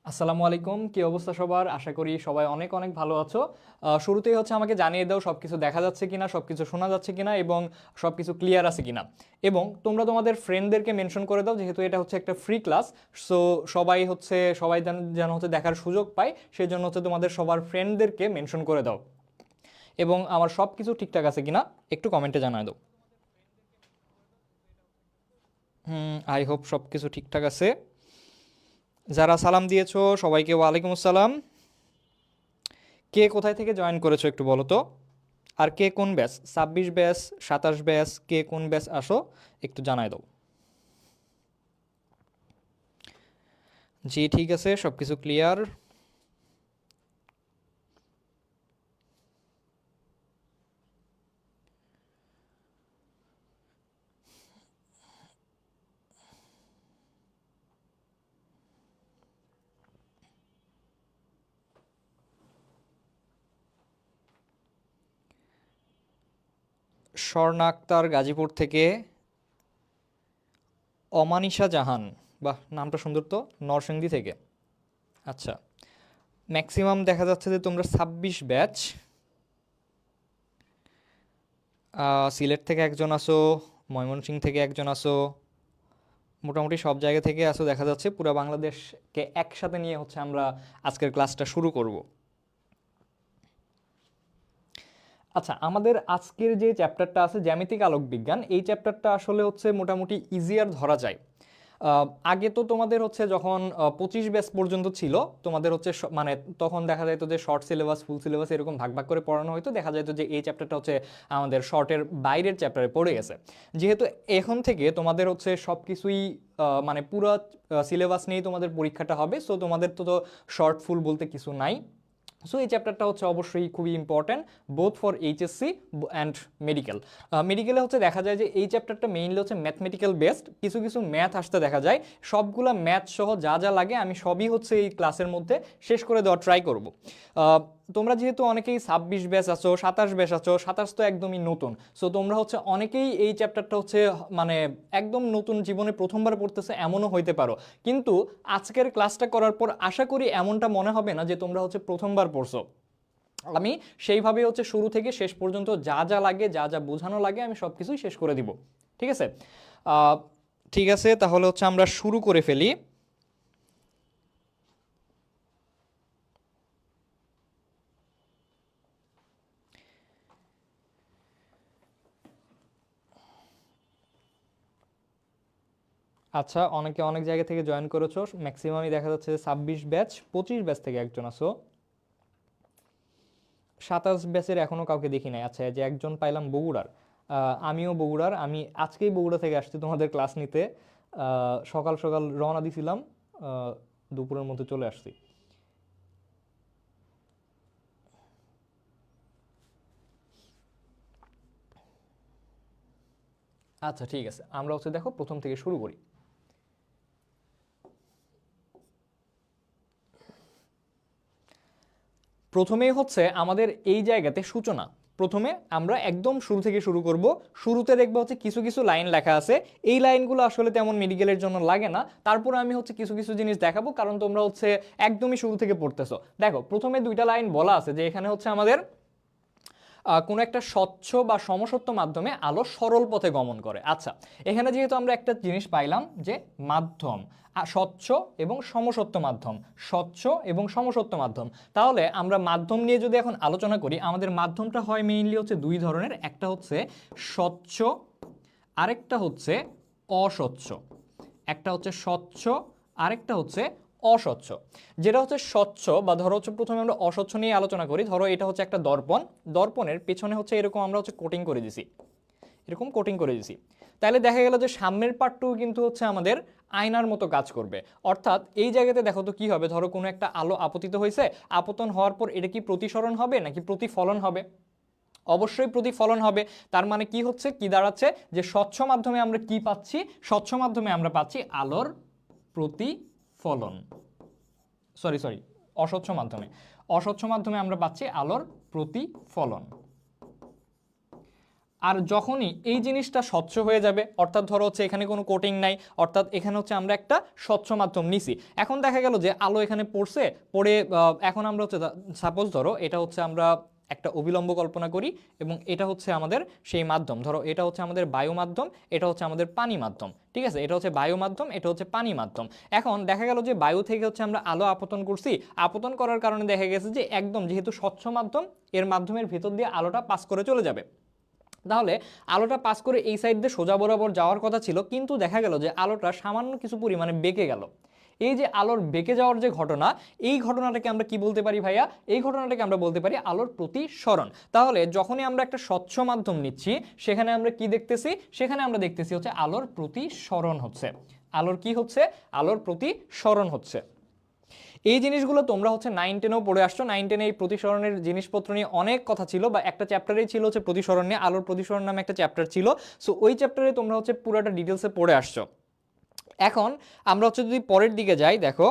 আসসালামু আলাইকুম, কি অবস্থা সবার? আশা করি সবাই অনেক অনেক ভালো আছো। শুরুতেই হচ্ছে আমাকে জানিয়ে দাও সবকিছু দেখা যাচ্ছে কিনা, সবকিছু শোনা যাচ্ছে কিনা এবং সবকিছু ক্লিয়ার আছে কিনা। এবং তোমরা তোমাদের ফ্রেন্ডদেরকে মেনশন করে দাও, যেহেতু এটা হচ্ছে একটা ফ্রি ক্লাস। সো সবাই যেন যেন হচ্ছে দেখার সুযোগ পায়, সেই জন্য হচ্ছে তোমাদের সবার ফ্রেন্ডদেরকে মেনশন করে দাও। এবং আমার সব কিছু ঠিকঠাক আছে কিনা একটু কমেন্টে জানায় দাও। আই হোপ সব কিছু ঠিকঠাক আছে। যারা সালাম দিয়েছো সবাইকে ওয়ালাইকুম আসসালাম। কে কোথায় থেকে জয়েন করেছো একটু বলো তো। আর কে কোন ব্যাচ, 26 ব্যাচ, 27 ব্যাচ, কে কোন ব্যাচ আসো একটু জানাই দাও। জি ঠিক আছে, সব কিছু ক্লিয়ার। স্বর্ণা আক্তার গাজীপুর থেকে। অমানিশা জাহান, বাহ নামটা সুন্দর তো, নরসিংদী থেকে। আচ্ছা, ম্যাক্সিমাম দেখা যাচ্ছে যে তোমরা 26 ব্যাচ। সিলেট থেকে একজন আসো, ময়মনসিংহ থেকে একজন আসো, মোটামুটি সব জায়গা থেকে আসো দেখা যাচ্ছে। পুরো বাংলাদেশকে একসাথে নিয়ে হচ্ছে আমরা আজকের ক্লাসটা শুরু করব। আচ্ছা, আমাদের আজকের যে চ্যাপ্টারটা আছে জ্যামিতিক আলোক বিজ্ঞান, এই চ্যাপ্টারটা আসলে হচ্ছে মোটামুটি ইজিয়ার ধরা যায়। আগে তো তোমাদের হচ্ছে যখন 25 ব্যাচ পর্যন্ত ছিল, তোমাদের হচ্ছে মানে তখন দেখা যেত যে শর্ট সিলেবাস, ফুল সিলেবাস এরকম ভাগ ভাগ করে পড়ানো হয়তো। দেখা যেত যে এই চ্যাপ্টারটা হচ্ছে আমাদের শর্টের বাইরের চ্যাপ্টারে পড়ে গেছে। যেহেতু এখন থেকে তোমাদের হচ্ছে সব কিছুই মানে পুরো সিলেবাস নিয়েই তোমাদের পরীক্ষাটা হবে, সো তোমাদের তো শর্ট ফুল বলতে কিছু নাই। সো এই চ্যাপ্টারটা হচ্ছে অবশ্যই খুবই important, both for HSC and medical. মেডিকেলে হচ্ছে দেখা যায় যে এই চ্যাপ্টারটা মেইনলি হচ্ছে ম্যাথমেটিক্যাল বেসড, কিছু কিছু ম্যাথ আসতে দেখা যায়। সবগুলা ম্যাথ সহ যা যা লাগে আমি সবই হচ্ছে এই ক্লাসের মধ্যে শেষ করে দেওয়ার ট্রাই করব। তোমরা যেহেতু অনেকেই 26 ব্যাচ আছো, 27 ব্যাচ আছো, 27 তো একদমই নতুন। সো তোমরা হচ্ছে অনেকেই এই চ্যাপ্টারটা হচ্ছে মানে একদম নতুন, জীবনে প্রথমবার পড়তেছে এমনও হইতে পারো। কিন্তু আজকের ক্লাসটা করার পর আশা করি এমনটা মনে হবে না যে তোমরা হচ্ছে প্রথমবার পড়ছো। আমি সেইভাবে হচ্ছে শুরু থেকে শেষ পর্যন্ত যা যা লাগে, যা যা বোঝানো লাগে আমি সব কিছুই শেষ করে দিব। ঠিক আছে? আহ, ঠিক আছে, তাহলে হচ্ছে আমরা শুরু করে ফেলি। আচ্ছা, অনেকে অনেক জায়গা থেকে জয়েন করেছো, ম্যাক্সিমামই দেখা যাচ্ছে 26 ব্যাচ, 25 ব্যাচ থেকে একজন আছো। 27 ব্যাচের এখনো কাউকে দেখি নাই। আচ্ছা, এই যে একজন পাইলাম বগুড়ার। আমিও বগুড়ার, আমি আজকেই বগুড়া থেকে আসছি তোমাদের ক্লাস নিতে। সকাল সকাল রওনা দিছিলাম, দুপুরের মধ্যে চলে আসছি। আচ্ছা ঠিক আছে, আমরা হচ্ছে দেখো প্রথম থেকে শুরু করি। প্রথমেই হচ্ছে আমাদের এই জায়গাতে সূচনা। প্রথমে আমরা একদম শুরু থেকে শুরু করব। শুরুতে দেখবো হচ্ছে কিছু কিছু লাইন লেখা আছে, এই লাইনগুলো আসলে তেমন মেডিকেলের জন্য লাগে না, তারপরে আমি হচ্ছে কিছু কিছু জিনিস দেখাবো, কারণ তোমরা হচ্ছে একদমই শুরু থেকে পড়তেছো। দেখো প্রথমে দুইটা লাইন বলা আছে যে এখানে হচ্ছে আমাদের কোনো একটা স্বচ্ছ বা সমসত্ব মাধ্যমে আলো সরল পথে গমন করে। আচ্ছা, এখানে যেহেতু আমরা একটা জিনিস পাইলাম যে মাধ্যম, স্বচ্ছ এবং সমসত্ব মাধ্যম, স্বচ্ছ এবং সমসত্ব মাধ্যম, তাহলে আমরা মাধ্যম নিয়ে যদি এখন আলোচনা করি, আমাদের মাধ্যমটা হয় মেইনলি হচ্ছে দুই ধরনের, একটা হচ্ছে স্বচ্ছ, আরেকটা হচ্ছে অস্বচ্ছ। একটা হচ্ছে স্বচ্ছ, আরেকটা হচ্ছে অস্বচ্ছ। যেটা হচ্ছে স্বচ্ছ, বা ধরো হচ্ছে প্রথমে আমরা অস্বচ্ছ নিয়ে আলোচনা করি। ধরো এটা হচ্ছে একটা দর্পণ, দর্পণের পেছনে হচ্ছে এরকম আমরা হচ্ছে কোটিং করে দিছি, এরকম কোটিং করে দিছি। তাহলে দেখা গেল যে সামনের পার্টটুকু কিন্তু হচ্ছে আমাদের আয়নার মতো কাজ করবে। অর্থাৎ এই জায়গাতে দেখো তো কি হবে, ধরো কোনো একটা আলো আপতিত হয়েছে, আপতন হওয়ার পর এটা কি প্রতিসরণ হবে নাকি প্রতিফলন হবে? অবশ্যই প্রতিফলন হবে। তার মানে কি হচ্ছে, কি দাঁড়াচ্ছে, যে স্বচ্ছ মাধ্যমে আমরা কি পাচ্ছি, স্বচ্ছ মাধ্যমে আমরা পাচ্ছি আলোর প্রতিফলন। সরি সরি, অস্বচ্ছ মাধ্যমে, অস্বচ্ছ মাধ্যমে আমরা পাচ্ছি আলোর প্রতিফলন। আর যখনই এই জিনিসটা স্বচ্ছ হয়ে যাবে, অর্থাৎ ধরো হচ্ছে এখানে কোনো কোটিং নাই, অর্থাৎ এখানে হচ্ছে আমরা একটা স্বচ্ছ মাধ্যম নিছি, এখন দেখা গেল যে আলো এখানে পড়ছে, পড়ে এখন আমরা হচ্ছে সাপোজ ধরো এটা হচ্ছে আমরা একটা অবিলম্ব কল্পনা করি এবং এটা হচ্ছে আমাদের সেই মাধ্যম, ধরো এটা হচ্ছে আমাদের বায়ু মাধ্যম, এটা হচ্ছে আমাদের পানি মাধ্যম, ঠিক আছে, এটা হচ্ছে বায়ু মাধ্যম, এটা হচ্ছে পানি মাধ্যম। এখন দেখা গেল যে বায়ু থেকে হচ্ছে আমরা আলো আপতন করছি, আপতন করার কারণে দেখা গেছে যে একদম যেহেতু স্বচ্ছ মাধ্যম, এর মাধ্যমের ভেতর দিয়ে আলোটা পাস করে চলে যাবে। তাহলে আলোটা পাস করে এই সাইড দিয়ে সোজা বরাবর যাওয়ার কথা ছিল, কিন্তু দেখা গেল যে আলোটা সামান্য কিছু পরিমাণে বেঁকে গেল। এই যে আলোর বেঁকে যাওয়ার যে ঘটনা, এই ঘটনাটাকে আমরা কি বলতে পারি ভাইয়া? এই ঘটনাটাকে আমরা বলতে পারি আলোর প্রতিসরণ। তাহলে যখনই আমরা একটা স্বচ্ছ মাধ্যম নিচ্ছি, সেখানে আমরা কি দেখতেছি? সেখানে আমরা দেখতেছি হচ্ছে আলোর প্রতিসরণ হচ্ছে। আলোর কি হচ্ছে? আলোর প্রতিসরণ হচ্ছে। এই জিনিসগুলো তোমরা হচ্ছে 9-10-এও পড়ে আসছো। 9-10-এ এই প্রতিসরণের জিনিসপত্র নিয়ে অনেক কথা ছিল, বা একটা চ্যাপ্টারেই ছিল হচ্ছে প্রতিসরণ নিয়ে, আলোর প্রতিসরণ নামে একটা চ্যাপ্টার ছিল। সো ওই চ্যাপ্টারে তোমরা হচ্ছে পুরোটা ডিটেলসে পড়ে আসছো। এখন আমরা হচ্ছে যদি পরের দিকে যাই, দেখো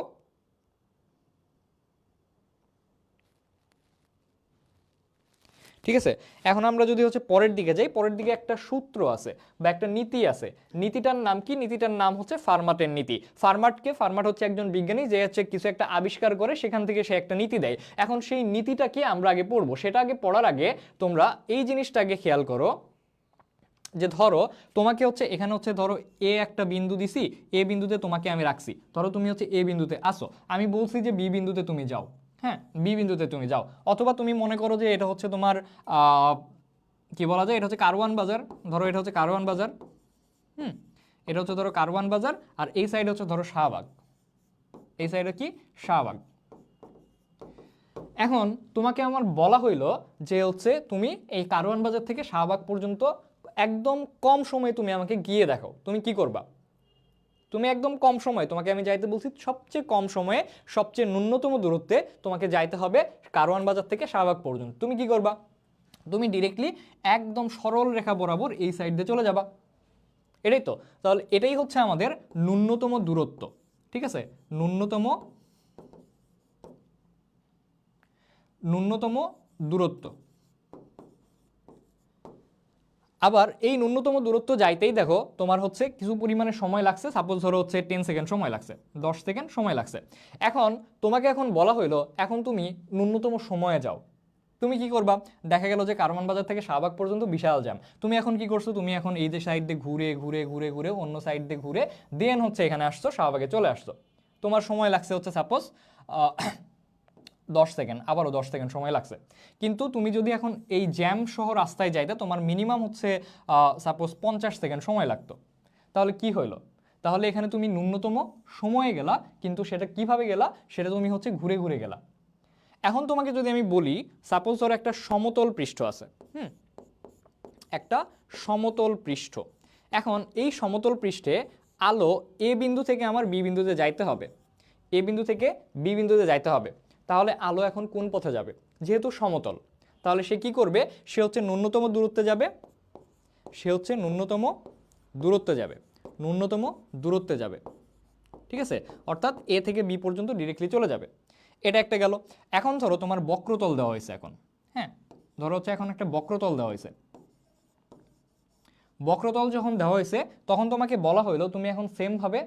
ঠিক আছে, এখন আমরা যদি হচ্ছে পরের দিকে যাই, পরের দিকে একটা সূত্র আছে বা একটা নীতি আছে। নীতিটার নাম কি? নীতিটার নাম হচ্ছে ফার্মাটের নীতি। ফার্মাট হচ্ছে একজন বিজ্ঞানী যে হচ্ছে কিছু একটা আবিষ্কার করে, সেখান থেকে সে একটা নীতি দেয়। এখন সেই নীতিটা কি আমরা আগে পড়বো, সেটা আগে পড়ার আগে তোমরা এই জিনিসটা আগে খেয়াল করো যে ধরো তোমাকে হচ্ছে এখানে হচ্ছে ধরো এ একটা বিন্দু দিছি, এ বিন্দুতে তোমাকে আমি রাখছি, ধরো তুমি হচ্ছে এ বিন্দুতে আসো, আমি বলছি যে বি বিন্দুতে তুমি যাও, হ্যাঁ বি বিন্দুতে তুমি যাও, অথবা তুমি মনে করো যে এটা হচ্ছে তোমার কি বলা যায়, এটা হচ্ছে কারওয়ান বাজার, ধরো এটা হচ্ছে কারওয়ান বাজার, এটা হচ্ছে ধরো কারওয়ান বাজার, আর এই সাইডে হচ্ছে ধরো শাহবাগ, এই সাইডে কি শাহবাগ। এখন তোমাকে আমার বলা হইলো যে হচ্ছে তুমি এই কারওয়ান বাজার থেকে শাহবাগ পর্যন্ত একদম কম সময়ে তুমি আমাকে গিয়ে দেখো, তুমি কি করবা? তুমি একদম কম সময়, তোমাকে আমি যাইতে বলছি সবচেয়ে কম সময়ে, সবচেয়ে ন্যূনতম দূরত্বে তোমাকে যাইতে হবে কারওয়ান বাজার থেকে শাহবাগ পর্যন্ত। তুমি কি করবা? তুমি ডিরেক্টলি একদম সরল রেখা বরাবর এই সাইড দিয়ে চলে যাবা, এটাই তো। তাহলে এটাই হচ্ছে আমাদের ন্যূনতম দূরত্ব, ঠিক আছে, ন্যূনতম দূরত্ব। আবার এই ন্যূনতম দূরত্ব যাইতেই দেখো তোমার হচ্ছে কিছু পরিমাণে সময় লাগছে, সাপোজ ধরো হচ্ছে 10 সেকেন্ড সময় লাগছে, 10 সেকেন্ড সময় লাগছে। এখন তোমাকে এখন বলা হইলো এখন তুমি ন্যূনতম সময়ে যাও, তুমি কি করবা? দেখা গেল যে কারওয়ান বাজার থেকে শাহবাগ পর্যন্ত বিশাল জ্যাম, তুমি এখন কি করছো? তুমি এখন এই যে সাইড দিয়ে ঘুরে ঘুরে ঘুরে ঘুরে অন্য সাইড দিয়ে ঘুরে দেন হচ্ছে এখানে আসছো, শাহবাগে চলে আসছো, তোমার সময় লাগছে হচ্ছে সাপোজ 10 সেকেন্ড, আবারও 10 সেকেন্ড সময় লাগছে। কিন্তু তুমি যদি এখন এই জ্যাম সহ রাস্তায় যাইতে, তোমার মিনিমাম হচ্ছে সাপোজ 50 সেকেন্ড সময় লাগতো। তাহলে কি হইলো? তাহলে এখানে তুমি ন্যূনতম সময়ে গেলা, কিন্তু সেটা কিভাবে গেলা? সেটা তুমি হচ্ছে ঘুরে ঘুরে গেলা। এখন তোমাকে যদি আমি বলি সাপোজ ধরো একটা সমতল পৃষ্ঠ আছে, একটা সমতল পৃষ্ঠ। এখন এই সমতল পৃষ্ঠে আলো এ বিন্দু থেকে আমার বি বিন্দুতে যাইতে হবে, এ বিন্দু থেকে বি বিন্দুতে যাইতে হবে। তাহলে আলো এখন কোন পথে যাবে? যেহেতু সমতল, তাহলে সে কি করবে? সে হচ্ছে ন্যূনতম দূরত্বে যাবে, সে হচ্ছে ন্যূনতম দূরত্বে যাবে, ন্যূনতম দূরত্বে যাবে, ঠিক আছে, অর্থাৎ এ থেকে বি পর্যন্ত ডিরেক্টলি চলে যাবে। এটা একটা গেল। এখন ধরো তোমার বক্রতল দেওয়া হয়েছে, এখন হ্যাঁ ধরো হচ্ছে এখন একটা বক্রতল দেওয়া হয়েছে। বক্রতল যখন দেওয়া হয়েছে তখন তোমাকে বলা হইলো তুমি এখন সেমভাবে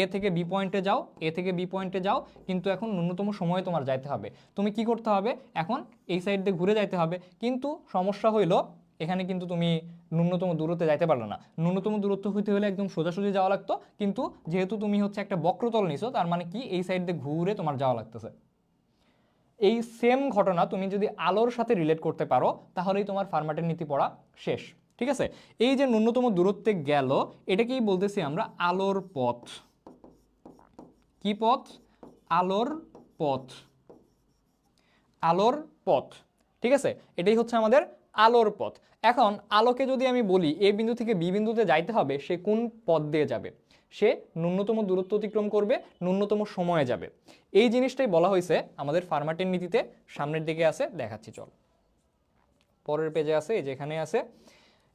এ থেকে বি পয়েন্টে যাও, এ থেকে বি পয়েন্টে যাও, কিন্তু এখন ন্যূনতম সময়ে তোমার যাইতে হবে। তুমি কি করতে হবে? এখন এই সাইড দিয়ে ঘুরে যাইতে হবে, কিন্তু সমস্যা হইলো এখানে কিন্তু তুমি ন্যূনতম দূরত্বে যাইতে পারলো না। ন্যূনতম দূরত্ব হইতে হলে একদম সোজাসুজি যাওয়া লাগতো, কিন্তু যেহেতু তুমি হচ্ছে একটা বক্রতল নিছো, তার মানে কি এই সাইড দিয়ে ঘুরে তোমার যাওয়া লাগতেছে। এই সেম ঘটনা তুমি যদি আলোর সাথে রিলেট করতে পারো, তাহলেই তোমার ফার্মাটের নীতি পড়া শেষ, ঠিক আছে। এই যে ন্যূনতম দূরত্বে গেল, এটাকেই বলতেছি আমরা আলোর পথ। কি পথ? আলোর পথ, আলোর পথ, ঠিক আছে, এটাই হচ্ছে আমাদের আলোর পথ। এখন আলোকে যদি আমি বলি এ বিন্দু থেকে বি বিন্দুতে যাইতে হবে, সে কোন পথ দিয়ে যাবে? সে ন্যূনতম দূরত্ব অতিক্রম করবে, ন্যূনতম সময়ে যাবে। এই জিনিসটাই বলা হয়েছে আমাদের ফার্মাটের নীতিতে। সামনের দিকে আছে, দেখাচ্ছি চল, পরের পেজে আছে, এই যেখানে আছে,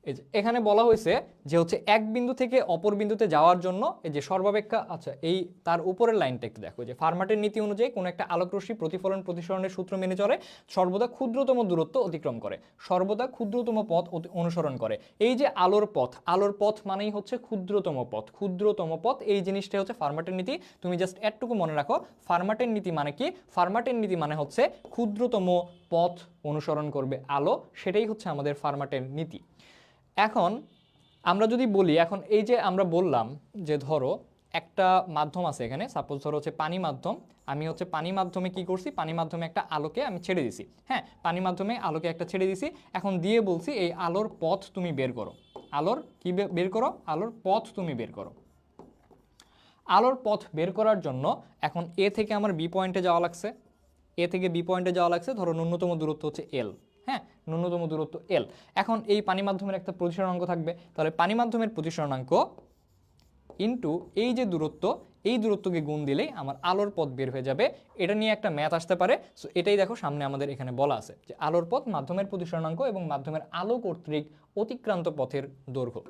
এই যে এখানে বলা হয়েছে যে হচ্ছে এক বিন্দু থেকে অপর বিন্দুতে যাওয়ার জন্য এই যে সর্বাপেক্ষা, আচ্ছা এই তার উপরের লাইনটা একটু দেখো, যে ফার্মাটের নীতি অনুযায়ী কোনো একটা আলোক রশ্মি প্রতিফলন প্রতিসরণের সূত্র মেনে চলে, সর্বদা ক্ষুদ্রতম দূরত্ব অতিক্রম করে, সর্বদা ক্ষুদ্রতম পথ অনুসরণ করে। এই যে আলোর পথ মানেই হচ্ছে ক্ষুদ্রতম পথ, ক্ষুদ্রতম পথ, এই জিনিসটা হচ্ছে ফার্মাটের নীতি। তুমি জাস্ট এটুকু মনে রাখো, ফার্মাটের নীতি মানে কি? ফার্মাটের নীতি মানে হচ্ছে ক্ষুদ্রতম পথ অনুসরণ করবে আলো, সেটাই হচ্ছে আমাদের ফার্মাটের নীতি। এখন আমরা যদি বলি, এখন এই যে আমরা বললাম যে ধরো একটা মাধ্যম আছে এখানে, সাপোজ ধরো হচ্ছে পানি মাধ্যম, আমি হচ্ছে পানি মাধ্যমে কি করছি, পানি মাধ্যমে একটা আলোকে আমি ছেড়ে দিছি, হ্যাঁ পানি মাধ্যমে আলোকে একটা ছেড়ে দিছি, এখন দিয়ে বলছি এই আলোর পথ তুমি বের করো, আলোর কি বের করো, আলোর পথ তুমি বের করো। আলোর পথ বের করার জন্য এখন এ থেকে আমার বি পয়েন্টে যাওয়া লাগছে, এ থেকে বি পয়েন্টে যাওয়া লাগছে, ধরো ন্যূনতম দূরত্ব হচ্ছে এল, হ্যাঁ ন্যূনতম দূরত্ব এল। এখন এই পানি মাধ্যমের একটা প্রতিসরণাঙ্ক থাকবে, তাহলে পানি মাধ্যমের প্রতিসরণাঙ্ক ইনটু এই যে দূরত্ব, এই দূরত্বকে গুণ দিলেই আমার আলোর পথ বের হয়ে যাবে। এটা নিয়ে একটা ম্যাথ আসতে পারে, সো এটাই দেখো সামনে আমাদের এখানে বলা আছে যে আলোর পথ মাধ্যমের প্রতিসরণাঙ্ক এবং মাধ্যমের আলো কর্তৃক অতিক্রান্ত পথের দৈর্ঘ্য।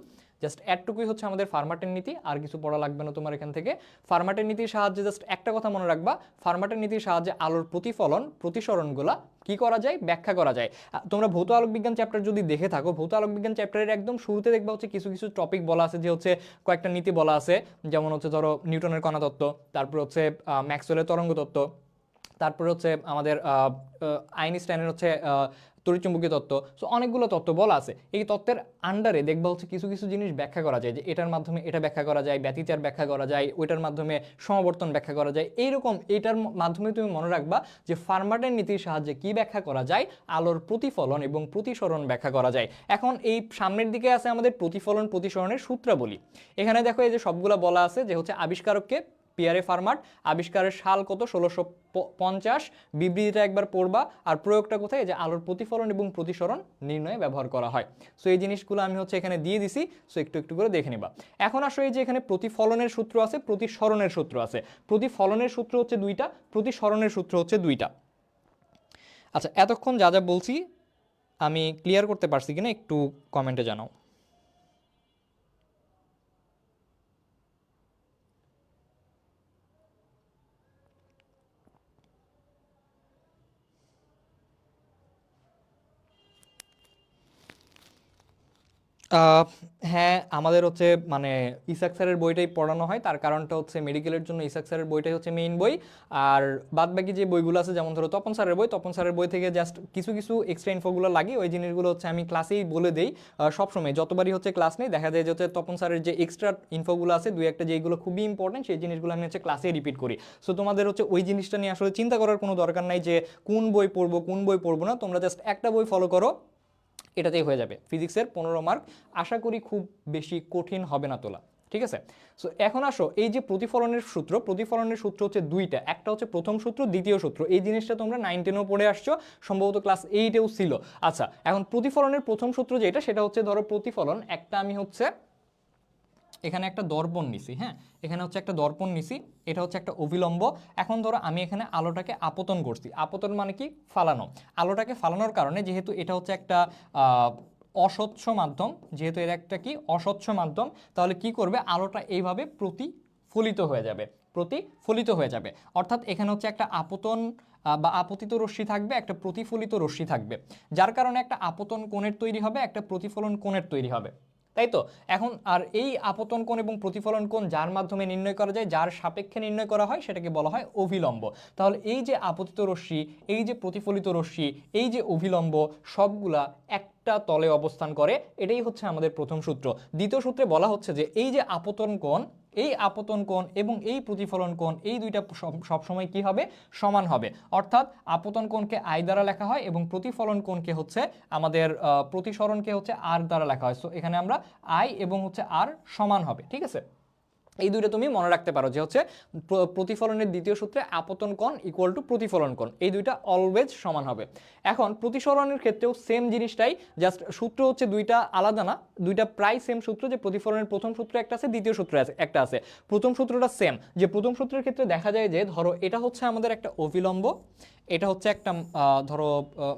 জাস্ট এটুকুই হচ্ছে আমাদের ফার্মাটের নীতি, আর কিছু পড়া লাগবে না তোমার এখান থেকে। ফার্মাটের নীতির সাহায্যে জাস্ট একটা কথা মনে রাখবা, ফার্মাটের নীতির সাহায্যে আলোর প্রতিফলন প্রতিসরণগুলা কি করা যায়, ব্যাখ্যা করা যায়। তোমরা ভৌত আলোক বিজ্ঞান চ্যাপ্টার যদি দেখে থাকো, ভৌত আলোক বিজ্ঞান চ্যাপ্টারের একদম শুরুতে দেখবা হচ্ছে কিছু কিছু টপিক বলা আছে, যে হচ্ছে কয়েকটা নীতি বলা আছে, যেমন হচ্ছে ধরো নিউটনের কণা তত্ত্ব, তারপর হচ্ছে ম্যাক্সওয়েলের তরঙ্গ তত্ত্ব, তারপর হচ্ছে আমাদের আইনস্টাইনের হচ্ছে তড়িৎচুম্বকীয় তত্ত্ব, সো অনেকগুলো তত্ত্ব বলা আছে। এই তত্ত্বের আন্ডারে দেখবা হচ্ছে কিছু কিছু জিনিস ব্যাখ্যা করা যায়, যে এটার মাধ্যমে এটা ব্যাখ্যা করা যায়, ব্যতিচার ব্যাখ্যা করা যায়, ওইটার মাধ্যমে সমাবর্তন ব্যাখ্যা করা যায়। এইরকম এইটার মাধ্যমে তুমি মনে রাখবা যে ফার্মাটের নীতির সাহায্যে কি ব্যাখ্যা করা যায়, আলোর প্রতিফলন এবং প্রতিসরণ ব্যাখ্যা করা যায়। এখন এই সামনের দিকে আছে আমাদের প্রতিফলন প্রতিসরণের সূত্রাবলী। এখানে দেখো এই যে সবগুলা বলা আছে, যে হচ্ছে আবিষ্কারককে পিয়ারে ফার্মাট, আবিষ্কারের সাল কত 1650, বিবৃতিটা একবার পড়বা, আর প্রয়োগটা কোথায়, যে আলোর প্রতিফলন এবং প্রতিসরণ নির্ণয়ে ব্যবহার করা হয়। সো এই জিনিসগুলো আমি হচ্ছে এখানে দিয়ে দিছি, সো একটু একটু করে দেখে নিবা। এখন আসো এই যে এখানে প্রতিফলনের সূত্র আছে, প্রতিসরণের সূত্র আছে। প্রতিফলনের সূত্র হচ্ছে দুইটা, প্রতিসরণের সূত্র হচ্ছে দুইটা। আচ্ছা এতক্ষণ যা যা বলছি আমি ক্লিয়ার করতে পারছি কিনা একটু কমেন্টে জানাও। হ্যাঁ আমাদের হচ্ছে মানে ইসাক স্যারের বইটাই পড়ানো হয়, তার কারণটা হচ্ছে মেডিকেলের জন্য ইসাক স্যারের বইটাই হচ্ছে মেইন বই। আর বাদ বাকি যে বইগুলো আছে, যেমন ধরো তপন স্যারের বই, তপন স্যারের বই থেকে জাস্ট কিছু কিছু এক্সট্রা ইনফোগুলো লাগে, ওই জিনিসগুলো হচ্ছে আমি ক্লাসেই বলে দেই সবসময়, যতবারই হচ্ছে ক্লাস নেই দেখা যায় যে হচ্ছে তপন স্যারের যে এক্সট্রা ইনফোগুলো আছে দুই একটা, যেগুলো খুবই ইম্পর্টেন্ট, সেই জিনিসগুলো আমি হচ্ছে ক্লাসে রিপিট করি। সো তোমাদের হচ্ছে ওই জিনিসটা নিয়ে আসলে চিন্তা করার কোনো দরকার নাই যে কোন বই পড়বো কোন বই পড়বো না, তোমরা জাস্ট একটা বই ফলো করো, এটাতেই হয়ে যাবে। ফিজিক্সের 15 মার্ক আশা করি খুব বেশি কঠিন হবে না তোলা, ঠিক আছে। সো এখন আসো এই যে প্রতিফলনের সূত্র, প্রতিফলনের সূত্র হচ্ছে দুইটা, একটা হচ্ছে প্রথম সূত্র, দ্বিতীয় সূত্র। এই জিনিসটা তোমরা 9, 10-এও পড়ে আসছো, সম্ভবত ক্লাস 8-এও ছিল। আচ্ছা এখন প্রতিফলনের প্রথম সূত্র যেটা, সেটা হচ্ছে ধরো প্রতিফলন, একটা আমি হচ্ছে এখানে একটা দর্পণ নিছি, হ্যাঁ এখানে হচ্ছে একটা দর্পণ নিছি, এটা হচ্ছে একটা অভিলম্ব। এখন ধরো আমি এখানে আলোটাকে আপতন করছি, আপতন মানে কি, ফালানো। আলোটাকে ফালানোর কারণে, যেহেতু এটা হচ্ছে একটা অস্বচ্ছ মাধ্যম, যেহেতু এর একটা কি অস্বচ্ছ মাধ্যম, তাহলে কি করবে, আলোটা এইভাবে প্রতিফলিত হয়ে যাবে, প্রতিফলিত হয়ে যাবে। অর্থাৎ এখানে হচ্ছে একটা আপতন বা আপতিত রশ্মি থাকবে, একটা প্রতিফলিত রশ্মি থাকবে, যার কারণে একটা আপতন কোণের তৈরি হবে, একটা প্রতিফলন কোণের তৈরি হবে, তাই তো। এখন আর এই আপতন কোণ এবং প্রতিফলন কোণ যার মাধ্যমে নির্ণয় করা যায়, যার সাপেক্ষে নির্ণয় করা হয়, সেটাকে বলা হয় অভিলম্ব। তাহলে এই যে আপতিত রশ্মি, এই যে প্রতিফলিত রশ্মি, এই যে অভিলম্ব, সবগুলা একটা তলে অবস্থান করে, এটাই হচ্ছে আমাদের প্রথম সূত্র। দ্বিতীয় সূত্রে বলা হচ্ছে যে এই যে আপতন কোণ, এই আপতন কোণ এবং এই প্রতিফলন কোণ, এই দুইটা সবসময় কি হবে, সমান হবে। অর্থাৎ আপতন কোণকে আই দ্বারা লেখা হয় এবং প্রতিফলন কোণকে হচ্ছে আমাদের প্রতিসরণকে হচ্ছে আর দ্বারা লেখা হয়। সো এখানে আমরা আই এবং হচ্ছে আর সমান হবে, ঠিক আছে। এই দুইটা তুমি মনে রাখতে পারো, যে হচ্ছে প্রতিফলনের দ্বিতীয় সূত্রে আপতন কোণ ইকুয়াল টু প্রতিফলন কোণ, এই দুইটা অলওয়েজ সমান হবে। এখন প্রতিসরণের ক্ষেত্রেও সেম জিনিসটাই, জাস্ট সূত্র হচ্ছে দুইটা আলাদা না, দুইটা প্রায় সেম সূত্র, যে প্রতিফলনের প্রথম সূত্র একটা আছে, দ্বিতীয় সূত্র একটা আছে। প্রথম সূত্রটা সেম, যে প্রথম সূত্রের ক্ষেত্রে দেখা যায় যে ধরো এটা হচ্ছে আমাদের একটা অভিলম্ব, এটা হচ্ছে একটা ধরো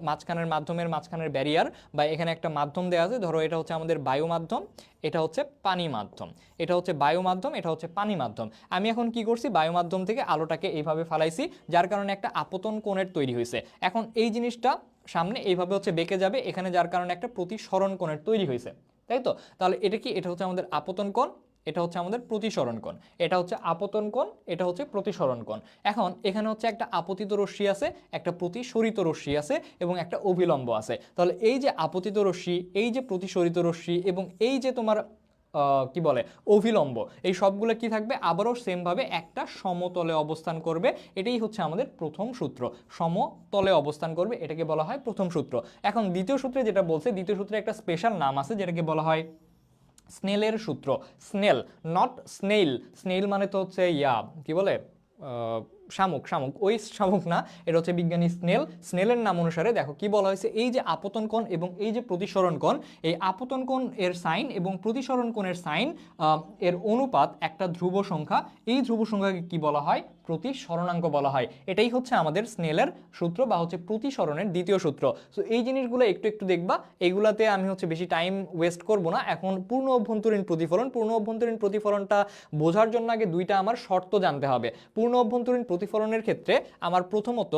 মাঝখানের মাঝখানের ব্যারিয়ার, বা এখানে একটা মাধ্যম দেওয়া আছে, ধরো এটা হচ্ছে আমাদের বায়ু মাধ্যম, এটা হচ্ছে পানি মাধ্যম, এটা হচ্ছে বায়ু মাধ্যম, এটা হচ্ছে পানি মাধ্যম। আমি এখন কি করছি, বায়ু মাধ্যম থেকে আলোটাকে এইভাবে ফালাইছি, যার কারণে একটা আপতন কোণের তৈরি হয়েছে। এখন এই জিনিসটা সামনে এইভাবে হচ্ছে বেঁকে যাবে, এখানে যার কারণে একটা প্রতিসরণ কোণের তৈরি হয়েছে, তাই তো? তাহলে এটা কি, এটা হচ্ছে আমাদের আপতন কোণ, এটা হচ্ছে আমাদের প্রতিসরণ কোণ, এটা হচ্ছে আপতন কোণ, এটা হচ্ছে প্রতিসরণ কোণ। এখন এখানে হচ্ছে একটা আপতিত রশ্মি আছে, একটা প্রতিসরিত রশ্মি আছে, এবং একটা অভিলম্ব আছে। তাহলে এই যে আপতিত রশ্মি, এই যে প্রতিসরিত রশ্মি, এবং এই যে তোমার কি বলে অভিলম্ব, এই সবগুলো কি থাকবে, আবারও সেমভাবে একটা সমতলে অবস্থান করবে। এটাই হচ্ছে আমাদের প্রথম সূত্র, সমতলে অবস্থান করবে, এটাকে বলা হয় প্রথম সূত্র। এখন দ্বিতীয় সূত্রে যেটা বলছে, দ্বিতীয় সূত্রে একটা স্পেশাল নাম আছে যেটাকে বলা হয় স্নেলের সূত্র। Snail, not snail. স্নেইল মানে তো হচ্ছে কি বলে শামুক, শামুক ওই শামুক না, এটা হচ্ছে বিজ্ঞানী স্নেল। স্নেলের নাম অনুসারে দেখো কি বলা হয়েছে, এই যে আপতন কোণ এবং এই যে প্রতিসরণ কোণ, এই আপতন কোণ এর সাইন এবং প্রতিসরণ কোণের সাইন এর অনুপাত একটা ধ্রুব সংখ্যা, এই ধ্রুব সংখ্যাকে কি বলা হয়, প্রতিসরণাঙ্ক বলা হয়। এটাই হচ্ছে আমাদের স্নেলের সূত্র, বা হচ্ছে প্রতিসরণের দ্বিতীয় সূত্র। সো এই জিনিসগুলো একটু একটু দেখবা, এইগুলাতে আমি হচ্ছে বেশি টাইম ওয়েস্ট করব না। এখন পূর্ণ অভ্যন্তরীণ প্রতিফলন, পূর্ণ অভ্যন্তরীণ প্রতিফলনটা বোঝার জন্য আগে দুইটা আমার শর্ত জানতে হবে। পূর্ণ অভ্যন্তরীণ প্রতিফলনের ক্ষেত্রে আমার প্রথমত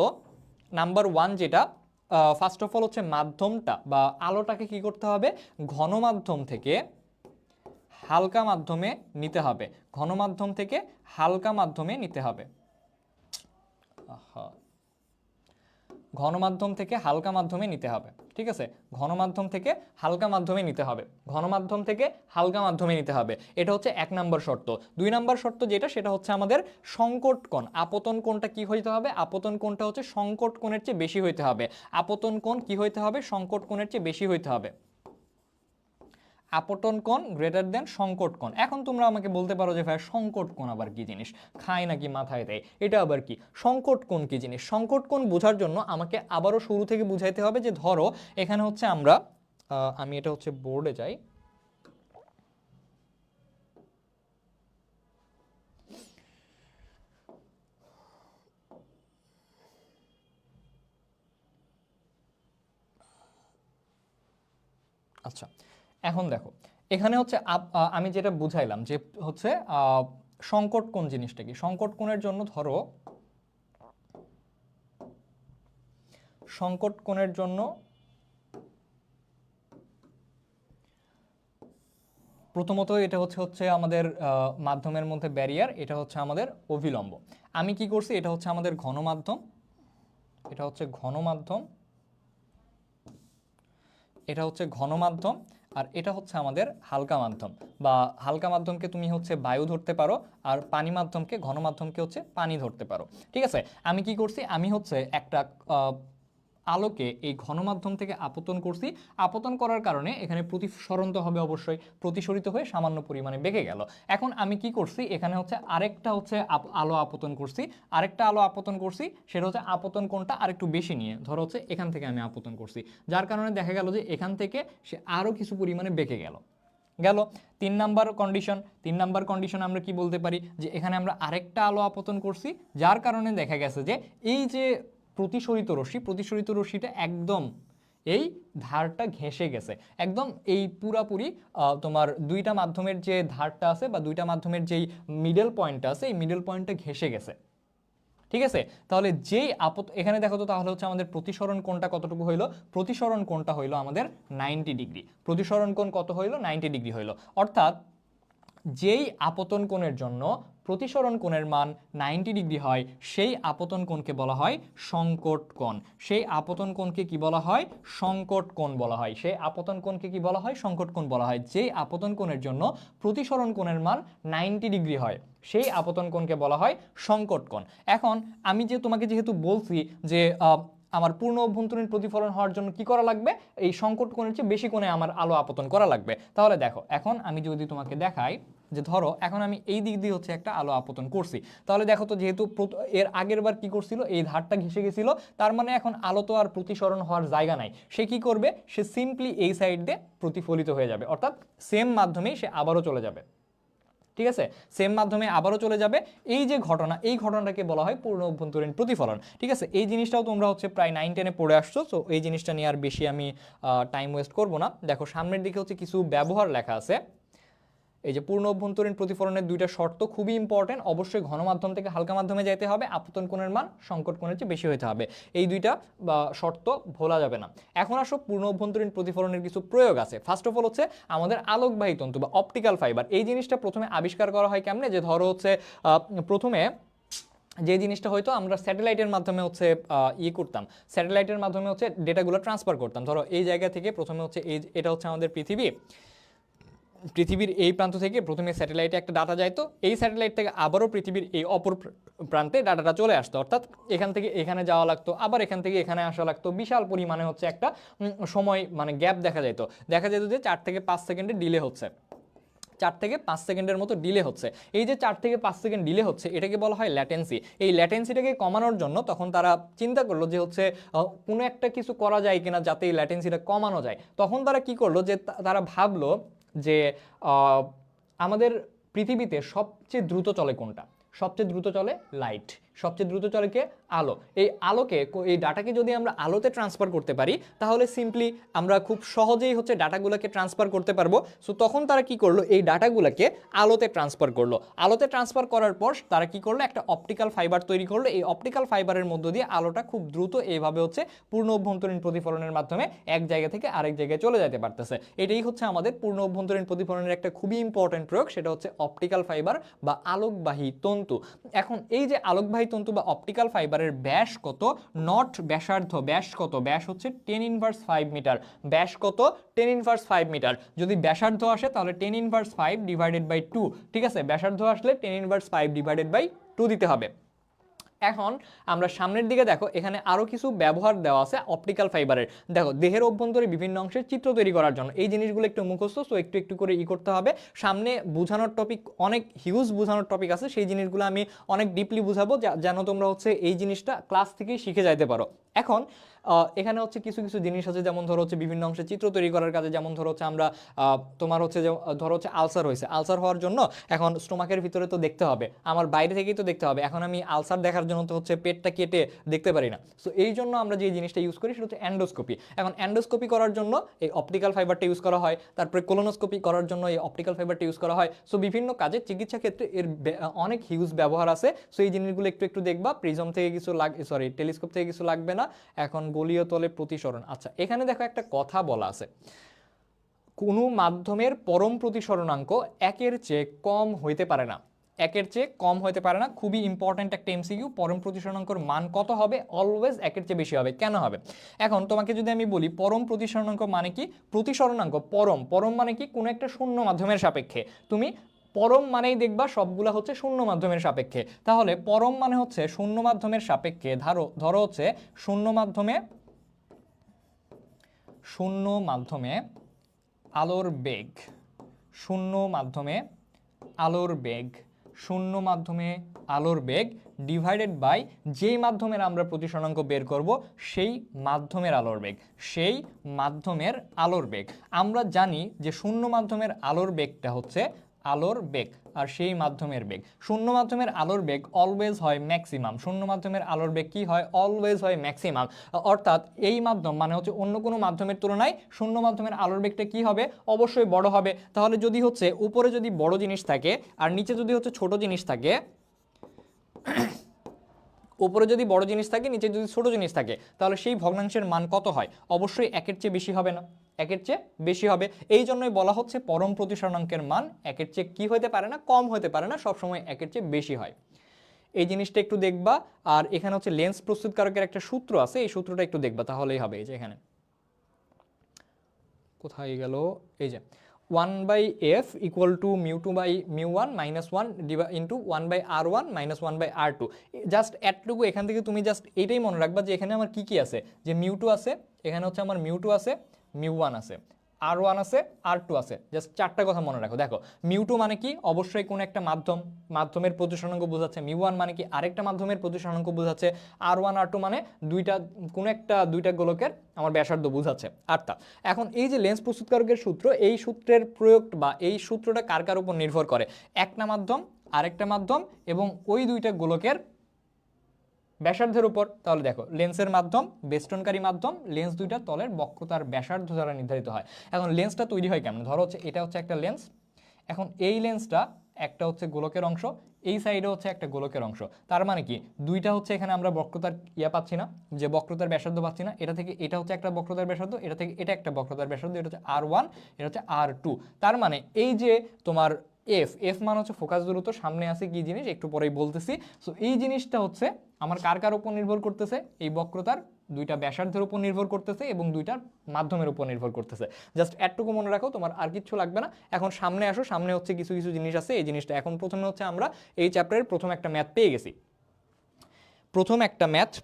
নাম্বার ওয়ান যেটা, ফার্স্ট অফ অল হচ্ছে মাধ্যমটা বা আলোটাকে কি করতে হবে, ঘন মাধ্যম থেকে হালকা মাধ্যমে নিতে হবে, ঘন মাধ্যম থেকে হালকা মাধ্যমে নিতে হবে। ঘনমাধ্যম থেকে হালকা মাধ্যমে নিতে হবে, ঠিক আছে? ঘনমাধ্যম থেকে হালকা মাধ্যমে নিতে হবে, ঘনমাধ্যম থেকে হালকা মাধ্যমে নিতে হবে, এটা হচ্ছে 1 নম্বর শর্ত। 2 নম্বর শর্ত যেটা, সেটা হচ্ছে আমাদের সংকট কোণ, আপতন কোণটা কি হইতে হবে, আপতন কোণটা হচ্ছে সংকট কোণের চেয়ে বেশি হইতে হবে। আপতন কোণ কি হইতে হবে, সংকট কোণের চেয়ে বেশি হইতে হবে। আপতন কোণ গ্রেটার দেন সংকট কোণ। এখন তোমরা আমাকে বলতে পারো যে ভাই সংকট কোণ আবার কি জিনিস, খায় নাকি মাথায় দেয়, এটা আবার কি সংকট কোণ, কি জিনিস? সংকট কোণ বোঝার জন্য আমাকে আবারও শুরু থেকে বুঝাইতে হবে যে ধরো এখানে হচ্ছে আমরা আমি এটা হচ্ছে বোর্ডে যাই, আচ্ছা এখন দেখো এখানে হচ্ছে আমি যেটা বুঝাইলাম যে হচ্ছে সংকট কোণ জিনিসটা কি, সংকট কোণের জন্য ধরো সংকট কোণের জন্য প্রথমত এটা হচ্ছে আমাদের মাধ্যমের মধ্যে ব্যারিয়ার, এটা হচ্ছে আমাদের অভিলম্ব। আমি কি করছি, এটা হচ্ছে আমাদের ঘনমাধ্যম, এটা হচ্ছে ঘনমাধ্যম, এটা হচ্ছে ঘনমাধ্যম, আর এটা হচ্ছে আমাদের হালকা মাধ্যম, বা হালকা মাধ্যমকে তুমি হচ্ছে বায়ু ধরতে পারো, আর পানি মাধ্যমকে, ঘনমাধ্যমকে হচ্ছে পানি ধরতে পারো, ঠিক আছে? আমি কি করছি, আমি হচ্ছে একটা আলোকে এই ঘনমাধ্যম থেকে আপতন করছি, আপতন করার কারণে এখানে প্রতিসরণ তো হবে অবশ্যই, প্রতিসরিত হয়ে সামান্য পরিমাণে বেঁকে গেল। এখন আমি কি করছি, এখানে হচ্ছে আরেকটা হচ্ছে আলো আপতন করছি, আরেকটা আলো আপতন করছি, সেটা হচ্ছে আপতন কোণটা আরেকটু বেশি নিয়ে, ধরো হচ্ছে এখান থেকে আমি আপতন করছি, যার কারণে দেখা গেল যে এখান থেকে সে আরও কিছু পরিমাণে বেঁকে গেল। 3 নাম্বার কন্ডিশন, 3 নাম্বার কন্ডিশন আমরা কি বলতে পারি, যে এখানে আমরা আরেকটা আলো আপতন করছি, যার কারণে দেখা গেছে যে এই যে প্রতিসরিত রশ্মি, প্রতিসরিত রশ্মিটা একদম এই ধারটা ঘেঁষে গেছে, একদম এই পুরাপুরি তোমার দুইটা মাধ্যমের যে ধারটা আছে বা দুইটা মাধ্যমের যেই মিডল পয়েন্টটা আছে, এই মিডল পয়েন্টটা ঘেঁষে গেছে, ঠিক আছে? তাহলে যেই এখানে দেখো তো, তাহলে হচ্ছে আমাদের প্রতিসরণ কোণটা কতটুকু হইলো, প্রতিসরণ কোণটা হইলো আমাদের 90 ডিগ্রি, প্রতিসরণ কোণ কত হইলো, 90 ডিগ্রি হইলো। অর্থাৎ যেই আপতন কোণের জন্য প্রতিসরণ কোণের মান 90 ডিগ্রি হয়, সেই আপতন কোণকে বলা হয় সংকট কোণ, সেই আপতন কোণকে কি বলা হয়, সংকট কোণ বলা হয়, সেই আপতন কোণকে কি বলা হয়, সংকট কোণ বলা হয়। যেই আপতন কোণের জন্য প্রতিসরণ কোণের মান 90 ডিগ্রি হয়, সেই আপতন কোণকে বলা হয় সংকট কোণ। এখন আমি যে তোমাকে যেহেতু বলছি যে আমার পূর্ণ অভ্যন্তরীণ প্রতিফলন হওয়ার জন্য কি করা লাগবে, এই সংকট কোণের চেয়ে বেশি কোণে আমার আলো আপতন করা লাগবে। তাহলে দেখো এখন আমি যদি তোমাকে দেখাই যে ধরো এখন আমি এই দিক দিয়ে হচ্ছে একটা আলো আপতন করছি, তাহলে দেখো তো যেহেতু এর আগের বার কি করছিল, এই ধারটা ঘেঁষে গেছিল, তার মানে এখন আলো তো আর প্রতিসরণ হওয়ার জায়গা নাই, সে কি করবে, সে সিম্পলি এই সাইড দিয়ে প্রতিফলিত হয়ে যাবে, অর্থাৎ সেম মাধ্যমেই সে আবারও চলে যাবে, ঠিক আছে, সেম মাধ্যমে আবারও চলে যাবে। এই যে ঘটনা, এই ঘটনাটাকে বলা হয় পূর্ণ অভ্যন্তরীণ প্রতিফলন। ঠিক আছে, এই জিনিসটাও তোমরা হচ্ছে প্রায় 9-10-এ পড়ে আসছো, তো এই জিনিসটা নিয়ে আর বেশি আমি টাইম ওয়েস্ট করবো না। দেখো সামনের দিকে হচ্ছে কিছু ব্যবহার লেখা আছে। এই যে পূর্ণ অভ্যন্তরীণ প্রতিফলনের দুইটা শর্ত খুবই ইম্পর্টেন্ট, অবশ্যই ঘন মাধ্যম থেকে হালকা মাধ্যমে যেতে হবে, আপতন কোণের মান সংকট কোণের চেয়ে বেশি হতে হবে, এই দুইটা শর্ত ভোলা যাবে না। এখন আসো পূর্ণ অভ্যন্তরীণ প্রতিফলনের কিছু প্রয়োগ আছে। ফার্স্ট অফ অল হচ্ছে আমাদের আলোকবাহী তন্তু বা অপটিক্যাল ফাইবার, এই জিনিসটা প্রথমে আবিষ্কার করা হয় কেমনে, যে ধরো হচ্ছে প্রথমে যে জিনিসটা হয়তো আমরা স্যাটেলাইটের মাধ্যমে হচ্ছে করতাম, স্যাটেলাইটের মাধ্যমে হচ্ছে ডেটাগুলো ট্রান্সফার করতাম। ধরো এই জায়গা থেকে প্রথমে হচ্ছে এটা হচ্ছে আমাদের পৃথিবীর এই প্রান্ত থেকে প্রথমে স্যাটেলাইটে একটা ডাটা যায়, তো এই স্যাটেলাইট থেকে আবারও পৃথিবীর এই অপর প্রান্তে ডাটাটা চলে আসতো, অর্থাৎ এখান থেকে এখানে যাওয়া লাগতো, আবার এখান থেকে এখানে আসা লাগতো, বিশাল পরিমাণে হচ্ছে একটা সময় মানে গ্যাপ দেখা যেত যে 4 থেকে 5 সেকেন্ডের ডিলে হচ্ছে, 4 থেকে 5 সেকেন্ডের মতো ডিলে হচ্ছে। এই যে 4 থেকে 5 সেকেন্ড ডিলে হচ্ছে, এটাকে বলা হয় ল্যাটেন্সি। এই ল্যাটেন্সিটাকে কমানোর জন্য তখন তারা চিন্তা করলো যে হচ্ছে কোনো একটা কিছু করা যায় কিনা যাতে এই ল্যাটেন্সিটা কমানো যায়। তখন তারা কি করলো, যে তারা ভাবলো যে আমাদের পৃথিবীতে সবচেয়ে দ্রুত চলে কোনটা, সবচেয়ে দ্রুত চলে লাইট, সবচেয়ে দ্রুত চলে কে, আলো। এই আলোকে, এই ডাটাকে যদি আমরা আলোতে ট্রান্সফার করতে পারি, তাহলে সিম্পলি আমরা খুব সহজেই হচ্ছে ডাটাগুলোকে ট্রান্সফার করতে পারবো। সো তখন তারা কি করলো, এই ডাটাগুলোকে আলোতে ট্রান্সফার করলো। আলোতে ট্রান্সফার করার পর তারা কি করলো, একটা অপটিক্যাল ফাইবার তৈরি করলো। এই অপটিক্যাল ফাইবারের মধ্য দিয়ে আলোটা খুব দ্রুত এইভাবে হচ্ছে পূর্ণ অভ্যন্তরীণ প্রতিফলনের মাধ্যমে এক জায়গা থেকে আরেক জায়গায় চলে যেতে পারতেছে। এটাই হচ্ছে আমাদের পূর্ণ অভ্যন্তরীণ প্রতিফলনের একটা খুবই ইম্পর্টেন্ট প্রয়োগ, সেটা হচ্ছে অপটিক্যাল ফাইবার বা আলোকবাহী তন্তু। এখন এই যে আলোকবাহী তন্তু বা অপটিক্যাল ফাইবারের ব্যাস কত, নট ব্যাসার্ধ, ব্যাস কত, ব্যাস হচ্ছে 10⁻5 মিটার, ব্যাস কত 10⁻5 মিটার। যদি ব্যাসার্ধ আসে তাহলে 10⁻5 ডিভাইডেড বাই 2, ঠিক আছে, ব্যাসার্ধ আসলে 10⁻5 ডিভাইডেড বাই 2 দিতে হবে। এখন আমরা সামনের দিকে দেখো, এখানে আরো কিছু ব্যবহার দেওয়া আছে অপটিক্যাল ফাইবারের। দেখো দেহের অভ্যন্তরে বিভিন্ন অংশের চিত্র তৈরি করার জন্য, এই জিনিসগুলো একটু মুখস্থ, সো একটু একটু করে করতে হবে। সামনে বোঝানোর টপিক অনেক হিউজ বোঝানোর টপিক আছে, সেই জিনিসগুলো আমি অনেক ডিপলি বুঝাবো যেন তোমরা হচ্ছে এই জিনিসটা ক্লাস থেকেই শিখে যাইতে পারো। এখন এখানে হচ্ছে কিছু কিছু জিনিস আছে, যেমন ধরো হচ্ছে বিভিন্ন অংশে চিত্র তৈরি করার কাজে, যেমন ধরো হচ্ছে আমরা তোমার হচ্ছে যে ধরো হচ্ছে আলসার হয়েছে, আলসার হওয়ার জন্য এখন স্টোমাকের ভিতরে তো দেখতে হবে, আমার বাইরে থেকেই তো দেখতে হবে। এখন আমি আলসার দেখার জন্য তো হচ্ছে পেটটা কেটে দেখতে পারি না, সো এই জন্য আমরা যে জিনিসটা ইউজ করি সেটা হচ্ছে এন্ডোস্কোপি। এখন এন্ডোস্কোপি করার জন্য এই অপটিক্যাল ফাইবারটা ইউজ করা হয়, তারপরে কোলোনোস্কোপি করার জন্য এই অপটিক্যাল ফাইবারটা ইউজ করা হয়। সো বিভিন্ন কাজে, চিকিৎসা ক্ষেত্রে এর অনেক হিউজ ব্যবহার আছে। সো এই জিনিসগুলো একটু একটু দেখবা। প্রিজম থেকে কিছু টেলিস্কোপ থেকে কিছু লাগবে না। এখন গলীয় তলে প্রতিসরণ, আচ্ছা এখানে দেখো একটা কথা বলা আছে, কোনো মাধ্যমের পরম প্রতিসরণাঙ্ক 1-এর চেয়ে কম হইতে পারে না, 1-এর চেয়ে কম হতে পারে না। খুবই ইম্পর্টেন্ট একটা এমসিকিউ, পরম প্রতিসরণাঙ্কর মান কত হবে, অলওয়েজ 1-এর চেয়ে বেশি হবে। কেন হবে, এখন তোমাকে যদি আমি বলি পরম প্রতিসরণাঙ্ক মানে কি, প্রতিসরণাঙ্ক পরম মানে কি, কোনো একটা শূন্য মাধ্যমের সাপেক্ষে। তুমি পরম মানেই দেখবা সবগুলা হচ্ছে শূন্য মাধ্যমের সাপেক্ষে, তাহলে পরম মানে হচ্ছে শূন্য মাধ্যমের সাপেক্ষে, ধরো হচ্ছে শূন্য মাধ্যমে আলোর বেগ, শূন্য মাধ্যমে আলোর বেগ ডিভাইডেড বাই যেই মাধ্যমের আমরা প্রতিসরণাঙ্ক বের করব সেই মাধ্যমের আলোর বেগ। আমরা জানি যে শূন্য মাধ্যমের আলোর বেগটা হচ্ছে আলোর বেগ, আর সেই মাধ্যমের বেগ, শূন্য মাধ্যমের আলোর বেগ অলওয়েজ হয় ম্যাক্সিমাম। শূন্য মাধ্যমের আলোর বেগ কি হয়, অলওয়েজ হয় ম্যাক্সিমাম। অর্থাৎ এই মাধ্যম মানে হচ্ছে অন্য কোনো মাধ্যমের তুলনায় শূন্য মাধ্যমের আলোর বেগটা কি হবে, অবশ্যই বড় হবে। তাহলে যদি হচ্ছে উপরে যদি বড় জিনিস থাকে আর নিচে যদি হচ্ছে ছোট জিনিস থাকে, উপরে যদি বড় জিনিস থাকে নিচে যদি ছোট জিনিস থাকে, তাহলে সেই ভগ্নাংশের মান কত হয়, অবশ্যই 1-এর চেয়ে বেশি হবে না, 1-এর চেয়ে বেশি হবে। এই জন্যই বলা হচ্ছে পরম প্রতিসরণাঙ্কের মান 1-এর চেয়ে কি হতে পারে না, কম হতে পারে না, সবসময় 1-এর চেয়ে বেশি হয়। এই জিনিসটা একটু দেখবা। আর এখানে হচ্ছে লেন্স প্রস্তুতকারকের একটা সূত্র আছে, এই সূত্রটা একটু দেখবা, তাহলেই হবে। এই যে এখানে কোথায় গেল, এই যে 1/f equal to μ2/μ1 -1 into 1/r1 -1/r2। Just এতটুকু এখান থেকে তুমি জাস্ট এইটাই মনে রাখবা যে এখানে আমার কি কি আছে, যে μ2 আছে, এখানে হচ্ছে আমার μ2 আছে, μ1 আছে, R1 আছে, R2 আছে, জাস্ট 4টা কথা মনে রাখো। দেখো মিউ2 মানে কি, অবশ্যই কোন একটা মাধ্যমের প্রতিসরাঙ্ক বোঝাচ্ছে। মিউ1 মানে কি, আরেকটা মাধ্যমের প্রতিসরাঙ্ক বোঝাচ্ছে। R1 R2 মানে দুইটা গোলকের আমার ব্যাসার্ধ বোঝাচ্ছে। আটটা। এখন এই যে লেন্স প্রস্তুতকারকের সূত্র, এই সূত্রের প্রয়োগ বা এই সূত্রটা কার কার উপর নির্ভর করে? একটা মাধ্যম, আরেকটা মাধ্যম এবং ওই দুইটা গোলকের ব্যাসার্ধের উপর। তাহলে দেখো লেন্সের মাধ্যম, বেষ্টনকারী মাধ্যম, লেন্স দুইটা তলের বক্রতার ব্যাসার্ধ দ্বারা নির্ধারিত হয়। এখন লেন্সটা তৈরি হয় কেমন? ধরো হচ্ছে এটা হচ্ছে একটা লেন্স, এখন এই লেন্সটা একটা হচ্ছে গোলকের অংশ, এই সাইডে হচ্ছে একটা গোলকের অংশ। তার মানে কি দুইটা হচ্ছে এখানে আমরা বক্রতার পাচ্ছি না, যে বক্রতার ব্যাসার্ধ পাচ্ছি না। এটা থেকে এটা হচ্ছে একটা বক্রতার ব্যাসার্ধ, এটা থেকে এটা একটা বক্রতার ব্যাসার্ধ, এটা হচ্ছে R1, এটা হচ্ছে R2। তার মানে এই যে তোমার এফ মান হচ্ছে ফোকাস দূরত্ব, সামনে আছে কি জিনিস একটু পরেই বলতেছি। সো এই জিনিসটা হচ্ছে আমার কার কার উপর নির্ভর করতেছে? এই বক্রতার দুইটা ব্যাসার্ধের উপর নির্ভর করতেছে এবং দুইটার মাধ্যমের উপর নির্ভর করতেছে। জাস্ট এতটুকু মনে রাখো, তোমার আর কিচ্ছু লাগবে না। এখন সামনে আসো, সামনে হচ্ছে কিছু কিছু জিনিস আছে। এই জিনিসটা এখন প্রথমে হচ্ছে আমরা এই চ্যাপ্টারের প্রথম একটা ম্যাথ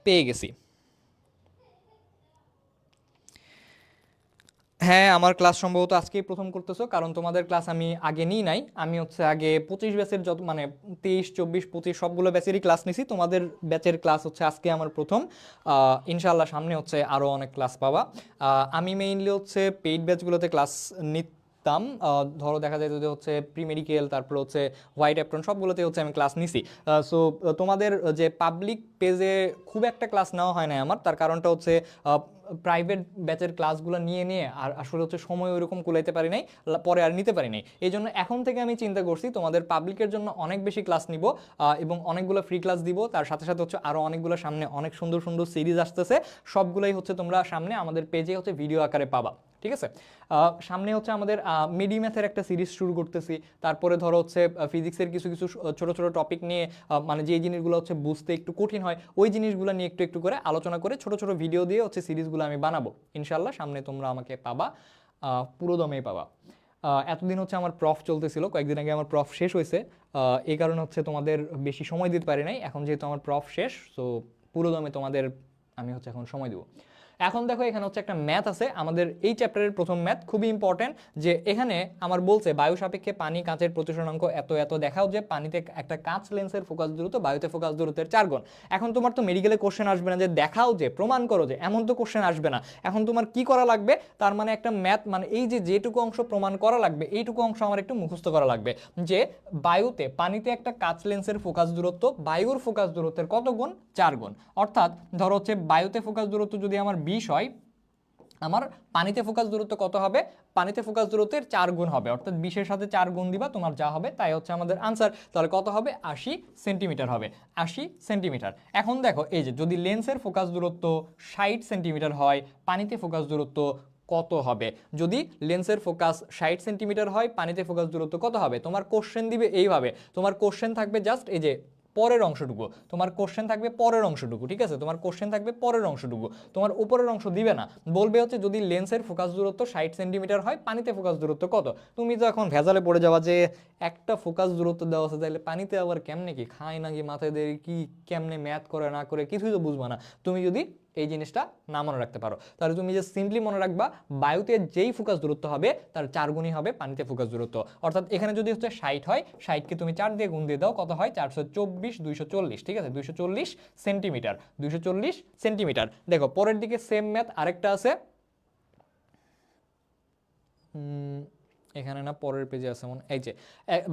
পেয়ে গেছি। হ্যাঁ, আমার ক্লাস সম্ভবত আজকেই প্রথম করতেছো, কারণ তোমাদের ক্লাস আমি আগে নিই নাই। আমি হচ্ছে আগে 25 ব্যাচের যত মানে 23, 24, 25 সবগুলো ব্যাচেরই ক্লাস নিছি। তোমাদের ব্যাচের ক্লাস হচ্ছে আজকে আমার প্রথম। ইনশাআল্লাহ সামনে হচ্ছে আরও অনেক ক্লাস পাবা। আমি মেইনলি হচ্ছে পেইড ব্যাচগুলোতে ক্লাস নিতাম। ধরো দেখা যায় যে হচ্ছে প্রি মেডিকেল, তারপর হচ্ছে হোয়াইট অ্যাপ্রন, সবগুলোতে হচ্ছে আমি ক্লাস নিছি। সো তোমাদের যে পাবলিক পেজে খুব একটা ক্লাস নেওয়া হয় না আমার, তার কারণটা হচ্ছে প্রাইভেট ব্যাচের ক্লাসগুলো নিয়ে নিয়ে আর আসলে হচ্ছে সময় ওইরকম কুলাইতে পারি নাই, পরে আর নিতে পারি নাই। এই জন্য এখন থেকে আমি চিন্তা করছি তোমাদের পাবলিকের জন্য অনেক বেশি ক্লাস নিব এবং অনেকগুলো ফ্রি ক্লাস দিব। তার সাথে সাথে হচ্ছে আরও অনেকগুলো সামনে অনেক সুন্দর সুন্দর সিরিজ আসতেছে, সবগুলোই হচ্ছে তোমরা সামনে আমাদের পেজে হচ্ছে ভিডিও আকারে পাবা। ঠিক আছে? সামনে হচ্ছে আমাদের মিডি ম্যাথের একটা সিরিজ শুরু করতেছি। তারপরে ধরো হচ্ছে ফিজিক্সের কিছু কিছু ছোট ছোট টপিক নিয়ে, মানে যে জিনিসগুলো হচ্ছে বুঝতে একটু কঠিন হয়, ওই জিনিসগুলো নিয়ে একটু একটু করে আলোচনা করে ছোট ছোট ভিডিও দিয়ে হচ্ছে সিরিজগুলো আমি বানাবো। ইনশাল্লাহ সামনে তোমরা আমাকে পাবা, পুরো দমেই পাবা। এতদিন হচ্ছে আমার প্রফ চলতেছিল, কয়েকদিন আগে আমার প্রফ শেষ হয়েছে, এই কারণে হচ্ছে তোমাদের বেশি সময় দিতে পারি নাই। এখন যেহেতু আমার প্রফ শেষ, সো পুরো দমে তোমাদের আমি হচ্ছে এখন সময় দেবো। এখন দেখো এখানে হচ্ছে একটা ম্যাথ আছে, আমাদের এই চ্যাপ্টারের প্রথম ম্যাথ, খুবই ইম্পর্টেন্ট। যে এখানে আমার বলছে বায়ু সাপেক্ষে পানি কাঁচের প্রতিসরাঙ্ক এত এত, দেখাও যে পানিতে একটা কাঁচ লেন্সের ফোকাস দূরত্ব বায়ুতে ফোকাস দূরত্বের 4 গুণ। এখন তোমার তো মেডিকেলে কোশ্চেন আসবে না যে দেখাও যে, প্রমাণ করো যে, এমন তো কোশ্চেন আসবে না। এখন তোমার কি করা লাগবে? তার মানে একটা ম্যাথ, মানে এই যে যেটুকু অংশ প্রমাণ করা লাগবে, এইটুকু অংশ আমার একটু মুখস্থ করা লাগবে। যে পানিতে একটা কাঁচ লেন্সের ফোকাস দূরত্ব বায়ুর ফোকাস দূরত্বের কত গুণ? 4 গুণ। অর্থাৎ ধরো হচ্ছে বায়ুতে ফোকাস দূরত্ব যদি আমার 20 হয়, আমার পানিতে ফোকাস দূরত্ব কত হবে? পানিতে ফোকাস দূরত্বের 4 গুণ হবে। অর্থাৎ 20-এর সাথে 4 গুণ দিবা, তোমার যা হবে তাই হচ্ছে আমাদের আনসার। তাহলে কত হবে? 80 সেন্টিমিটার হবে। 80 সেন্টিমিটার। এখন দেখো এই যে যদি লেন্সের ফোকাস দূরত্ব 60 সেন্টিমিটার হয়, পানিতে ফোকাস দূরত্ব কত হবে? যদি লেন্সের ফোকাস 60 সেন্টিমিটার হয়, পানিতে ফোকাস দূরত্ব কত হবে? তোমার কোশ্চেন দিবে এইভাবে, তোমার কোশ্চেন থাকবে জাস্ট এই যে পরের অংশটুকু, তোমার কোশ্চেন থাকবে পরের অংশটুকু। ঠিক আছে? তোমার কোশ্চেন থাকবে পরের অংশটুকু, তোমার উপরের অংশ দিবে না। বলবে হচ্ছে যদি লেন্সের ফোকাস দূরত্ব 60 সেন্টিমিটার হয়, পানিতে ফোকাস দূরত্ব কত? তুমি তো এখন ভেজালে পড়ে যাওয়া যে একটা ফোকাস দূরত্ব দেওয়া আছে, তাহলে পানিতে আবার কেমনে কি খায় নাকি মাথায় দিয়ে কি কেমনে ম্যাথ করে না করে কিছুই তো বুঝবা না তুমি যদি এই জিনিসটা না মনে রাখতে পারো। তাহলে তুমি যে সিম্পলি মনে রাখবা বায়ুতে যেই ফোকাস দূরত্ব হবে তার 4 গুণই হবে পানিতে ফোকাস দূরত্ব। অর্থাৎ এখানে যদি হচ্ছে 60 হয়, 60কে তুমি 4 দিয়ে গুণ দিয়ে দাও, কত হয়? 424, 240। ঠিক আছে? 240 সেন্টিমিটার, 240 সেন্টিমিটার। দেখো পরের দিকে সেম ম্যাথ আরেকটা আছে, এখানে না পরের পেজে আছে মনে, এই যে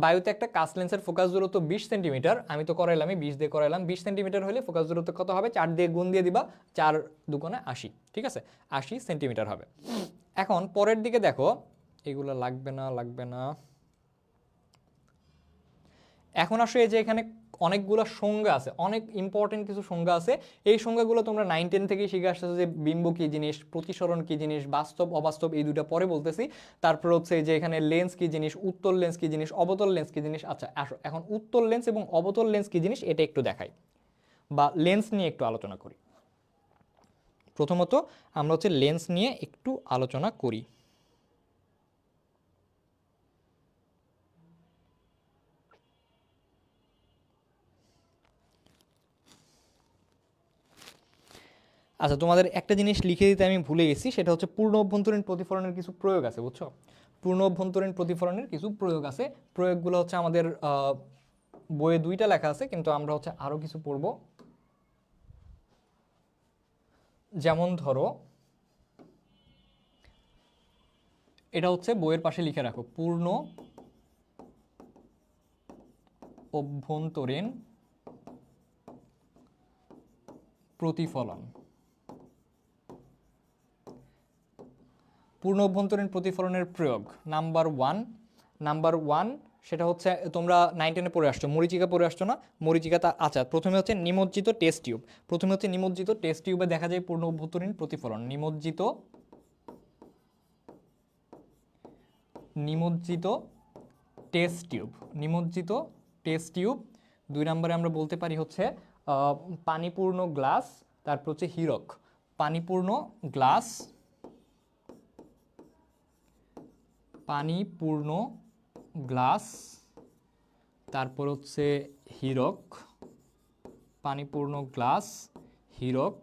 বায়ুতে একটা কাঁচ লেন্সের ফোকাস দূরত্ব 20 সেন্টিমিটার, আমি তো করাইলামই 20 দিয়ে করাইলাম। 20 সেন্টিমিটার হলে ফোকাস দূরত্ব কত হবে? 4 দিয়ে গুণ দিয়ে দিবা, 4 দুগুণে 80। ঠিক আছে? 80 সেন্টিমিটার হবে। এখন পরের দিকে দেখো, এগুলো লাগবে না, লাগবে না। এখন আসো এই যে এখানে অনেকগুলো সংজ্ঞা আছে, অনেক ইম্পর্টেন্ট কিছু সংজ্ঞা আছে। এই সংজ্ঞাগুলো তোমরা 9-10 থেকেই শিখে আসতেছো, যে বিম্ব কি জিনিস, প্রতিসরণ কি জিনিস, বাস্তব অবাস্তব, এই দুইটা পরে বলতেছি। তারপর হচ্ছে যে এখানে লেন্স কি জিনিস, উত্তল লেন্স কি জিনিস, অবতল লেন্স কি জিনিস। আচ্ছা আসো এখন উত্তল লেন্স এবং অবতল লেন্স কি জিনিস এটা একটু দেখাই, বা লেন্স নিয়ে একটু আলোচনা করি। প্রথমত আমরা হচ্ছে লেন্স নিয়ে একটু আলোচনা করি। আচ্ছা, তোমাদের একটা জিনিস লিখে দিতে আমি ভুলে গেছি, সেটা হচ্ছে পূর্ণ অভ্যন্তরীণ প্রতিফলনের কিছু প্রয়োগ আছে, বুঝছো? পূর্ণ অভ্যন্তরীণ প্রতিফলনের কিছু প্রয়োগ আছে। প্রয়োগগুলো হচ্ছে আমাদের বইয়ে 2টা লেখা আছে, কিন্তু আমরা হচ্ছে আরও কিছু পড়ব। যেমন ধরো, এটা হচ্ছে বইয়ের পাশে লিখে রাখো, পূর্ণ অভ্যন্তরীণ প্রতিফলন। পূর্ণ অভ্যন্তরীণ প্রতিফলনের প্রয়োগ নাম্বার ওয়ান, সেটা হচ্ছে তোমরা 9-10-এ পড়ে আসছো, মরীচিকা পড়ে আসছো না? মরীচিকা তা আচ্ছা, প্রথমে হচ্ছে নিমজ্জিত টেস্ট টিউবে দেখা যায় পূর্ণ অভ্যন্তরীণ প্রতিফলন। নিমজ্জিত টেস্ট টিউব। 2 নম্বরে আমরা বলতে পারি হচ্ছে পানিপূর্ণ গ্লাস, তারপর হচ্ছে হীরক। পানিপূর্ণ গ্লাস, তারপর হচ্ছে হীরক। পানিপূর্ণ গ্লাস, হীরক,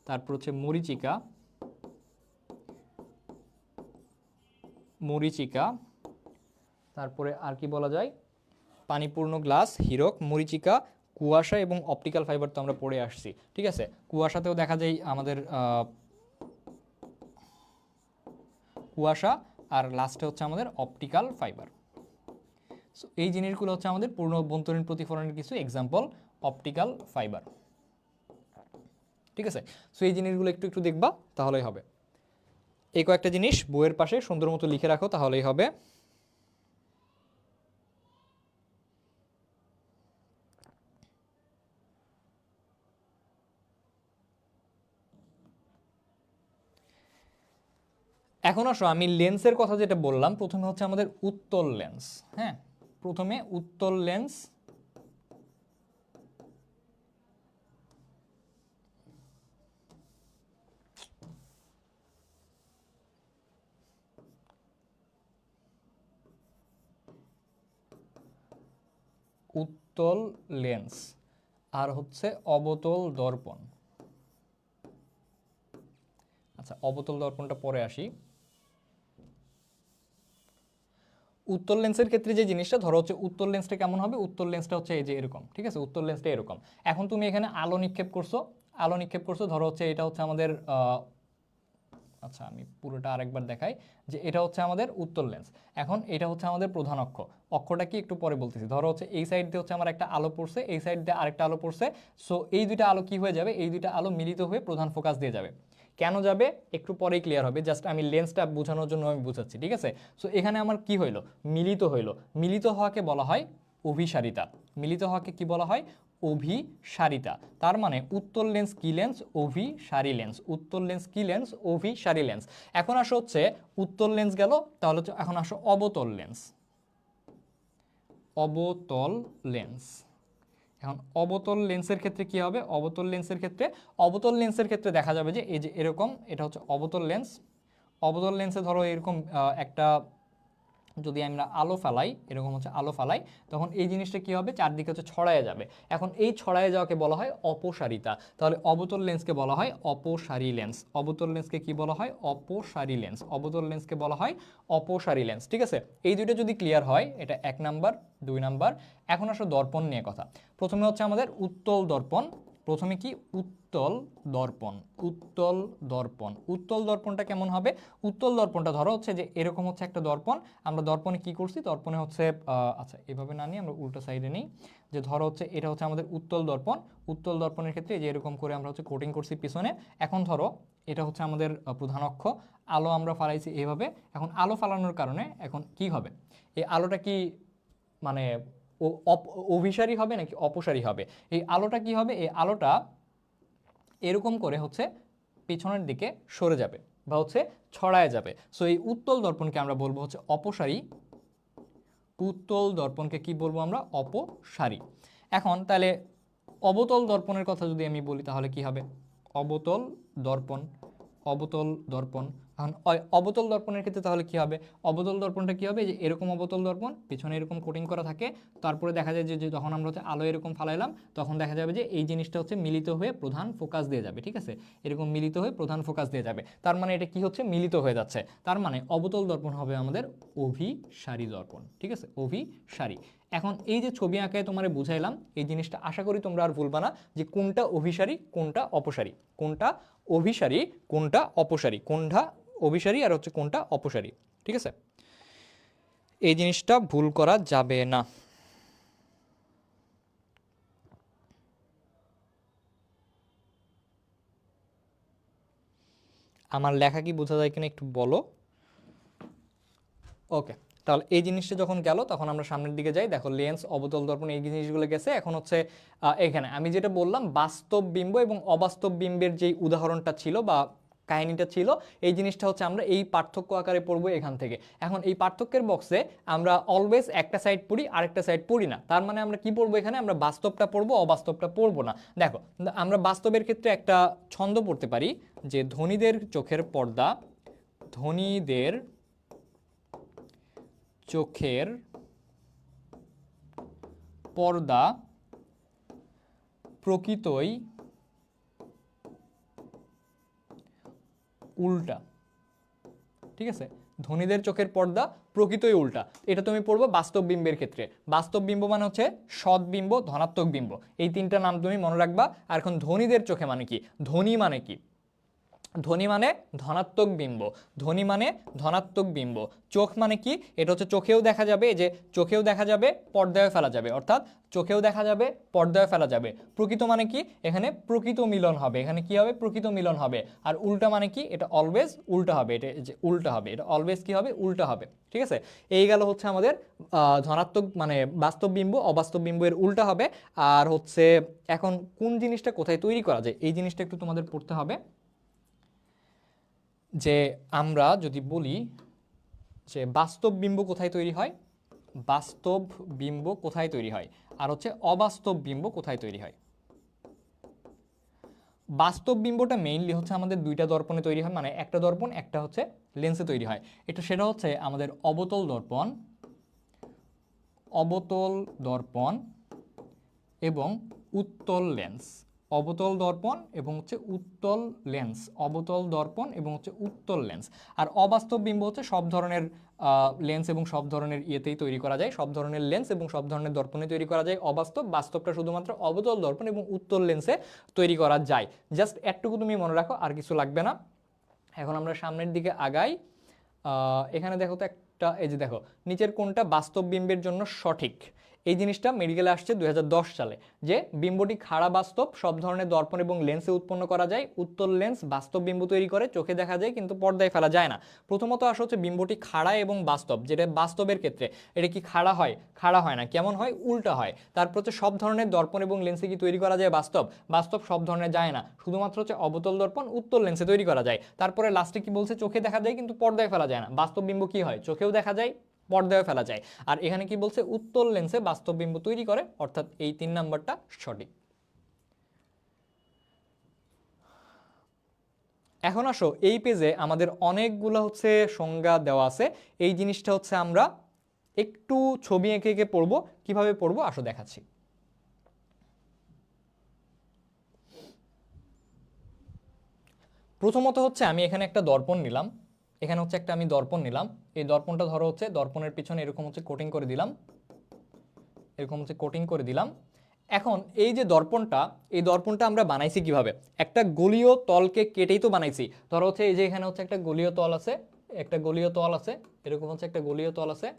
তারপর হচ্ছে মরীচিকা। তারপরে আর কি বলা যায়? পানিপূর্ণ গ্লাস, হীরক, মরীচিকা, কুয়াশা এবং অপটিক্যাল ফাইবার তো আমরা পড়ে আসছি, ঠিক আছে? কুয়াশাতেও দেখা যায় আমাদের কুয়াশা, আর লাস্টে হচ্ছে আমাদের অপটিক্যাল ফাইবার। সো এই জিনিসগুলো হচ্ছে আমাদের পূর্ণ অভ্যন্তরীণ প্রতিফলনের কিছু এক্সাম্পল, অপটিক্যাল ফাইবার, ঠিক আছে? সো এই জিনিসগুলো একটু একটু দেখবা, তাহলেই হবে। এই কয়েকটা জিনিস বইয়ের পাশে সুন্দর মতো লিখে রাখো, তাহলেই হবে। এখন আসো, আমি লেন্সের কথা যেটা বললাম, প্রথমে হচ্ছে আমাদের উত্তল লেন্স। হ্যাঁ, প্রথমে উত্তল লেন্স। উত্তল লেন্স আর হচ্ছে অবতল দর্পণ। আচ্ছা, অবতল দর্পণটা পরে আসি। উত্তল লেন্সের ক্ষেত্রে যে জিনিসটা, ধরো হচ্ছে উত্তল লেন্সটা কেমন হবে? উত্তল লেন্সটা হচ্ছে এই যে এরকম, ঠিক আছে? উত্তল লেন্সটা এরকম। এখন তুমি এখানে আলো নিক্ষেপ করছো, ধরো হচ্ছে এটা হচ্ছে আমাদের আচ্ছা, আমি পুরোটা আরেকবার দেখাই, যে এটা হচ্ছে আমাদের উত্তল লেন্স। এখন এটা হচ্ছে আমাদের প্রধান অক্ষটা কি একটু পরে বলতেছি। ধরো হচ্ছে এই সাইড দিয়ে হচ্ছে আমার একটা আলো পড়ছে, এই সাইড দিয়ে আরেকটা আলো পড়ছে। সো এই দুইটা আলো কি হয়ে যাবে? এই দুইটা আলো মিলিত হয়ে প্রধান ফোকাস দিয়ে যাবে। কেন যাবে একটু পরেই ক্লিয়ার হবে, জাস্ট আমি লেন্সটা বোঝানোর জন্য আমি বুঝাচ্ছি, ঠিক আছে? সো এখানে আমার কি হইলো? মিলিত হওয়াকে বলা হয় অভিসারিতা। মিলিত হওয়াকে কি বলা হয়? অভিসারিতা। তার মানে উত্তল লেন্স কি লেন্স? অভিসারী লেন্স। উত্তল লেন্স কি লেন্স? অভিসারী লেন্স। এখন আসো হচ্ছে উত্তল লেন্স গেল, তাহলে এখন আসো অবতল লেন্স। এখন অবতল লেন্সের ক্ষেত্রে কি হবে? অবতল লেন্সের ক্ষেত্রে দেখা যাবে যে এই যে এরকম, এটা হচ্ছে অবতল লেন্স। অবতল লেন্সে ধরো এরকম একটা, যদি আমরা আলো ফালাই, এরকম হচ্ছে আলো ফালাই, তখন এই জিনিসটা কি হবে? চারদিকে হচ্ছে ছড়ায় যাবে। এখন এই ছড়ায় যাওয়াকে বলা হয় অপসারিতা। তাহলে অবতল লেন্সকে বলা হয় অপসারী লেন্স। অবতল লেন্সকে কি বলা হয়? অপসারী লেন্স। অবতল লেন্সকে বলা হয় অপসারী লেন্স, ঠিক আছে? এই দুইটা যদি ক্লিয়ার হয়, এটা 1 নাম্বার। 2 নাম্বার, এখন আসো দর্পণ নিয়ে কথা। প্রথমে হচ্ছে আমাদের উত্তল দর্পণ। প্রথমে কি? উত্তল দর্পণটা কেমন হবে? উত্তল দর্পণটা ধরো হচ্ছে যে এরকম হচ্ছে একটা দর্পণ। আমরা দর্পণে কি করছি? দর্পণে হচ্ছে আচ্ছা, এভাবে না নিয়ে আমরা উল্টো সাইডে নিই, যে ধরো হচ্ছে এটা হচ্ছে আমাদের উত্তল দর্পণ। উত্তল দর্পণের ক্ষেত্রে যে এরকম করে আমরা হচ্ছে কোটিং করছি পিছনে। এখন ধরো এটা হচ্ছে আমাদের প্রধান অক্ষ, আলো আমরা ফালাইছি এইভাবে। এখন আলো ফালানোর কারণে এখন কি হবে? এই আলোটা কি মানে অভিসারী হবে নাকি অপসারী হবে? এই আলোটা কি হবে? এই আলোটা এরকম করে হচ্ছে পিছনের দিকে সরে যাবে বা হচ্ছে ছড়ায় যাবে। সো এই উত্তল দর্পণকে আমরা বলবো হচ্ছে অপসারী। উত্তল দর্পণকে কি বলবো আমরা? অপসারী। এখন তাহলে অবতল দর্পণের কথা যদি আমি বলি, তাহলে কি হবে? অবতল দর্পণ এখন অবতল দর্পণের ক্ষেত্রে তাহলে কি হবে? অবতল দর্পণটা কি হবে? যে এরকম অবতল দর্পণ, পিছনে এরকম কোটিং করা থাকে, তারপরে দেখা যায় যে যখন আমরা হচ্ছে আলো এরকম ফালাইলাম তখন দেখা যাবে যে এই জিনিসটা হচ্ছে মিলিত হয়ে প্রধান ফোকাস দিয়ে যাবে, ঠিক আছে? এরকম মিলিত হয়ে প্রধান ফোকাস দিয়ে যাবে, তার মানে এটা কি হচ্ছে? মিলিত হয়ে যাচ্ছে, তার মানে অবতল দর্পণ হবে আমাদের অভিসারী দর্পণ, ঠিক আছে? অভিসারী। এখন এই যে ছবি আঁকায় তোমার বুঝাইলাম, এই জিনিসটা আশা করি তোমরা আর ভুলবা না যে কোনটা অভিসারী কোনটা অপসারী, কোনটা অভিসারী কোনটা অপসারী, কোনটা অভিসারী আর হচ্ছে কোনটা অপসারী, ঠিক আছে? এই জিনিসটা ভুল করা যাবে না। আমার লেখা কি বোঝা যায় কিনা একটু বলো। ওকে, তাহলে এই জিনিসটা যখন গেল তখন আমরা সামনের দিকে যাই। দেখো লেন্স, অবতল দর্পণ, এই জিনিসগুলো গেছে। এখন হচ্ছে এখানে আমি যেটা বললাম বাস্তব বিম্ব এবং অবাস্তব বিম্বের যেই উদাহরণটা ছিল বা কাহিনীটা ছিল, এই জিনিসটা হচ্ছে আমরা এই পার্থক্য আকারে পড়বো এখান থেকে। এখন এই পার্থক্যের বক্সে আমরা অলওয়েজ একটা সাইড পড়ি, আরেকটা সাইড পড়ি না। তার মানে আমরা কি পড়বো এখানে? আমরা বাস্তবটা পড়বো, অবাস্তবটা পড়বো না। দেখো আমরা বাস্তবের ক্ষেত্রে একটা ছন্দ পড়তে পারি যে ধনীদের চোখের পর্দা, ধনীদের চোখের পর্দা প্রকৃতই উল্টা, ঠিক আছে? ধনীদের চোখের পর্দা প্রকৃতই উল্টা, এটা তুমি পড়বো বাস্তব বিম্বের ক্ষেত্রে। বাস্তব বিম্ব মানে হচ্ছে সৎ বিম্ব, ধনাত্মক বিম্ব, এই তিনটা নাম তুমি মনে রাখবা। আর এখন ধনীদের চোখে মানে কি? ধনী মানে কি? ধনী মানে ধনাত্মক বিম্ব, ধনী মানে ধনাত্মক বিম্ব। চোখ মানে কি? এটা হচ্ছে চোখেও দেখা যাবে, যে চোখেও দেখা যাবে, পর্দায় ফেলা যাবে, অর্থাৎ চোখেও দেখা যাবে, পর্দায় ফেলা যাবে। প্রকৃত মানে কি? এখানে প্রকৃত মিলন হবে, এখানে কি হবে? প্রকৃত মিলন হবে। আর উল্টা মানে কি? এটা অলওয়েজ উল্টা হবে, এটা যে উল্টা হবে, এটা অলওয়েজ কি হবে? উল্টা হবে, ঠিক আছে? এই গেল হচ্ছে আমাদের ধনাত্মক মানে বাস্তব বিম্ব, অবাস্তব বিম্বের উল্টা হবে। আর হচ্ছে এখন কোন জিনিসটা কোথায় তৈরি করা যায় এই জিনিসটা একটু তোমাদের পড়তে হবে। যে আমরা যদি বলি যে বাস্তব বিম্ব কোথায় তৈরি হয়, বাস্তব বিম্ব কোথায় তৈরি হয়, আর হচ্ছে অবাস্তব বিম্ব কোথায় তৈরি হয়। বাস্তব বিম্বটা মেইনলি হচ্ছে আমাদের দুইটা দর্পণে তৈরি হয়, মানে একটা দর্পণ একটা হচ্ছে লেন্সে তৈরি হয়। এটা সেটা হচ্ছে আমাদের অবতল দর্পণ, অবতল দর্পণ এবং উত্তল লেন্স। অবতল দর্পণ এবং হচ্ছে উত্তল লেন্স, অবতল দর্পণ এবং হচ্ছে উত্তল লেন্স। আর অবাস্তব বিম্ব হচ্ছে সব ধরনের লেন্স এবং সব ধরনের ইয়েতেই তৈরি করা যায়, সব ধরনের লেন্স এবং সব ধরনের দর্পণে তৈরি করা যায় অবাস্তব। বাস্তবটা শুধুমাত্র অবতল দর্পণ এবং উত্তল লেন্সে তৈরি করা যায়। জাস্ট এটুকু তুমি মনে রাখো, আর কিছু লাগবে না। এখন আমরা সামনের দিকে আগাই। এখানে দেখো তো একটা, এই যে দেখো নিচের কোনটা বাস্তব বিম্বের জন্য সঠিক। এই জিনিসটা মেডিকেলে আসছে 2010 সালে, যে বিম্বটি খাড়া বাস্তব, সব ধরনের দর্পণ এবং লেন্সে উৎপন্ন করা যায়। উত্তল লেন্স বাস্তব বিম্ব তৈরি করে, চোখে দেখা যায় কিন্তু পর্দায় ফেলা যায় না। প্রথমত আসা হচ্ছে বিম্বটি খাড়া এবং বাস্তব, যেটা বাস্তবের ক্ষেত্রে এটা কি খাড়া হয়? খাড়া হয় না। কেমন হয়? উল্টা হয়। তারপর হচ্ছে সব ধরনের দর্পণ এবং লেন্সে কি তৈরি করা যায় বাস্তব? বাস্তব সব ধরনের যায় না, শুধুমাত্র হচ্ছে অবতল দর্পণ উত্তল লেন্সে তৈরি করা যায়। তারপরে লাস্টে কি বলছে? চোখে দেখা যায় কিন্তু পর্দায় ফেলা যায় না। বাস্তব বিম্ব কি হয়? চোখেও দেখা যায়, পর্দায় ফেলা যায়। আর এখানে কি বলছে? উত্তল লেন্সে বাস্তব বিম্ব তৈরি করে, অর্থাৎ এই 3 নাম্বারটা সঠিক। এখন আসো এই পেজে আমাদের অনেকগুলো হচ্ছে সংজ্ঞা দেওয়া আছে। এই জিনিসটা হচ্ছে আমরা একটু ছবি এঁকে এঁকে পড়বো। কিভাবে পড়বো আসো দেখাচ্ছি। প্রথমত হচ্ছে আমি এখানে একটা দর্পণ নিলাম, এখানে হচ্ছে একটা আমি দর্পণ নিলাম। এই দর্পণটা ধরো হচ্ছে দর্পণের পিছনে এরকম হচ্ছে কোটিং করে দিলাম, এরকম হচ্ছে কোটিং করে দিলাম। এখন এই যে দর্পণটা, এই দর্পণটা আমরা বানাইছি কিভাবে? একটা গলীয় তলকে কেটেই তো বানাইছি। ধরো হচ্ছে এই যে এখানে হচ্ছে একটা গলীয় তল আছে, একটা গলীয় তল আছে, এরকম হচ্ছে একটা গলীয় তল আছে।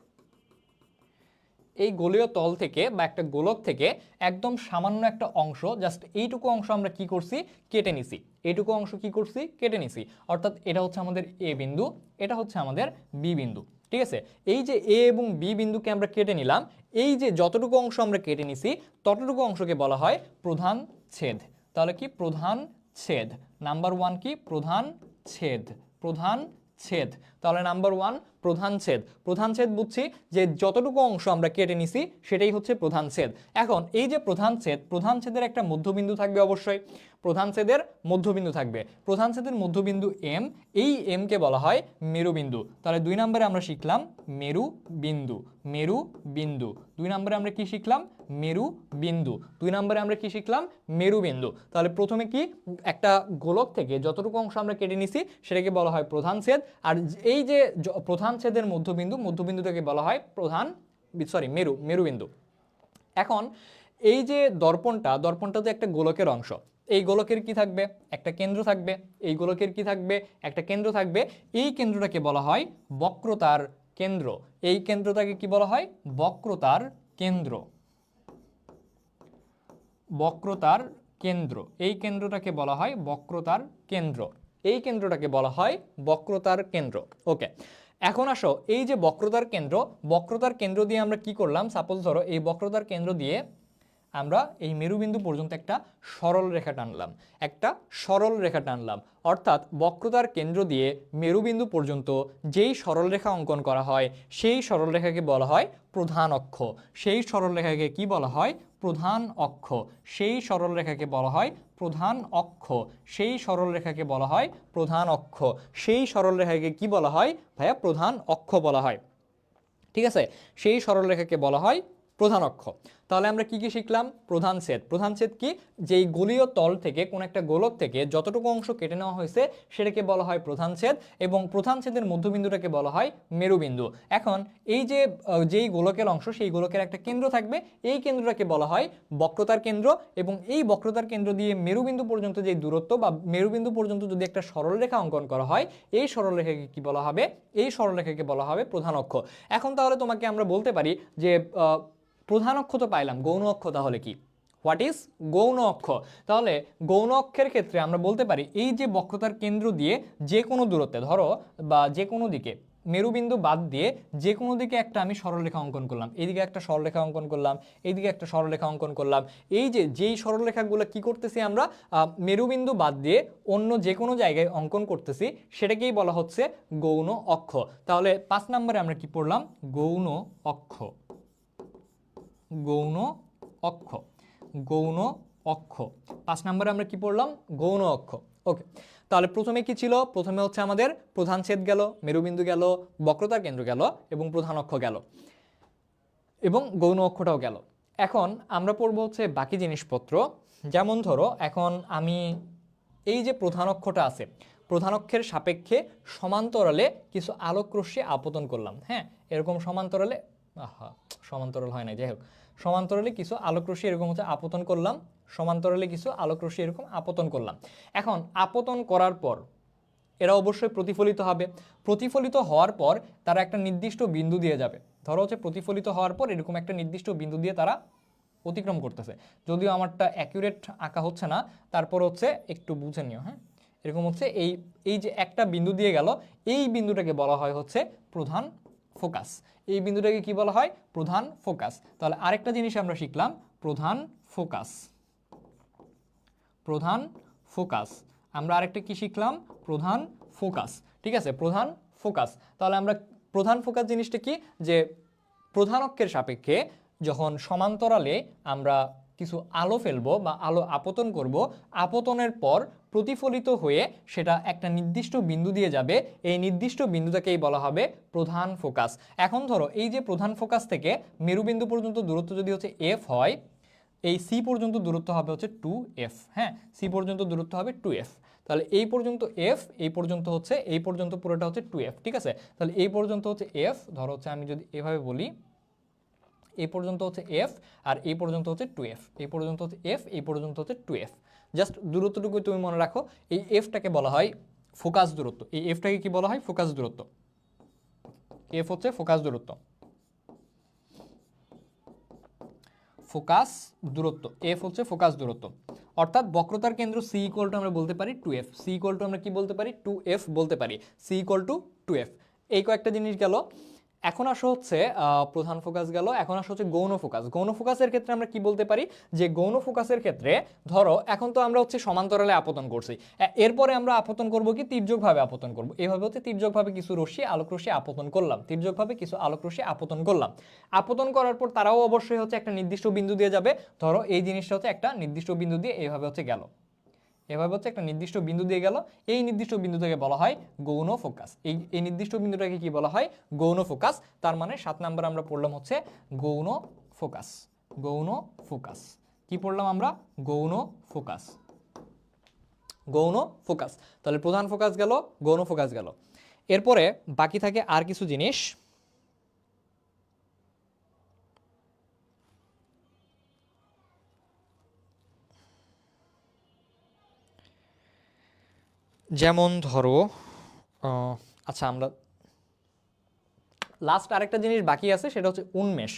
এই গলীয় তল থেকে বা একটা গোলক থেকে একদম সামান্য একটা অংশ, জাস্ট এইটুকু অংশ আমরা কি করছি? কেটে নিছি। এইটুকু অংশ কি করছি? কেটে নিছি। অর্থাৎ এটা হচ্ছে আমাদের এ বিন্দু, এটা হচ্ছে আমাদের বি বিন্দু, ঠিক আছে? এই যে এ এবং বি বিন্দুকে আমরা কেটে নিলাম, এই যে যতটুকু অংশ আমরা কেটে নিছি ততটুকু অংশকে বলা হয় প্রধান ছেদ। তাহলে কি? প্রধান ছেদ। নাম্বার 1 কি? প্রধান ছেদ, প্রধান ছেদ। তাহলে নাম্বার 1 প্রধান ছেদ। প্রধান ছেদ বুঝছি যে যতটুকু অংশ আমরা কেটে নিছি সেটাই হচ্ছে প্রধান ছেদ। এখন এই যে প্রধান ছেদ, প্রধান ছেদের একটা মধ্যবিন্দু থাকবে অবশ্যই, প্রধান ছেদের মধ্যবিন্দু থাকবে, প্রধান ছেদের মধ্যবিন্দু এম, এই এম কে বলা হয় মেরুবিন্দু। তাহলে 2 নম্বরে আমরা শিখলাম মেরুবিন্দু, মেরুবিন্দু। 2 নম্বরে আমরা কি শিখলাম? মেরুবিন্দু। 2 নম্বরে আমরা কি শিখলাম? মেরুবিন্দু। তাহলে প্রথমে কি, একটা গোলক থেকে যতটুকু অংশ আমরা কেটে নিছি সেটাকে বলা হয় প্রধান ছেদ, আর এই যে প্রধান ছেদের মধ্যবিন্দু, মধ্যবিন্দুটাকে বলা হয় মেরুবিন্দু। এখন এই যে দর্পণটা, দর্পণটা তো একটা গোলকের অংশ, এই গোলকের কি থাকবে? একটা কেন্দ্র থাকবে। এই গোলকের কি থাকবে? একটা কেন্দ্র থাকবে। এই কেন্দ্রটাকে বলা হয় বক্রতার কেন্দ্র। এই কেন্দ্রটাকে কি বলা হয়? বক্রতার কেন্দ্র। বক্রতার কেন্দ্র, এই কেন্দ্রটাকে বলা হয় বক্রতার কেন্দ্র। এই কেন্দ্রটাকে বলা হয় বক্রতার কেন্দ্র। ওকে, এখন আসো, এই যে বক্রতার কেন্দ্র, বক্রতার কেন্দ্র দিয়ে আমরা কি করলাম? সাপোজ ধরো এই বক্রতার কেন্দ্র দিয়ে আমরা এই মেরুবিন্দু পর্যন্ত একটা সরল রেখা টানলাম, একটা সরল রেখা টানলাম। অর্থাৎ বক্রতার কেন্দ্র দিয়ে মেরুবিন্দু পর্যন্ত যেই সরল রেখা অঙ্কন করা হয় সেই সরল রেখাকে বলা হয় প্রধান অক্ষ। সেই সরল রেখাকে কি বলা হয়? প্রধান অক্ষ। সেই সরল রেখাকে বলা হয় প্রধান অক্ষ। সেই সরল রেখাকে বলা হয় প্রধান অক্ষ। সেই সরল রেখাকে কি বলা হয় ভাইয়া? প্রধান অক্ষ বলা হয়। ঠিক আছে, সেই সরল রেখাকে বলা হয় প্রধান অক্ষ। তাহলে আমরা কি কি শিখলাম? প্রধান ছেদ। প্রধান ছেদ কি? যেই গোলীয় তল থেকে, কোন একটা গোলক থেকে যতটুকু অংশ কেটে নেওয়া হয়েছে সেটাকে বলা হয় প্রধান ছেদ, এবং প্রধান ছেদের মধ্যবিন্দুটাকে বলা হয় মেরুবিন্দু। এখন এই যে যেই গোলকের অংশ, সেই গোলকের একটা কেন্দ্র থাকবে, এই কেন্দ্রটাকে বলা হয় বক্রতার কেন্দ্র, এবং এই বক্রতার কেন্দ্র দিয়ে মেরুবিন্দু পর্যন্ত যে দূরত্ব, বা মেরুবিন্দু পর্যন্ত যদি একটা সরলরেখা অঙ্কন করা হয়, এই সরলরেখাকে কি বলা হবে? এই সরলরেখাকে বলা হবে প্রধান অক্ষ। এখন তাহলে তোমাকে আমরা বলতে পারি যে প্রধান অক্ষ তো পাইলাম, গৌণ অক্ষ তাহলে কি? হোয়াট ইজ গৌণ অক্ষ? তাহলে গৌণ অক্ষের ক্ষেত্রে আমরা বলতে পারি এই যে বক্রতার কেন্দ্র দিয়ে যে কোনো দূরত্বে, ধরো বা যে কোনো দিকে, মেরুবিন্দু বাদ দিয়ে যে কোনো দিকে একটা আমি সরলরেখা অঙ্কন করলাম, এইদিকে একটা সরলরেখা অঙ্কন করলাম, এইদিকে একটা সরলরেখা অঙ্কন করলাম। এই যে যেই সরলরেখাগুলো কি করতেছি আমরা, মেরুবিন্দু বাদ দিয়ে অন্য যে কোনো জায়গায় অঙ্কন করতেছি, সেটাকেই বলা হচ্ছে গৌণ অক্ষ। তাহলে 5 নম্বরে আমরা কি পড়লাম? গৌণ অক্ষ। গৌণ অক্ষ, গৌণ অক্ষ। 5 নম্বরে আমরা কি পড়লাম? গৌণ অক্ষ। ওকে, তাহলে প্রথমে কি ছিল? প্রথমে হচ্ছে আমাদের প্রধান ছেদ গেল, মেরুবিন্দু গেল, বক্রতার কেন্দ্র গেল, এবং প্রধান অক্ষ গেল, এবং গৌণ অক্ষটাও গেল। এখন আমরা পড়বো হচ্ছে বাকি জিনিসপত্র। যেমন ধরো, এখন আমি এই যে প্রধান অক্ষটা আছে, প্রধান অক্ষের সাপেক্ষে সমান্তরালে কিছু আলোক রশ্মি আপতন করলাম। হ্যাঁ, এরকম সমান্তরালে, সমান্তরাল হয় না, যাই হোক, সমান্তরালে কিছু আলোক রশ্মি এরকম হচ্ছে আপতন করলাম, সমান্তরালে কিছু আলোক রশ্মি এরকম আপতন করলাম। এখন আপতন করার পর এরা অবশ্যই প্রতিফলিত হবে। প্রতিফলিত হওয়ার পর তারা একটা নির্দিষ্ট বিন্দু দিয়ে যাবে। ধরো হচ্ছে প্রতিফলিত হওয়ার পর এরকম একটা নির্দিষ্ট বিন্দু দিয়ে তারা অতিক্রম করতেছে। যদিও আমারটা অ্যাকুরেট আঁকা হচ্ছে না, তারপর হচ্ছে একটু বুঝে নিও। হ্যাঁ, এরকম হচ্ছে এই এই যে একটা বিন্দু দিয়ে গেল, এই বিন্দুটাকে বলা হয় হচ্ছে প্রধান ফোকাস। এই বিন্দুটাকে কি বলা হয়? প্রধান ফোকাস। তাহলে আরেকটা জিনিস আমরা শিখলাম, প্রধান ফোকাস। প্রধান ফোকাস। আমরা আরেকটা কি শিখলাম? প্রধান ফোকাস। ঠিক আছে, প্রধান ফোকাস। তাহলে আমরা প্রধান ফোকাস জিনিসটা কি? যে প্রধান অক্ষের সাপেক্ষে যখন সমান্তরালে আমরা কিছু আলো ফেলবো বা আলো আপতন করব, আপতনের পর প্রতিফলিত হয়ে সেটা একটা নির্দিষ্ট বিন্দু দিয়ে যাবে, এই নির্দিষ্ট বিন্দুটাকেই বলা হবে প্রধান ফোকাস। এখন ধরো এই যে প্রধান ফোকাস থেকে মেরুবিন্দু পর্যন্ত দূরত্ব যদি হচ্ছে এফ হয়, এই সি পর্যন্ত দূরত্ব হবে হচ্ছে 2f। হ্যাঁ, সি পর্যন্ত দূরত্ব হবে 2f। তাহলে এই পর্যন্ত f, এই পর্যন্ত হচ্ছে, এই পর্যন্ত পুরোটা হচ্ছে 2f। ঠিক আছে, তাহলে এই পর্যন্ত হচ্ছে f, ধরো হচ্ছে আমি যদি এভাবে বলি, এই পর্যন্ত হচ্ছে f, আর এই পর্যন্ত হচ্ছে 2f। এই পর্যন্ত হচ্ছে f, এই পর্যন্ত হচ্ছে 2f। জাস্ট দূরত্বটুকু তুমি মনে রাখো, এই fটাকে বলা হয় ফোকাস দূরত্ব। এই fটাকে কি বলা হয়? ফোকাস দূরত্ব। f হচ্ছে ফোকাস দূরত্ব, ফোকাস দূরত্ব। f হচ্ছে ফোকাস দূরত্ব। অর্থাৎ বক্রতার কেন্দ্র c ইকুয়াল টু আমরা বলতে পারি 2f। c ইকুয়াল টু আমরা কি বলতে পারি? 2f বলতে পারি। c equal to 2f। এই কয়েকটা জিনিস গেল। এখন আসা হচ্ছে প্রধান ফোকাস গেল, এখন আসা হচ্ছে গৌণ ফোকাস। গৌণ ফোকাসের ক্ষেত্রে আমরা কি বলতে পারি যে গৌণ ফোকাসের ক্ষেত্রে ধরো এখন তো আমরা হচ্ছে সমান্তরালে আপতন করছি, এরপরে আমরা আপতন করব কি তির্যকভাবে আপতন করব। এইভাবে হচ্ছে তির্যকভাবে কিছু রশ্মি আলোক রশ্মি আপতন করলাম, তির্যকভাবে কিছু আলোক রশ্মি আপতন করলাম। আপতন করার পর তারাও অবশ্যই হচ্ছে একটা নির্দিষ্ট বিন্দু দিয়ে যাবে। ধরো এই জিনিসটা হচ্ছে একটা নির্দিষ্ট বিন্দু দিয়ে এইভাবে হচ্ছে গেল, এভাবে হচ্ছে একটা নির্দিষ্ট বিন্দু দিয়ে গেল। এই নির্দিষ্ট বিন্দু থেকে বলা হয় গৌণ ফোকাস। এই নির্দিষ্ট বিন্দুটাকে কি বলা হয়? গৌণ ফোকাস। তার মানে 7 নাম্বার আমরা পড়লাম হচ্ছে গৌণ ফোকাস। গৌণ ফোকাস কি পড়লাম আমরা? গৌণ ফোকাস। গৌণ ফোকাস। তাহলে প্রধান ফোকাস গেল, গৌণ ফোকাস গেল। এরপরে বাকি থাকে আর কিছু জিনিস। যেমন ধরো আচ্ছা, আমরা লাস্ট আরেকটা জিনিস বাকি আছে, সেটা হচ্ছে উন্মেষ।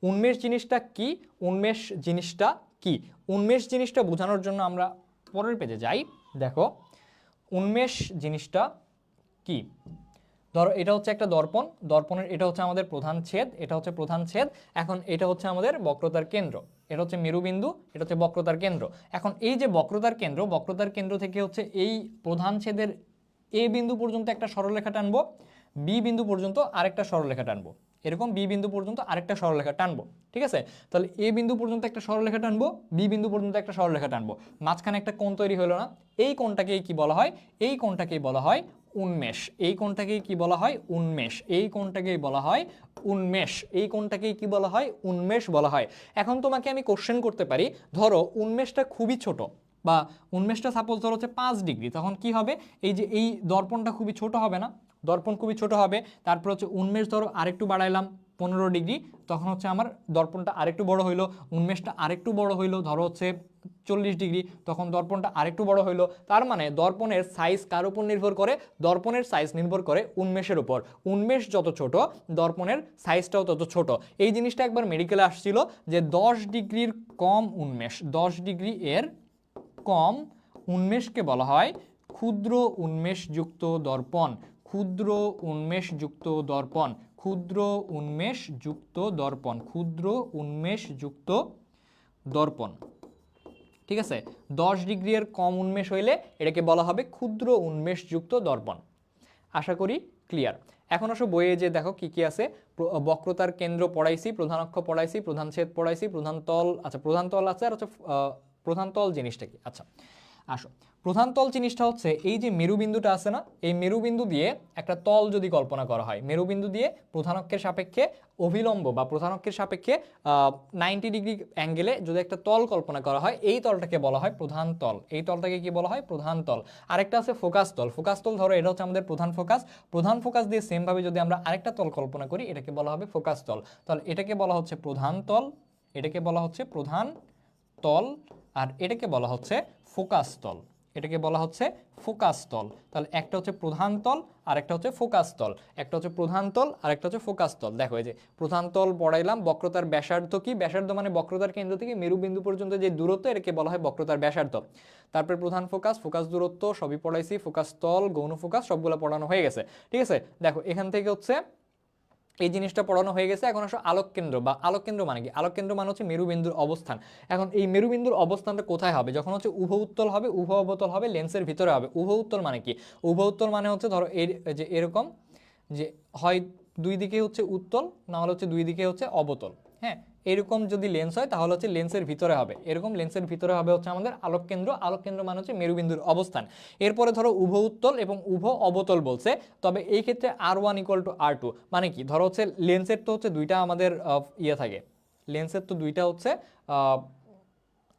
উন্মেষ জিনিসটা কি? উন্মেষ জিনিসটা কি? উন্মেষ জিনিসটা বোঝানোর জন্য আমরা পরের পেজে যাই। দেখো উন্মেষ জিনিসটা কি। ধরো এটা হচ্ছে একটা দর্পণ, দর্পণের এটা হচ্ছে আমাদের প্রধান ছেদ, এটা হচ্ছে প্রধান ছেদ। এখন এটা হচ্ছে আমাদের বক্রতার কেন্দ্র, এটা হচ্ছে মেরুবিন্দু, এটা হচ্ছে বক্রতার কেন্দ্র। এখন এই যে বক্রতার কেন্দ্র, বক্রতার কেন্দ্র থেকে হচ্ছে এই প্রধান ছেদের এ বিন্দু পর্যন্ত একটা সরলরেখা টানবো, বি বিন্দু পর্যন্ত আরেকটা সরলরেখা টানবো, এরকম বি বিন্দু পর্যন্ত আরেকটা সরলরেখা টানবো। ঠিক আছে? তাহলে এ বিন্দু পর্যন্ত একটা সরলরেখা টানবো, বি বিন্দু পর্যন্ত একটা সরলরেখা টানবো, মাঝখানে একটা কোণ তৈরি হলো না? এই কোণটাকেই কি বলা হয়? এই কোণটাকেই বলা হয় উন্মেষ। এই কোণটাকেই কি বলা হয়? উন্মেষ। এই কোণটাকেই বলা হয় উন্মেষ। এই কোণটাকেই কি বলা হয়? উন্মেষ বলা হয়। এখন তোমাকে আমি কোশ্চেন করতে পারি, ধরো উন্মেষটা খুবই ছোট, বা উন্মেষটা সাপোজ ধরো হচ্ছে 5 ডিগ্রি, তখন কি হবে? এই যে এই দর্পণটা খুবই ছোট হবে না? দর্পণ খুবই ছোট হবে। তারপর হচ্ছে উন্মেষ ধরো আরেকটু বাড়াইলাম 15 ডিগ্রি, তখন হচ্ছে আমার দর্পণটা আরেকটু বড় হইলো, উন্মেষটা আরেকটু বড় হইলো ধরো হচ্ছে 40 ডিগ্রি, তখন দর্পণটা আরেকটু বড় হইলো। তার মানে দর্পণের সাইজ কার উপর নির্ভর করে? দর্পণের সাইজ নির্ভর করে উন্মেষের উপর। উন্মেষ যত ছোট, দর্পণের সাইজটাও তত ছোট। এই জিনিসটা একবার মেডিকেলে আসছিল যে 10 ডিগ্রির কম উন্মেষ, 10 ডিগ্রি এর কম উন্মেষকে বলা হয় ক্ষুদ্র উন্মেষযুক্ত দর্পণ। ক্ষুদ্র উন্মেষযুক্ত দর্পণ। ক্ষুদ্র উন্মেষযুক্ত দর্পণ। ক্ষুদ্র উন্মেষযুক্ত দর্পণ। ঠিক আছে? 10 ডিগ্রি এর কম উন্মেষ হইলে এটাকে বলা হবে ক্ষুদ্র উন্মেষযুক্ত দর্পণ। আশা করি ক্লিয়ার। এখন আসো বইয়ে যে দেখো কি কি আছে। বক্রতার কেন্দ্র পড়াইছি, প্রধান অক্ষ পড়াইছি, প্রধান ছেদ পড়াইছি, প্রধান তল, আচ্ছা প্রধান তল আছে, আর হচ্ছে প্রধান তল জিনিসটা কি। আচ্ছা আসো, প্রধান তল জিনিসটা হচ্ছে এই যে মেরুবিন্দুটা আছে না, এই মেরুবিন্দু দিয়ে একটা তল যদি কল্পনা করা হয়, মেরুবিন্দু দিয়ে প্রধান অক্ষের সাপেক্ষে অভিলম্ব বা প্রধান অক্ষের সাপেক্ষে 90 ডিগ্রি অ্যাঙ্গেলে যদি একটা তল কল্পনা করা হয়, এই তলটাকে বলা হয় প্রধান তল। এই তলটাকে কি বলা হয়? প্রধান তল। আরেকটা আছে ফোকাস তল। ফোকাস তল ধরো এটা হচ্ছে আমাদের প্রধান ফোকাস, প্রধান ফোকাস দিয়ে সেম ভাবে যদি আমরা আরেকটা তল কল্পনা করি, এটাকে বলা হবে ফোকাস তল। তাহলে এটাকে বলা হচ্ছে প্রধান তল, এটাকে বলা হচ্ছে প্রধান তল, আর এটাকে বলা হচ্ছে ফোকাস তল। এটাকে বলা হচ্ছে ফোকাস তল। তাহলে একটা হচ্ছে প্রধান তল আর একটা হচ্ছে ফোকাস তল। একটা হচ্ছে প্রধান তল আর একটা হচ্ছে ফোকাস তল। দেখো এই যে প্রধান তল পড়াইলাম, বক্রতার ব্যাসার্ধ কি? ব্যাসার্ধ মানে বক্রতার কেন্দ্র থেকে মেরুবিন্দু পর্যন্ত যে দূরত্ব, এটাকে বলা হয় বক্রতার ব্যাসার্ধ। তারপরে প্রধান ফোকাস, ফোকাস দূরত্ব সবই পড়াইছি, ফোকাস তল, গৌণ ফোকাস সবগুলো পড়ানো হয়ে গেছে। ঠিক আছে? দেখো এখান থেকে হচ্ছে এই জিনিসটা পড়ানো হয়ে গেছে। এখন আসলে আলোক কেন্দ্র, বা আলোক কেন্দ্র মানে কি? আলোক কেন্দ্র মানে হচ্ছে মেরুবিন্দুর অবস্থান। এখন এই মেরুবিন্দুর অবস্থানটা কোথায় হবে? যখন হচ্ছে উভ উত্তল হবে, উভ অবতল হবে, লেন্সের ভিতরে হবে। উভ উত্তল মানে কি? উভ উত্তল মানে হচ্ছে ধরো এর যে এরকম, যে হয় দুই দিকে হচ্ছে উত্তল, না হলে হচ্ছে দুই দিকে হচ্ছে অবতল। হ্যাঁ, এরকম যদি লেন্স হয় তাহলে হচ্ছে লেন্সের ভিতরে হবে, এরকম লেন্সের ভিতরে হবে হচ্ছে আমাদের আলোক কেন্দ্র। আলোক কেন্দ্র মানে হচ্ছে মেরুবিন্দুর অবস্থান। এরপরে ধরো উভ উত্তল এবং উভ অবতল বলছে, তবে এই ক্ষেত্রে R1 = R2 মানে কি? ধরো হচ্ছে লেন্সের তো হচ্ছে দুইটা আমাদের ইয়ে থাকে, লেন্সের তো দুইটা হচ্ছে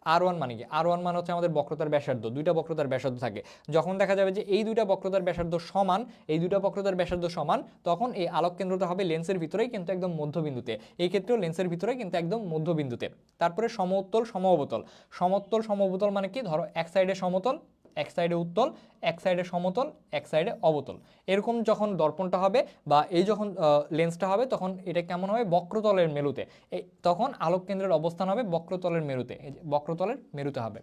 R1 মানে কি? R1 মানে হচ্ছে আমাদের বক্রতার ব্যাসার্ধ, দুইটা বক্রতার ব্যাসার্ধ থাকে। যখন দেখা যাবে যে এই দুইটা বক্রতার ব্যাসার্ধ সমান, এই দুইটা বক্রতার ব্যাসার্ধ সমান, তখন এই আলোক কেন্দ্রটা হবে লেন্সের ভিতরেই, কিন্তু একদম মধ্যবিন্দুতে। এই ক্ষেত্রেও লেন্সের ভিতরে কিন্তু একদম মধ্যবিন্দুতে। তারপরে সমউত্তল সমঅবতল। সমতল সমঅবতল মানে কি? ধরো এক সাইডে সমতল, এক সাইডে উত্তল, এক সাইডে সমতল, এক সাইডে অবতল। এরকম যখন দর্পণটা হবে বা এই যখন লেন্সটা হবে, তখন এটা কেমন হবে? বক্রতলের মেরুতে। তখন আলোক কেন্দ্রের অবস্থান হবে বক্রতলের মেরুতে, এই যে বক্রতলের মেরুতে হবে।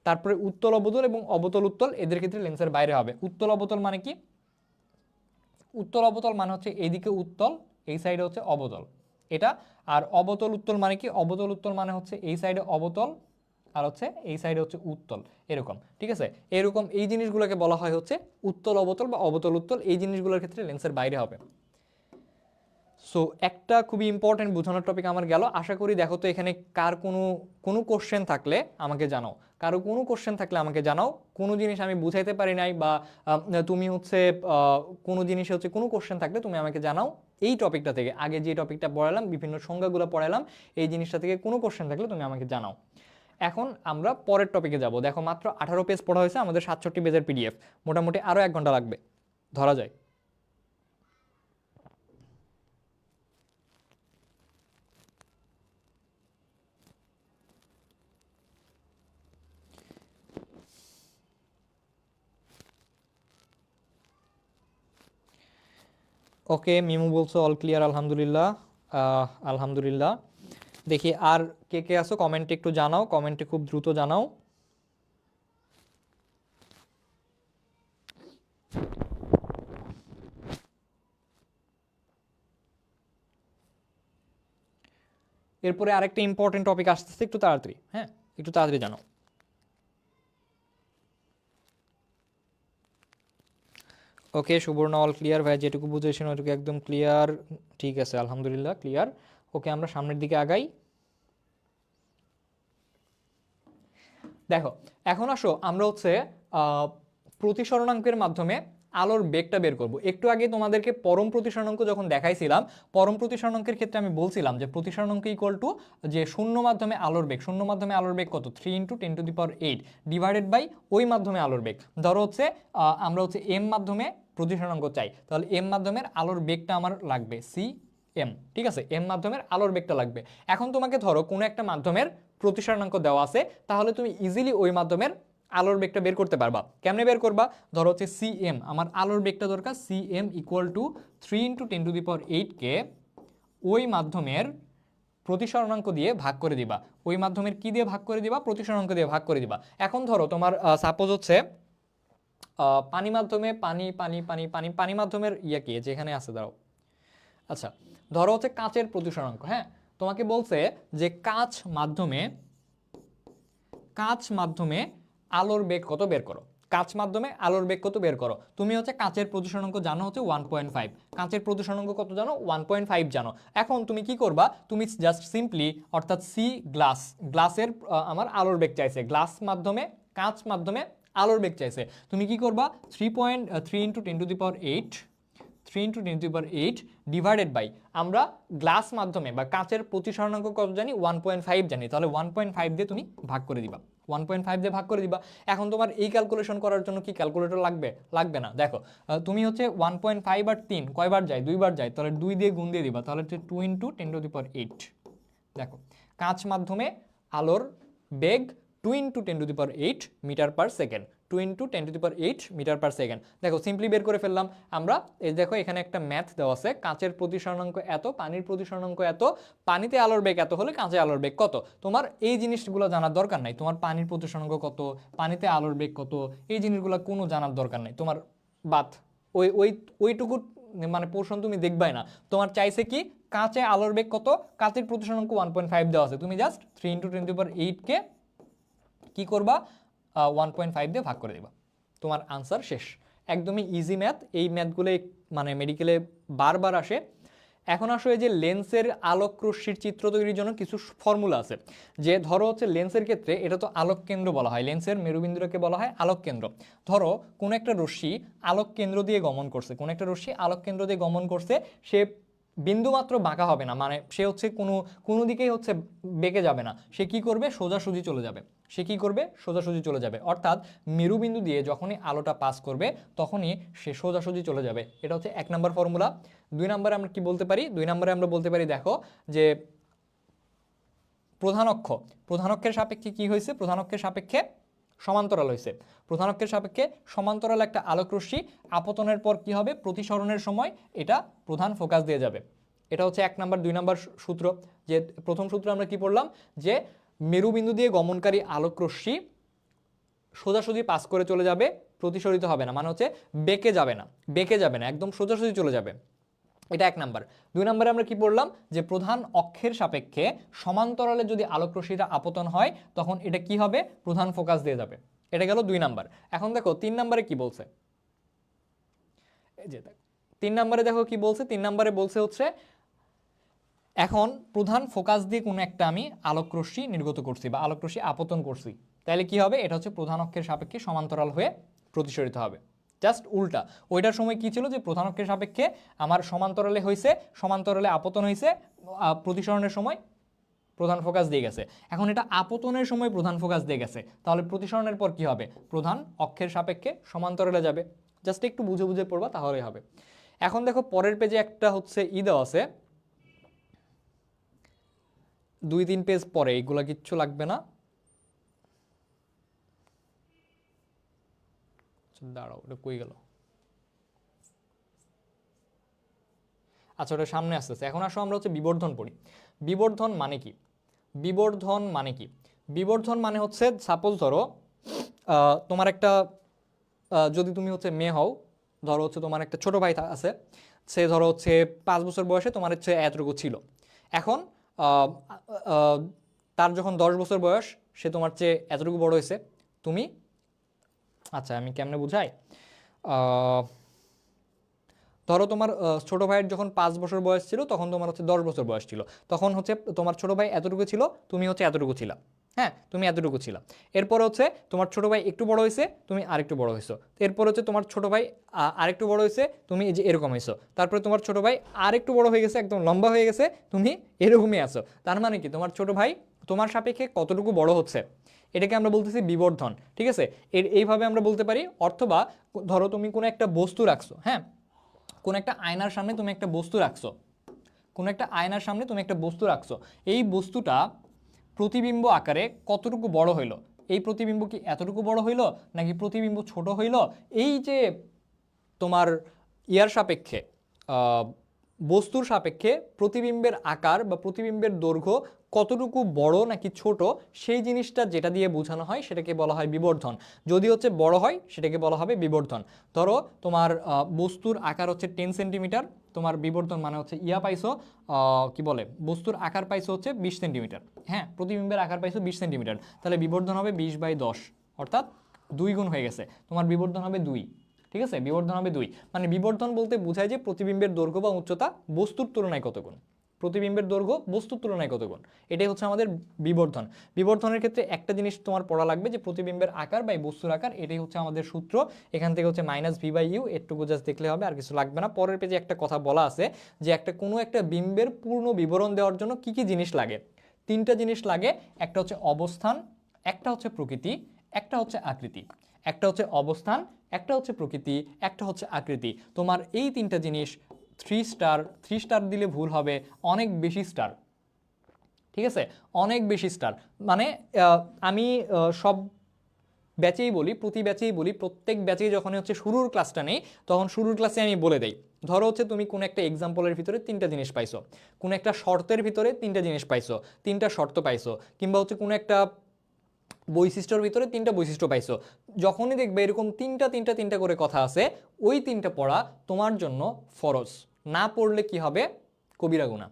তারপরে উত্তল অবতল এবং অবতল উত্তল, এদের ক্ষেত্রে লেন্সের বাইরে হবে। উত্তল অবতল মানে কি? উত্তল অবতল মানে হচ্ছে এইদিকে উত্তল, এই সাইডে হচ্ছে অবতল এটা। আর অবতল উত্তল মানে কি? অবতল উত্তল মানে হচ্ছে এই সাইডে অবতল আর হচ্ছে এই সাইডে হচ্ছে উত্তল, এরকম, ঠিক আছে? এরকম এই জিনিসগুলোকে বলা হয় হচ্ছে উত্তল অবতল বা অবতল উত্তল। এই জিনিসগুলোর ক্ষেত্রে লেন্সের বাইরে হবে। সো একটা খুবই ইম্পর্টেন্ট বোঝানোর টপিক আমার গেল। আশা করি দেখো তো এখানে কার কোনো কোশ্চেন থাকলে আমাকে জানাও, কারো কোনো কোশ্চেন থাকলে আমাকে জানাও। কোনো জিনিস আমি বুঝাইতে পারি নাই বা তুমি হচ্ছে কোনো জিনিসে হচ্ছে কোনো কোশ্চেন থাকলে তুমি আমাকে জানাও। এই টপিকটা থেকে আগে যে টপিকটা পড়ালাম, বিভিন্ন সংজ্ঞাগুলো পড়ালাম, এই জিনিসটা থেকে কোনো কোশ্চেন থাকলে তুমি আমাকে জানাও। এখন আমরা পরের টপিকে যাব। দেখো মাত্র 18 পেজ পড়া হয়েছে, আমাদের 67 পেজের পিডিএফ, মোটামুটি আরও 1 ঘন্টা লাগবে ধরা যায়। ওকে, মিমু বলছো অল ক্লিয়ার, আলহামদুলিল্লাহ। আলহামদুলিল্লাহ। দেখি আর কে কে আছো কমেন্টে একটু জানাও, কমেন্টে খুব দ্রুত জানাও। এরপরে আরেকটা ইম্পর্টেন্ট টপিক আসতেছে, একটু তাড়াতাড়ি, হ্যাঁ একটু তাড়াতাড়ি জানাও। ওকে, সুবর্ণ অল ক্লিয়ার ভাই, যেটুকু বুঝেছেন ওইটুকু একদম ক্লিয়ার। ঠিক আছে, আলহামদুলিল্লাহ ক্লিয়ার। ওকে, আমরা সামনের দিকে আগাই। দেখো এখন আসো আমরা হচ্ছে প্রতিসরণাঙ্কের মাধ্যমে আলোর বেগটা বের করব। একটু আগে তোমাদেরকে পরম প্রতিসরণাঙ্ক যখন দেখাইছিলাম, পরম প্রতিসরণাঙ্কের ক্ষেত্রে আমি বলছিলাম যে প্রতিসরণাঙ্ক ইকুয়াল টু যে শূন্য মাধ্যমে আলোর বেগ, শূন্য মাধ্যমে আলোর বেগ কত? 3 × 10⁸ ডিভাইডেড বাই ওই মাধ্যমে আলোর বেগ। ধরো হচ্ছে আমরা হচ্ছে এম মাধ্যমে প্রতিসরণাঙ্ক চাই, তাহলে এম মাধ্যমের আলোর বেগটা আমার লাগবে সি এম, ঠিক আছে? এম মাধ্যমের আলোর বেগটা লাগবে। এখন তোমাকে ধরো কোনো একটা মাধ্যমের প্রতিসরণাঙ্ক দেওয়া আছে, তাহলে তুমি ইজিলি ওই মাধ্যমের আলোর বেগটা বের করতে পারবা। কেমনে বের করবা? ধরো হচ্ছে সি এম, আমার আলোর বেগটা দরকার সি এম ইকুয়াল টু 3 × 10⁸ কে ওই মাধ্যমের প্রতিসরণাঙ্ক দিয়ে ভাগ করে দিবা। ওই মাধ্যমের কি দিয়ে ভাগ করে দিবা? প্রতিসরণাঙ্ক দিয়ে ভাগ করে দিবা। এখন ধরো তোমার সাপোজ হচ্ছে পানি মাধ্যমে পানি পানি পানি পানি পানি মাধ্যমের ইয়া কি যেখানে আছে, দাঁড়াও, আচ্ছা ধরো হচ্ছে কাচের প্রতিসরণাঙ্ক। হ্যাঁ, তোমাকে বলছে যে কাচ মাধ্যমে আলোর বেগ কত বের করো, কাচ মাধ্যমে আলোর বেগ কত বের করো। তুমি হচ্ছে কাচের প্রতিসরণাঙ্ক জানো হচ্ছে 1.5, কাচের প্রতিসরণাঙ্ক কত জানো? 1.5 জানো। এখন তুমি কি করবা? তুমি জাস্ট সিম্পলি, অর্থাৎ সি গ্লাসের আমার আলোর বেগ চাইছে, গ্লাস মাধ্যমে কাচ মাধ্যমে আলোর বেগ চাইছে, তুমি কি করবা? 3.3 × 10⁸ 3 × 10⁸ ডিভাইডেড বাই আমরা গ্লাস মাধ্যমে বা কাচের প্রতিসরণাঙ্ক কত জানি? 1.5 জানি, তাহলে 1.5 দিয়ে তুমি ভাগ করে দিবা, 1.5 দিয়ে ভাগ করে দিবা। এখন তোমার এই ক্যালকুলেশন করার জন্য কি ক্যালকুলেটর লাগবে? লাগবে না। দেখো তুমি হচ্ছে 1.5 আর 3 কয়বার যায়? 2বার যায়, তাহলে 2 দিয়ে গুণ দিয়ে দিবা, তাহলে হচ্ছে 2 × 10⁸। দেখো কাচ মাধ্যমে আলোর বেগ 2 × 10⁸ metre per second, 2 × 10⁸ metre per second. দেখো সিম্পলি বের করে ফেললাম আমরা। এই দেখো এখানে একটা ম্যাথ দেওয়া আছে, কাচের প্রতিসরণাঙ্ক এত, পানির প্রতিসরণাঙ্ক এত, পানিতে আলোর বেগ এত হলে কাঁচে আলোর বেগ কত। তোমার এই জিনিসগুলো জানার দরকার নাই, তোমার পানির প্রতিসরণাঙ্ক কত, পানিতে আলোর বেগ কত, এই জিনিসগুলো কোনো জানার দরকার নাই তোমার। বাত ওই ওই ওইটুকু মানে পোর্শন তুমি দেখবাই না। তোমার চাইছে কি? কাঁচে আলোর বেগ কত, কাচের প্রতিসরণাঙ্ক 1.5 দেওয়া আছে, তুমি জাস্ট 3 × 10⁸ কে কি করবা? 1.5 দিয়ে ভাগ করে দেবা, তোমার আনসার শেষ। একদমই ইজি ম্যাথ। এই ম্যাথগুলো মানে মেডিকেলে বারবার আসে। এখন আসো এই যে লেন্সের আলোক রশ্মির চিত্র তৈরির জন্য কিছু ফর্মুলা আছে। যে ধরো হচ্ছে লেন্সের ক্ষেত্রে এটা তো আলোক কেন্দ্র বলা হয়, লেন্সের মেরুবিন্দুকে বলা হয় আলোক কেন্দ্র। ধরো কোন একটা রশ্মি আলোক কেন্দ্র দিয়ে গমন করছে, কোন একটা রশ্মি আলোক কেন্দ্র দিয়ে গমন করছে, সে বিন্দুমাত্র বাঁকা হবে না, মানে সে হচ্ছে কোনো দিকেই হচ্ছে বেঁকে যাবে না, সে কি করবে? সোজাসুজি চলে যাবে, সে কি করবে? সোজাসুজি চলে যাবে। অর্থাৎ মেরুবিন্দু দিয়ে যখনই আলোটা পাস করবে তখনই সে সোজাসুজি চলে যাবে। এটা হচ্ছে 1 নম্বর ফর্মুলা। 2 নম্বরে আমরা কি বলতে পারি? 2 নম্বরে আমরা বলতে পারি দেখো যে প্রধান অক্ষের সাপেক্ষে কি হয়েছে? প্রধান অক্ষের সাপেক্ষে সমান্তরাল হয়েছে। প্রধান অক্ষের সাপেক্ষে সমান্তরাল একটা আলোক রশ্মি আপতনের পর কি হবে? প্রতিসরণের সময় এটা প্রধান ফোকাস দিয়ে যাবে। এটা হচ্ছে 1 নম্বর। 2 নম্বর সূত্র, যে প্রথম সূত্র আমরা কি পড়লাম? যে মেরুবিন্দু দিয়ে গমনকারী আলোক রশ্মি সোজাসুজি পাস করে চলে যাবে, প্রতিসরিত হবে না, মানে হচ্ছে বেঁকে যাবে না, একদম সোজাসুজি চলে যাবে। এটা 1 নাম্বার। 2 নম্বরে আমরা কি পড়লাম যে প্রধান অক্ষের সাপেক্ষে সমান্তরালে যদি আলোকরশ্মিটা আপতন হয় তখন এটা কি হবে, প্রধান ফোকাস দিয়ে যাবে। এটা গেল 2 নাম্বার। এখন দেখো 3 নম্বরে কি বলছে, এই যে দেখো 3 নম্বরে দেখো কি বলছে। 3 নম্বরে বলছে হচ্ছে এখন প্রধান ফোকাস দিয়ে কোনো একটা আমি আলোকরশ্মি নির্গত করছি বা আলোকরশ্মি আপতন করছি, তাহলে কি হবে, এটা হচ্ছে প্রধান অক্ষের সাপেক্ষে সমান্তরাল হয়ে প্রতিসরিত হবে। জাস্ট উল্টা, ওইটার সময় কি ছিল যে প্রধান অক্ষের সাপেক্ষে আমার সমান্তরালে হয়েছে, সমান্তরালে আপতন হয়েছে, প্রতিসরণের সময় প্রধান ফোকাস দিয়ে গেছে। এখন এটা আপতনের সময় প্রধান ফোকাস দিয়ে গেছে, তাহলে প্রতিসরণের পর কি হবে, প্রধান অক্ষের সাপেক্ষে সমান্তরালে যাবে। জাস্ট একটু বুঝে বুঝে পড়বা তাহলেই হবে। এখন দেখো পরের পেজে একটা হচ্ছে দেওয়া আছে, 2-3 পেজ পরে, এগুলা কিচ্ছু লাগবে না। দাঁড়াও, ওটা কই গেল, আচ্ছা ওটা সামনে আসতেছে। এখন আসো আমরা হচ্ছে বিবর্ধন পড়ি। বিবর্ধন মানে কি, বিবর্ধন মানে কি, বিবর্ধন মানে হচ্ছে সাপোজ ধরো তোমার একটা যদি তুমি হচ্ছে মেয়ে হও, ধরো হচ্ছে তোমার একটা ছোট ভাই আছে, সে ধরো হচ্ছে 5 বছর বয়সে তোমার হচ্ছে এতটুকু ছিল। এখন আহ, আহ, তার যখন 10 বছর বয়স, সে তোমার চেয়ে এতটুকু বড় হয়েছে। তুমি, আচ্ছা আমি কেমনে বুঝাই, ধরো তোমার ছোট ভাইয়ের যখন 5 বছর বয়স ছিল তখন তোমার হচ্ছে 10 বছর বয়স ছিল, তখন হচ্ছে তোমার ছোট ভাই এতটুকু ছিল, তুমি হচ্ছে এতটুকু ছিলা। হ্যাঁ, তুমি এতটুকু ছিলা। এরপর হচ্ছে তোমার ছোট ভাই একটু বড় হয়েছে, তুমি আরেকটু বড় হয়েছো। এরপর হচ্ছে তোমার ছোট ভাই আরেকটু বড় হয়েছে, তুমি এই যে এরকম হয়েছো। তারপরে তোমার ছোট ভাই আরেকটু বড় হয়ে গেছে, একদম লম্বা হয়ে গেছে, তুমি এরকমই আছো। তার মানে কি, তোমার ছোট ভাই তোমার সাপেক্ষে কতটুকু বড় হচ্ছে, এটাকে আমরা বলতেছি বিবর্ধন। ঠিক আছে, এইভাবে আমরা বলতে পারি। অথবা ধরো তুমি কোনো একটা বস্তু রাখছো, হ্যাঁ, কোন একটা আয়নার সামনে তুমি একটা বস্তু রাখছো, কোন একটা আয়নার সামনে তুমি একটা বস্তু রাখছো, এই বস্তুটা প্রতিবিম্ব আকারে কতটুকু বড় হইলো, এই প্রতিবিম্ব কি এতটুকু বড় হইলো নাকি প্রতিবিম্ব ছোট হইলো, এই যে তোমার ইয়ার সাপেক্ষে বস্তুর সাপেক্ষে প্রতিবিম্বের আকার বা প্রতিবিম্বের দৈর্ঘ্য কতটুকু বড় নাকি ছোট, সেই জিনিসটা যেটা দিয়ে বোঝানো হয় সেটাকে বলা হয় বিবর্ধন। যদি হচ্ছে বড় হয় সেটাকে বলা হবে বিবর্ধন। ধরো তোমার বস্তুর আকার হচ্ছে 10 সেন্টিমিটার, তোমার বিবর্ধন মানে হচ্ছে ইয়া পাইছো, কি বলে, বস্তুর আকার পাইছো হচ্ছে 20 সেন্টিমিটার। হ্যাঁ, প্রতিবিম্বের আকার পাইছো 20 সেন্টিমিটার, তাহলে বিবর্ধন হবে 20/10, অর্থাৎ 2 গুণ হয়ে গেছে, তোমার বিবর্ধন হবে 2। ঠিক আছে, বিবর্ধন হবে 2। মানে বিবর্ধন বলতে বোঝায় যে প্রতিবিম্বের দৈর্ঘ্য বা উচ্চতা বস্তুর তুলনায় কত গুণ, প্রতিবিম্বের দৈর্ঘ্য বস্তুর তুলনায় কত গুণ, এটাই হচ্ছে আমাদের বিবর্ধন। বিবর্ধনের ক্ষেত্রে একটা জিনিস তোমার পড়া লাগবে যে প্রতিবিম্বের আকার বা বস্তুর আকার, এটাই হচ্ছে আমাদের সূত্র। এখান থেকে হচ্ছে -v/u, এটুকু জাস্ট দেখলে হবে, আর কিছু লাগবে না। পরের পেজে একটা কথা বলা আছে যে কোনো একটা বিম্বের পূর্ণ বিবরণ দেওয়ার জন্য কি কি জিনিস লাগে, 3টা জিনিস লাগে। একটা হচ্ছে অবস্থান, একটা হচ্ছে প্রকৃতি, একটা হচ্ছে আকৃতি। একটা হচ্ছে অবস্থান, একটা হচ্ছে প্রকৃতি, একটা হচ্ছে আকৃতি। তোমার এই 3টা জিনিস 3 স্টার, 3 স্টার দিলে ভুল হবে, অনেক বেশি স্টার। ঠিক আছে, অনেক বেশি স্টার। মানে আমি সব ব্যাচেই বলি, প্রতি ব্যাচেই বলি, প্রত্যেক ব্যাচেই যখন হচ্ছে শুরুর ক্লাসটা নেই তখন শুরুর ক্লাসে আমি বলে দেই, ধরো হচ্ছে তুমি কোন একটা এক্সাম্পলের ভিতরে 3টা জিনিস পাইছো, কোন একটা শর্তের ভিতরে 3টা জিনিস পাইছো, 3টা শর্ত পাইছো, কিংবা হচ্ছে কোন একটা বৈশিষ্ট্যর ভিতরে 3টা বৈশিষ্ট্য পাইছো। যখনই দেখবে এরকম 3টা করে কথা আছে, ওই 3টা পড়া তোমার জন্য ফরজ, না পড়লে কি হবে, কবিরা গুনাহ।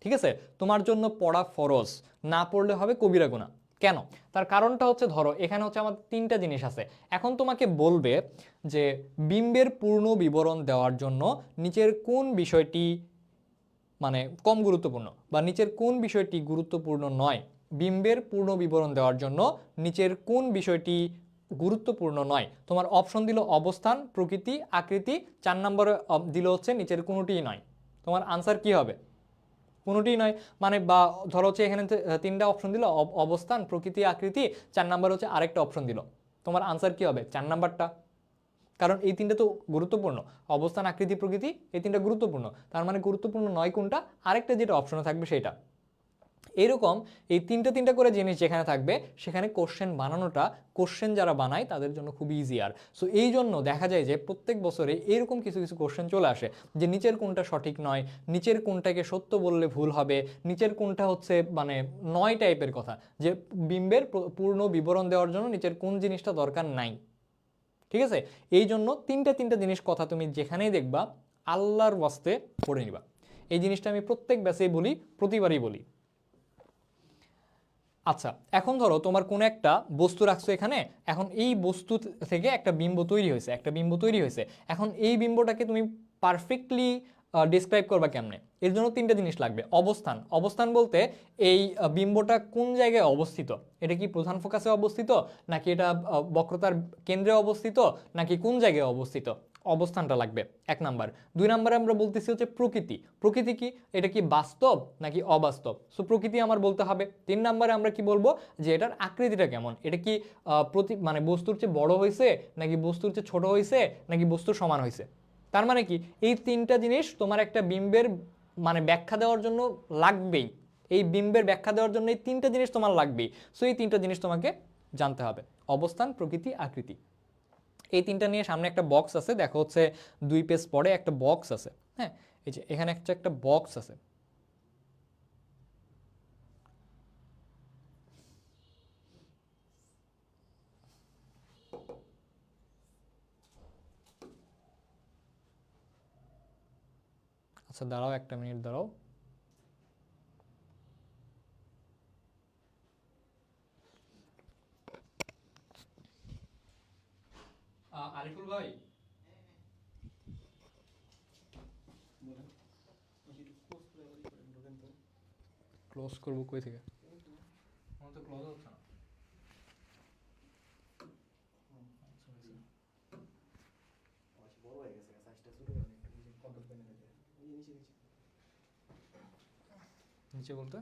ঠিক আছে, তোমার জন্য পড়া ফরজ, না পড়লে হবে কবিরা গুনাহ। কেন, তার কারণটা হচ্ছে ধরো এখানে হচ্ছে আমার 3টা জিনিস আছে। এখন তোমাকে বলবে যে বিম্বের পূর্ণ বিবরণ দেওয়ার জন্য নিচের কোন বিষয়টি মানে কম গুরুত্বপূর্ণ, বা নিচের কোন বিষয়টি গুরুত্বপূর্ণ নয়। বিম্বের পূর্ণ বিবরণ দেওয়ার জন্য নিচের কোন বিষয়টি গুরুত্বপূর্ণ নয়। তোমার অপশন দিল অবস্থান, প্রকৃতি, আকৃতি, 4 নম্বরে দিল হচ্ছে নিচের কোনোটিই নয়। তোমার আনসার কি হবে, কোনোটিই নয়। মানে বা ধরো হচ্ছে এখানে 3টা অপশন দিল, অবস্থান, প্রকৃতি, আকৃতি, 4 নম্বর হচ্ছে আরেকটা অপশন দিল, তোমার আনসার কি হবে, 4 নাম্বারটা। কারণ এই 3টা তো গুরুত্বপূর্ণ, অবস্থান, আকৃতি, প্রকৃতি, এই 3টা গুরুত্বপূর্ণ। তার মানে গুরুত্বপূর্ণ নয় কোনটা, আরেকটা যেটা অপশনে থাকবে সেটা। এরকম এই 3টা করে জিনিস যেখানে থাকবে সেখানে কোশ্চেন বানানোটা, কোশ্চেন যারা বানায় তাদের জন্য খুব ইজি। আর সো এই জন্য দেখা যায় যে প্রত্যেক বছরে এরকম কিছু কিছু কোশ্চেন চলে আসে যে নিচের কোনটা সঠিক নয়, নিচের কোনটাকে সত্য বললে ভুল হবে, নিচের কোনটা হচ্ছে মানে নয় টাইপের কথা, যে বিম্বের পূর্ণ বিবরণ দেওয়ার জন্য নিচের কোন জিনিসটা দরকার নাই। ঠিক আছে, এই জন্য 3টা জিনিস কথা তুমি যেখানেই দেখবা আল্লাহর ওয়াস্তে পড়ে নিবা। এই জিনিসটা আমি প্রত্যেক ব্যাচেই বলি, প্রতিবারই বলি। আচ্ছা, এখন ধরো তোমার কোনো একটা বস্তু রাখছো এখানে, এখন এই বস্তু থেকে একটা বিম্ব তৈরি হয়েছে, এখন এই বিম্বটাকে তুমি পারফেক্টলি ডিসক্রাইব করবা কেমনে? এর জন্য তিনটা জিনিস লাগবে। অবস্থান, অবস্থান বলতে এই বিম্বটা কোন জায়গায় অবস্থিত, এটা কি প্রধান ফোকাসে অবস্থিত, নাকি এটা বক্রতার কেন্দ্রে অবস্থিত, নাকি কোন জায়গায় অবস্থিত, অবস্থানটা লাগবে এক নাম্বার। দুই নাম্বারে আমরা বলতেছি হচ্ছে প্রকৃতি। প্রকৃতি কি, এটা কি বাস্তব নাকি অবাস্তব, সো প্রকৃতি আমার বলতে হবে। তিন নাম্বারে আমরা কি বলবো, যে এটার আকৃতিটা কেমন, এটা কি মানে বস্তুর চেয়ে বড় হয়েছে, নাকি বস্তুর চেয়ে ছোট হয়েছে, নাকি বস্তুর সমান হয়েছে। তার মানে কি, এই তিনটা জিনিস তোমার একটা বিম্বের মানে ব্যাখ্যা দেওয়ার জন্য লাগবেই। এই বিম্বের ব্যাখ্যা দেওয়ার জন্য এই তিনটা জিনিস তোমার লাগবেই। সো এই তিনটা জিনিস তোমাকে জানতে হবে, অবস্থান, প্রকৃতি, আকৃতি। এই তিনটা নিয়ে সামনে একটা বক্স আছে, দেখো হচ্ছে 2 পেজ পরে একটা বক্স আছে। হ্যাঁ, এই যে এখানে একটা বক্স আছে। আচ্ছা দাঁড়াও, একটা মিনিট দাঁড়াও। আরিফুল ভাই, ক্লোজ করবো কই থেকে? আমার তো ক্লোজ হচ্ছে না। নিচে বলতে,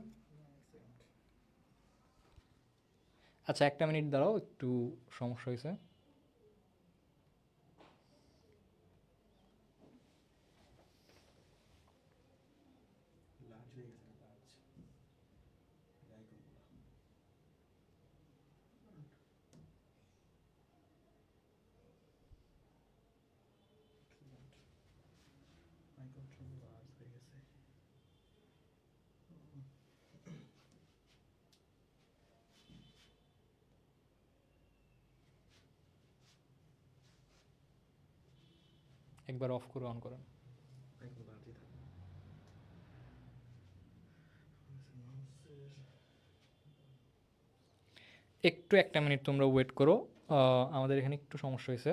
আচ্ছা একটা মিনিট দাঁড়াও, একটু সমস্যা হয়েছে। একবার অফ করে অন করেন। একটু একটা মিনিট তোমরা ওয়েট করো, আমাদের এখানে একটু সমস্যা হয়েছে।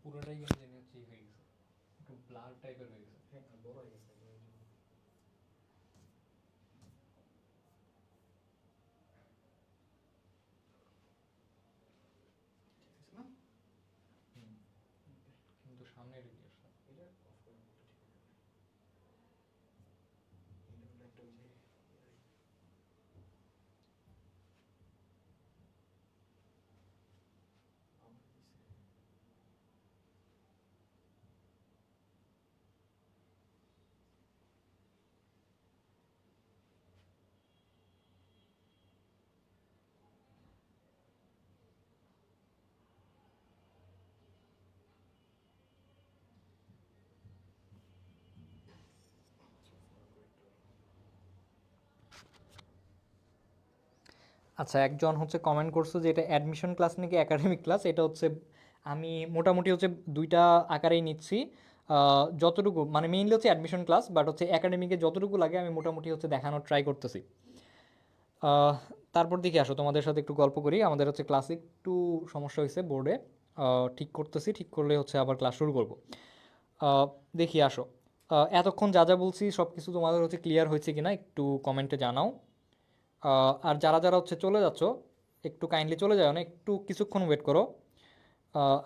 পুরোটাই কিন্তু হয়ে গেছে, একটু ব্লার টাইপের হয়ে গেছে। বড় হয়ে গেছে। কিন্তু সামনে এটা কি আসলে? আচ্ছা, একজন হচ্ছে কমেন্ট করছে যে এটা অ্যাডমিশন ক্লাস নাকি একাডেমিক ক্লাস। এটা হচ্ছে আমি মোটামুটি হচ্ছে দুইটা আকারেই নিচ্ছি। যতটুকু মানে মেইনলি হচ্ছে অ্যাডমিশন ক্লাস, বাট হচ্ছে একাডেমিকে যতটুকু লাগে আমি মোটামুটি হচ্ছে দেখানোর ট্রাই করতেছি। তারপর দেখি, আসো তোমাদের সাথে একটু গল্প করি। আমাদের হচ্ছে ক্লাসে একটু সমস্যা হয়েছে বোর্ডে, ঠিক করতেছি, ঠিক করলে হচ্ছে আবার ক্লাস শুরু করব। দেখি আসো, এতক্ষণ যা যা বলছি সব কিছু তোমাদের হচ্ছে ক্লিয়ার হয়েছে কিনা একটু কমেন্টে জানাও। আর যারা যারা হচ্ছে চলে যাচ্ছ, একটু কাইন্ডলি চলে যাও না, একটু কিছুক্ষণ ওয়েট করো।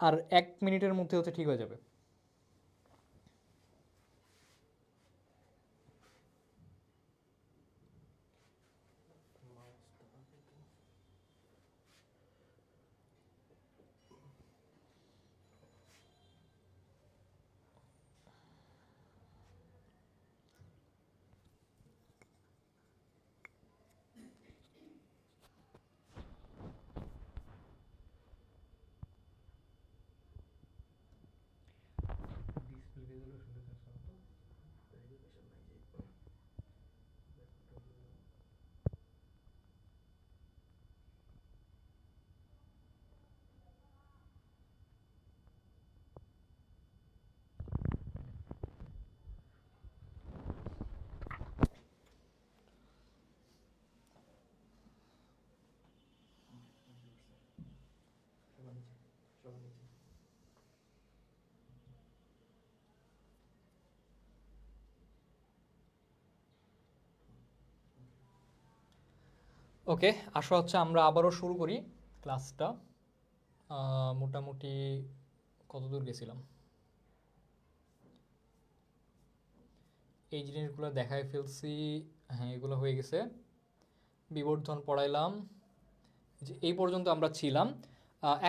আর 1 মিনিটের মধ্যে হচ্ছে ঠিক হয়ে যাবে। ওকে, আসো হচ্ছে আমরা আবারও শুরু করি ক্লাসটা। মোটামুটি কতদূর গেছিলাম, এই জিনিসগুলো দেখাই ফেলছি। হ্যাঁ, এগুলো হয়ে গেছে। বিবর্ধন পড়াইলাম, যে এই পর্যন্ত আমরা ছিলাম।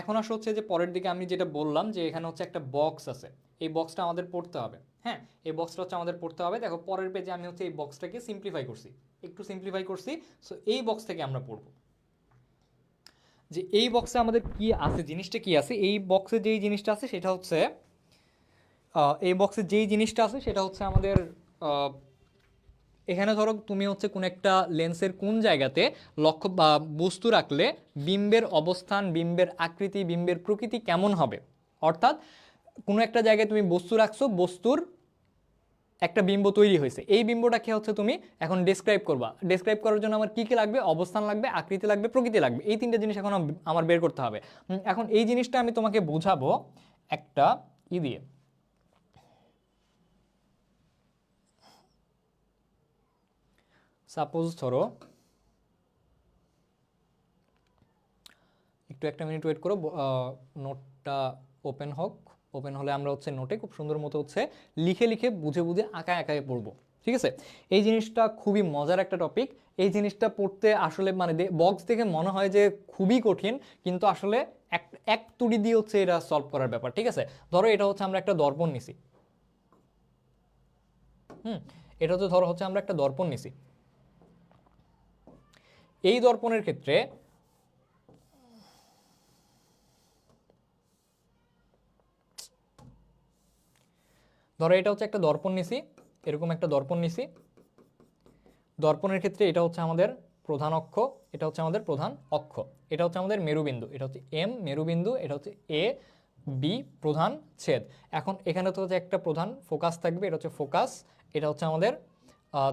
এখন আসা হচ্ছে যে পরের দিকে আমি যেটা বললাম যে এখানে হচ্ছে একটা বক্স আছে, এই বক্সটা আমাদের পড়তে হবে। হ্যাঁ, এই বক্সটা হচ্ছে আমাদের পড়তে হবে। দেখো পরের পেজে আমি হচ্ছে এই বক্সটাকে সিম্পলিফাই করছি, একটু সিম্পলিফাই করছি। সো এই বক্স থেকে আমরা পড়বো যে এই বক্সে আমাদের কি আছে, জিনিসটা কি আছে। এই বক্সে যেই জিনিসটা আছে সেটা হচ্ছে এই বক্সে যেই জিনিসটা আছে সেটা হচ্ছে আমাদের আহ, এখানে ধরো তুমি হচ্ছে কোন একটা লেন্সের কোন জায়গাতে লক্ষ্য বা বস্তু রাখলে বিম্বের অবস্থান, বিম্বের আকৃতি, বিম্বের প্রকৃতি কেমন হবে। অর্থাৎ কোনো একটা জায়গায় তুমি বস্তু রাখছো, বস্তুর একটা বিম্ব তৈরি হয়েছে, এই বিম্বটাকে হচ্ছে তুমি এখন ডেসক্রাইব করবা। ডেসক্রাইব করার জন্য আমার কী কী লাগবে, অবস্থান লাগবে, আকৃতি লাগবে, প্রকৃতি লাগবে। এই তিনটা জিনিস এখন আমার বের করতে হবে। এখন এই জিনিসটা আমি তোমাকে বোঝাবো একটা দিয়ে। সাপোজ ধরো, একটু একটা মিনিট ওয়েট করো, নোটটা ওপেন হোক। ওপেন হলে আমরা হচ্ছে নোটে খুব সুন্দর মতো হচ্ছে লিখে লিখে বুঝে বুঝে আঁকায় আঁকায় পড়বো। ঠিক আছে, এই জিনিসটা খুবই মজার একটা টপিক। এই জিনিসটা পড়তে আসলে মানে বক্স দেখে মনে হয় যে খুবই কঠিন, কিন্তু আসলে এক এক তুড়ি দিয়ে হচ্ছে এটা সলভ করার ব্যাপার। ঠিক আছে, ধরো এটা হচ্ছে আমরা একটা দর্পণ নিছি। এটা হচ্ছে ধরো হচ্ছে আমরা একটা দর্পণ নিছি। এই দর্পণের ক্ষেত্রে ধরো এটা হচ্ছে একটা দর্পণ নিছি, এরকম একটা দর্পণ নিছি। দর্পণের ক্ষেত্রে এটা হচ্ছে আমাদের প্রধান অক্ষ, এটা হচ্ছে আমাদের প্রধান অক্ষ, এটা হচ্ছে আমাদের মেরুবিন্দু, এটা হচ্ছে এম মেরুবিন্দু, এটা হচ্ছে এ বি প্রধান ছেদ। এখন এখানে তো হচ্ছে একটা প্রধান ফোকাস থাকবে, এটা হচ্ছে ফোকাস। এটা হচ্ছে আমাদের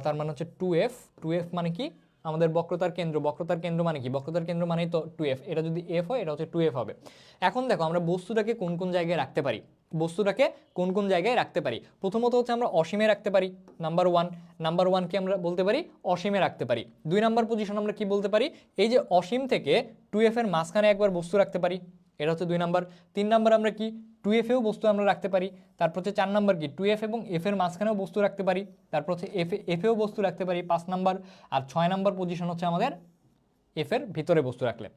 তার মানে হচ্ছে 2F। 2F মানে কি, আমাদের বক্রতার কেন্দ্র। বক্রতার কেন্দ্র মানে কি, বক্রতার কেন্দ্র মানেই তো 2F। এটা যদি F হয় এটা হচ্ছে 2F হবে। এখন দেখো আমরা বস্তুটাকে কোন কোন জায়গায় রাখতে পারি, বস্তুটাকে কোন কোন জায়গায় রাখতে পারি। প্রথমত হচ্ছে আমরা অসীমে রাখতে পারি, নাম্বার ওয়ান। নাম্বার ওয়ানকে আমরা বলতে পারি অসীমে রাখতে পারি। 2 নাম্বার পজিশন আমরা কি বলতে পারি, এই যে অসীম থেকে 2F এর মাঝখানে একবার বস্তু রাখতে পারি, এটা হচ্ছে 2 নাম্বার। 3 নাম্বার আমরা কি 2F এও বস্তু আমরা রাখতে পারি। তারপর হচ্ছে 4 নাম্বার কি 2F এবং F এর মাঝখানেও বস্তু রাখতে পারি। তারপর হচ্ছে F এও বস্তু রাখতে পারি 5 নাম্বার। আর 6 নাম্বার পজিশন হচ্ছে আমাদের F এর ভিতরে বস্তু রাখলে।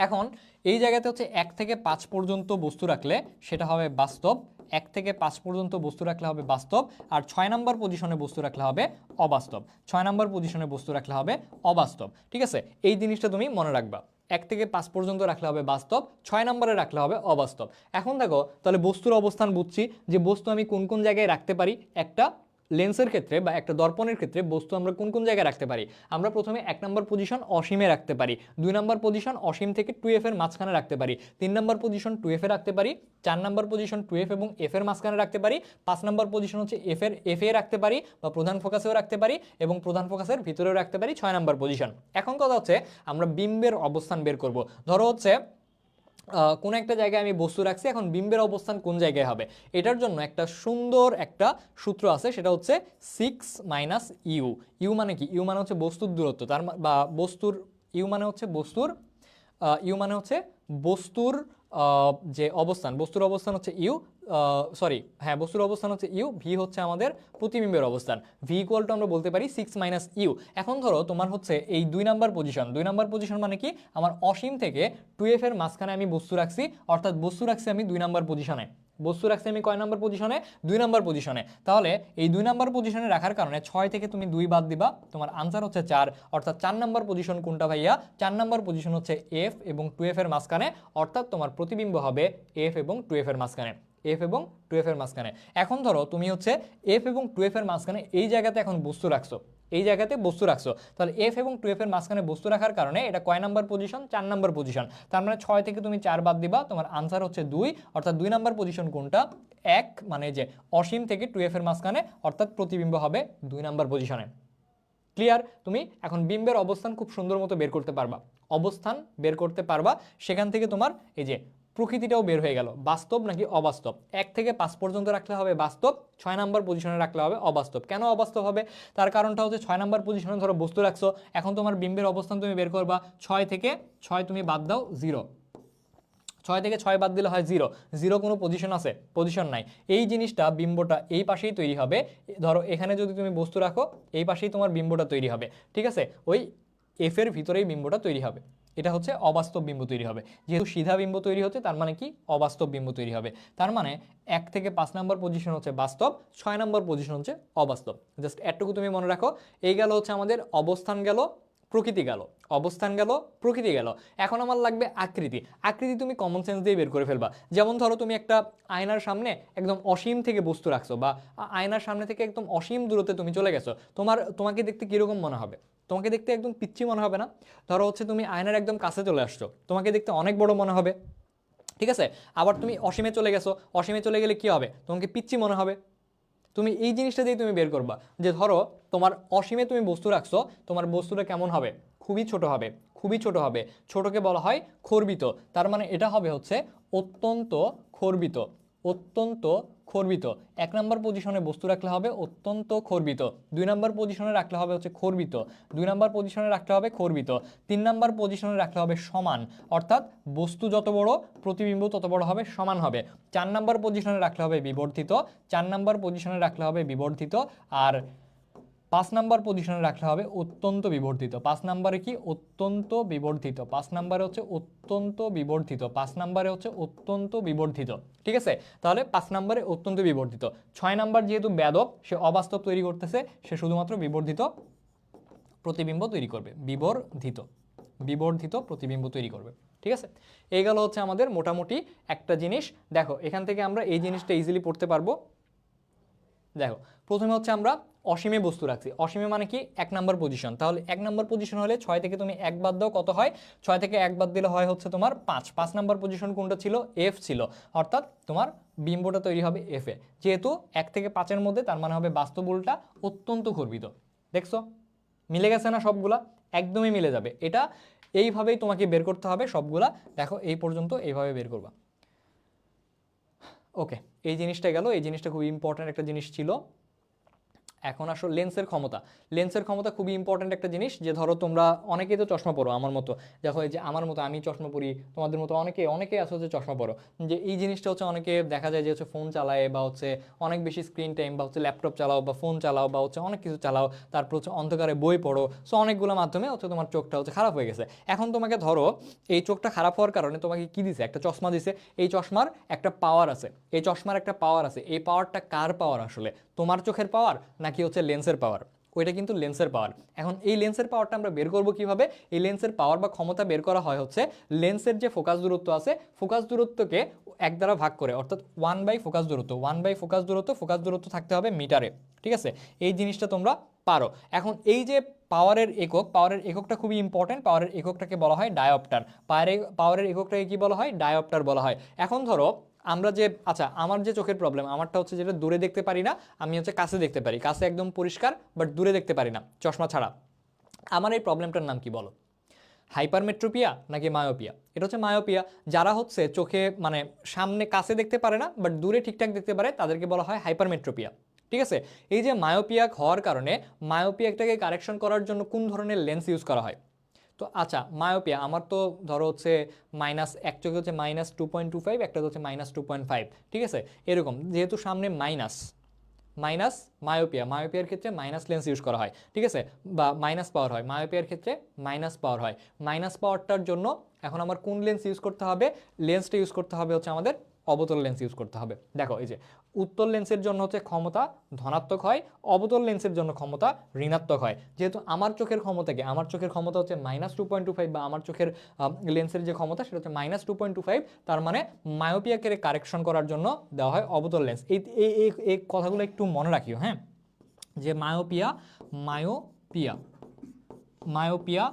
এখন এই জায়গাতে হচ্ছে 1 থেকে 5 পর্যন্ত বস্তু রাখলে সেটা হবে বাস্তব। 1 থেকে 5 পর্যন্ত বস্তু রাখলে হবে বাস্তব। আর 6 নাম্বার পজিশনে বস্তু রাখলে হবে অবাস্তব। 6 নাম্বার পজিশনে বস্তু রাখলে হবে অবাস্তব। ঠিক আছে, এই জিনিসটা তুমি মনে রাখবা। 1 থেকে 5 পর্যন্ত রাখলে হবে বাস্তব, 6 নাম্বারে রাখলে হবে অবাস্তব। এখন দেখো তাহলে বস্তুর অবস্থান বুঝছি যে বস্তু আমি কোন কোন জায়গায় রাখতে পারি। একটা লেন্সের ক্ষেত্রে বা একটা দর্পণের ক্ষেত্রে বস্তু আমরা কোন কোন জায়গায় রাখতে পারি। আমরা প্রথমে 1 নাম্বার পজিশন অসীমে রাখতে পারি, 2 নাম্বার পজিশন অসীম থেকে 2F এর মাঝখানে রাখতে পারি, 3 নাম্বার পজিশন 2F এ রাখতে পারি, 4 নাম্বার পজিশন 2F এবং F এর মাঝখানে রাখতে পারি, 5 নাম্বার পজিশন হচ্ছে F এ রাখতে পারি বা প্রধান ফোকাসেও রাখতে পারি এবং প্রধান ফোকাসের ভিতরেও রাখতে পারি 6 নাম্বার পজিশন। এখন কথা হচ্ছে আমরা বিম্বের অবস্থান বের করব। ধরো হচ্ছে কোন একটা জায়গায় আমি বস্তু রাখছি, এখন বিম্বের অবস্থান কোন জায়গায় হবে এটার জন্য একটা সুন্দর একটা সূত্র আছে, সেটা হচ্ছে 6 - ইউ মানে কি, ইউ মানে হচ্ছে বস্তুর দূরত্ব, তার বা বস্তুর ইউ মানে হচ্ছে বস্তুর ইউ মানে হচ্ছে বস্তুর যে অবস্থান, বস্তুর অবস্থান হচ্ছে ইউ, সরি হ্যাঁ বস্তুর অবস্থান হচ্ছে ইউ, ভি হচ্ছে আমাদের প্রতিবিম্বের অবস্থান। ভি ইকুয়াল টু আমরা বলতে পারি 6 - ইউ। এখন ধরো তোমার হচ্ছে এই 2 নাম্বার পজিশন, 2 নাম্বার পজিশন মানে কি, আমার অসীম থেকে 2F এর মাঝখানে আমি বস্তু রাখছি, অর্থাৎ বস্তু রাখছি আমি 2 নাম্বার পজিশনে। বস্তু রাখছি আমি কয় নাম্বার পজিশনে, 2 নাম্বার পজিশনে। তাহলে এই 2 নাম্বার পজিশনে রাখার কারণে 6 থেকে তুমি 2 বাদ দিবা, তোমার আনসার হচ্ছে 4। অর্থাৎ 4 নাম্বার পজিশন কোনটা ভাইয়া, 4 নাম্বার পজিশন হচ্ছে F এবং 2F এর মাঝখানে, অর্থাৎ তোমার প্রতিবিম্ব হবে F এবং 2F এর মাঝখানে, F এবং 2F এর মাঝখানে। এখন ধরো তুমি হচ্ছে F এবং 2F এর মাঝখানে এই জায়গাতে এখন বস্তু রাখছো, এই জায়গাতে বস্তু রাখছো, তাহলে F এবং 2F এর মাঝখানে বস্তু রাখার কারণে এটা কয় নাম্বার পজিশন, 4 নাম্বার পজিশন। তার মানে 6 থেকে তুমি 4 বাদ দিবা, তোমার আনসার হচ্ছে 2। অর্থাৎ 2 নাম্বার পজিশন কোনটা, 1 মানে যে অসীম থেকে 2F এর মাঝখানে, অর্থাৎ প্রতিবিম্ব হবে 2 নাম্বার পজিশনে। ক্লিয়ার, তুমি এখন বিম্বের অবস্থান খুব সুন্দর মতো বের করতে পারবা, অবস্থান বের করতে পারবা। সেখান থেকে তোমার এই যে প্রকৃতিটাও বের হয়ে গেল, বাস্তব নাকি অবাস্তব। 1 থেকে 5 পর্যন্ত রাখলে হবে বাস্তব, 6 নাম্বার পজিশনে রাখলে হবে অবাস্তব। কেন অবাস্তব হবে? তার কারণটা হচ্ছে 6 নাম্বার পজিশনে ধরো বস্তু রাখছো, এখন তোমার বিম্বের অবস্থান তুমি বের করবা, 6 থেকে 6 তুমি বাদ দাও 0, 6 থেকে 6 বাদ দিলে হয় 0, 0 কোনো পজিশন আছে? পজিশন নাই। এই জিনিসটা বিম্বটা এই পাশেই তৈরি হবে, ধরো এখানে যদি তুমি বস্তু রাখো এই পাশেই তোমার বিম্বটা তৈরি হবে, ঠিক আছে, ওই এফ এর ভিতরেই বিম্বটা তৈরি হবে। এটা হচ্ছে অবাস্তব বিম্ব তৈরি হবে। যেহেতু সিধা বিম্ব তৈরি হচ্ছে তার মানে কি অবাস্তব বিম্ব তৈরি হবে। তার মানে 1 থেকে 5 নাম্বার পজিশন হচ্ছে বাস্তব, 6 নাম্বার পজিশন হচ্ছে অবাস্তব। জাস্ট এটুকু তুমি মনে রাখো। এই গেল হচ্ছে আমাদের অবস্থান গেল, প্রকৃতি গেল, অবস্থান গেল, প্রকৃতি গেল। এখন আমার লাগবে আকৃতি। আকৃতি তুমি কমন সেন্স দিয়ে বের করে ফেলবা। যেমন ধরো তুমি একটা আয়নার সামনে একদম অসীম থেকে বস্তু রাখছো, বা আয়নার সামনে থেকে একদম অসীম দূরত্বে তুমি চলে গেছো, তোমাকে দেখতে কিরকম মনে হবে? তোমাকে দেখতে একদম পিচ্ছি মনে হবে না? ধরো হচ্ছে তুমি আয়নার একদম কাছে চলে আসছো, তোমাকে দেখতে অনেক বড় মনে হবে, ঠিক আছে। আবার তুমি অসীমে চলে গেছো, অসীমে চলে গেলে কি হবে? তোমাকে পিচ্ছি মনে হবে। তুমি এই জিনিসটা দিয়ে তুমি বের করবা যে ধরো তোমার অসীমে তুমি বস্তু রাখছো, তোমার বস্তুটা কেমন হবে? খুবই ছোট হবে, খুবই ছোট হবে। ছোটকে বলা হয় খর্বিত। তার মানে এটা হবে হচ্ছে অত্যন্ত খর্বিত, অত্যন্ত খর্বিত। 1 নাম্বার পজিশনে বস্তু রাখলে হবে অত্যন্ত খর্বিত, 2 নাম্বার পজিশনে রাখলে হবে হচ্ছে খর্বিত, 2 নাম্বার পজিশনে রাখলে হবে খর্বিত, 3 নাম্বার পজিশনে রাখলে হবে সমান, অর্থাৎ বস্তু যত বড় প্রতিবিম্ব তত বড় হবে, সমান হবে। 4 নাম্বার পজিশনে রাখলে হবে বিবর্ধিত, 4 নাম্বার পজিশনে রাখলে হবে বিবর্ধিত। আর 5 নাম্বার পজিশনে রাখলে হবে অত্যন্ত বিবর্ধিত। 5 নাম্বারে কি? অত্যন্ত বিবর্ধিত। 5 নাম্বারে হচ্ছে অত্যন্ত বিবর্ধিত, 5 নাম্বারে হচ্ছে অত্যন্ত বিবর্ধিত, ঠিক আছে। তাহলে 5 নাম্বারে অত্যন্ত বিবর্ধিত। 6 নাম্বার যেহেতু বেদব, সে অবাস্তব তৈরি করতেছে, সে শুধুমাত্র বিবর্ধিত প্রতিবিম্ব তৈরি করবে, বিবর্ধিত, বিবর্ধিত প্রতিবিম্ব তৈরি করবে, ঠিক আছে। এই গেল হচ্ছে আমাদের মোটামুটি একটা জিনিস। দেখো এখান থেকে আমরা এই জিনিসটা ইজিলি পড়তে পারবো। দেখো প্রথমে হচ্ছে আমরা অসীমে বস্তু রাখছি। অসীমে মানে কি? 1 নাম্বার পজিশন। তাহলে 1 নাম্বার পজিশন হলে 6 থেকে তুমি 1 বাদ দাও, কত হয়? 6 থেকে 1 বাদ দিলে হয় হচ্ছে তোমার 5। 5 নাম্বার পজিশন কোনটা ছিল? এফ ছিল, অর্থাৎ তোমার বিম্বটা তৈরি হবে এফ এ। যেহেতু 1 থেকে 5-এর মধ্যে, তার মানে হবে বাস্তব উল্টা অত্যন্ত গর্বিত। দেখছো মিলে গেছে না সবগুলা? একদমই মিলে যাবে। এটা এইভাবেই তোমাকে বের করতে হবে সবগুলা। দেখো এই পর্যন্ত এইভাবে বের করবা। ওকে, এই জিনিসটা গেল। এই জিনিসটা খুবই ইম্পর্ট্যান্ট একটা জিনিস ছিল। এখন আসলে লেন্সের ক্ষমতা। লেন্সের ক্ষমতা খুবই ইম্পর্ট্যান্ট একটা জিনিস। যে ধরো তোমরা অনেকেই তো চশমা পরো আমার মতো, দেখো এই যে আমার মতো আমি চশমা পরি, তোমাদের মতো অনেকেই আছে হচ্ছে চশমা পরো। যে এই জিনিসটা হচ্ছে অনেকে দেখা যায় যে হচ্ছে ফোন চালায়, বা হচ্ছে অনেক বেশি স্ক্রিন টাইম, বা হচ্ছে ল্যাপটপ চালাও, বা ফোন চালাও, বা হচ্ছে অনেক কিছু চালাও, তারপর হচ্ছে অন্ধকারে বই পড়ো, সো অনেকগুলো মাধ্যমে হচ্ছে তোমার চোখটা হচ্ছে খারাপ হয়ে গেছে। এখন তোমাকে ধরো এই চোখটা খারাপ হওয়ার কারণে তোমাকে কি দিছে? একটা চশমা দিছে। এই চশমার একটা পাওয়ার আছে, এই চশমার একটা পাওয়ার আছে। এই পাওয়ারটা কার পাওয়ার আসলে? তোমার চোখের পাওয়ার নাকি হচ্ছে লেন্সের পাওয়ার? ওইটা কিন্তু লেন্সের পাওয়ার। এখন এই লেন্সের পাওয়ারটা আমরা বের করব কিভাবে? এই লেন্সের পাওয়ার বা ক্ষমতা বের করা হয় হচ্ছে লেন্সের যে ফোকাস দূরত্ব আছে, ফোকাস দূরত্বকে 1 দ্বারা ভাগ করে, অর্থাৎ 1/, ফোকাস দূরত্ব, 1/, ফোকাস দূরত্ব। ফোকাস দূরত্ব থাকতে হবে মিটারে, ঠিক আছে। এই জিনিসটা তোমরা পারো। এখন এই যে পাওয়ারের একক, পাওয়ারের এককটা খুবই ইম্পর্টেন্ট। পাওয়ারের এককটাকে বলা হয় ডায়োপ্টার। পাওয়ারের এককটাকে কি বলা হয়? ডায়োপ্টার বলা হয়। এখন ধরো আমরা যে, আচ্ছা আমার যে চোখের প্রবলেম, আমারটা হচ্ছে যেটা দূরে দেখতে পারি না, আমি হচ্ছে কাছে দেখতে পারি, কাছে একদম পরিষ্কার, বাট দূরে দেখতে পারি না চশমা ছাড়া। আমার এই প্রবলেমটার নাম কি বলো? হাইপারমেট্রোপিয়া নাকি মায়োপিয়া? এটা হচ্ছে মায়োপিয়া। যারা হচ্ছে চোখে মানে সামনে কাছে দেখতে পারে না, বাট দূরে ঠিকঠাক দেখতে পারে, তাদেরকে বলা হয় হাইপারমেট্রোপিয়া, ঠিক আছে। এই যে মায়োপিয়া হওয়ার কারণে, মায়োপিয়াটাকে কারেকশন করার জন্য কোন ধরনের লেন্স ইউজ করা হয়? তো আচ্ছা মায়োপিয়া আমার তো ধরো হচ্ছে মাইনাস, এক চোখে হচ্ছে -2.25, একটা হচ্ছে -2.5, ঠিক আছে। এরকম যেহেতু সামনে মাইনাস, মাইনাস মায়োপিয়ার ক্ষেত্রে মাইনাস লেন্স ইউজ করা হয়, ঠিক আছে, বা মাইনাস পাওয়ার হয়। মায়োপিয়ার ক্ষেত্রে মাইনাস পাওয়ার হয়। মাইনাস পাওয়ারটার জন্য এখন আমার কোন লেন্স ইউজ করতে হবে? লেন্সটা ইউজ করতে হবে হচ্ছে আমাদের অবতল লেন্স ইউজ করতে হবে। দেখো এই যে উত্তল লেন্সের জন্য হচ্ছে ক্ষমতা ধনাত্মক হয়, অবতল লেন্সের জন্য ক্ষমতা ঋণাত্মক হয়। যেহেতু আমার চোখের ক্ষমতাকে, আমার চোখের ক্ষমতা হচ্ছে -2.25, বা আমার চোখের লেন্সের যে ক্ষমতা সেটা হচ্ছে -2.25, তার মানে মায়োপিয়াকে কারেকশন করার জন্য দেওয়া হয় অবতল লেন্স। এই কথাগুলো একটু মনে রাখিও, হ্যাঁ, যে মায়োপিয়া, মায়োপিয়া, মায়োপিয়া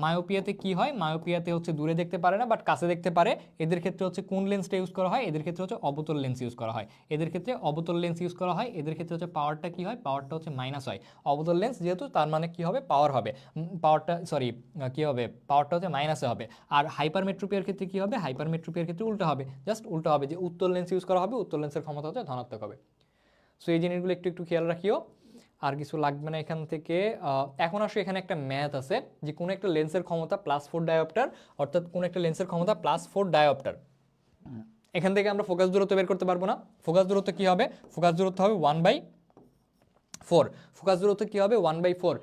মায়োপিয়াতে কি হয়, মায়োপিয়াতে হচ্ছে দূরে দেখতে পারে না বাট কাছে দেখতে পারে। এদের ক্ষেত্রে হচ্ছে কোন লেন্সটা ইউজ করা হয়, এদের ক্ষেত্রে হচ্ছে অবতল লেন্স ইউজ করা হয়। এদের ক্ষেত্রে অবতল লেন্স ইউজ করা হয়, এদের ক্ষেত্রে হচ্ছে পাওয়ারটা কি হয়, পাওয়ারটা হচ্ছে মাইনাস হয়। অবতল লেন্স যেহেতু তার মানে কি হবে, পাওয়ার হবে, পাওয়ারটা সরি কি হবে, পাওয়ারটা হচ্ছে মাইনাসে হবে। আর হাইপারমেট্রোপিয়ার ক্ষেত্রে কি হবে, হাইপারমেট্রোপিয়ার ক্ষেত্রে উল্টো হবে, জাস্ট উল্টো হবে, যে উত্তল লেন্স ইউজ করা হবে, উত্তল লেন্সের ক্ষমতা হচ্ছে ধনাত্মক হবে। সো এই জিনিসগুলো একটু একটু খেয়াল রাখিও। আর কিছু লাগবে না এখান থেকে। এখন আসলে এখানে একটা ম্যাথ আছে যে কোনো একটা লেন্সের ক্ষমতা +4 ডায়োপ্টার, অর্থাৎ কোনো একটা লেন্সের ক্ষমতা +4 ডায়োপ্টার। এখান থেকে আমরা ফোকাস দূরত্ব বের করতে পারবো না। ফোকাস দূরত্ব কি হবে, ফোকাস দূরত্ব হবে 1/4। ফোকাস দূরত্ব কি হবে, 1/4।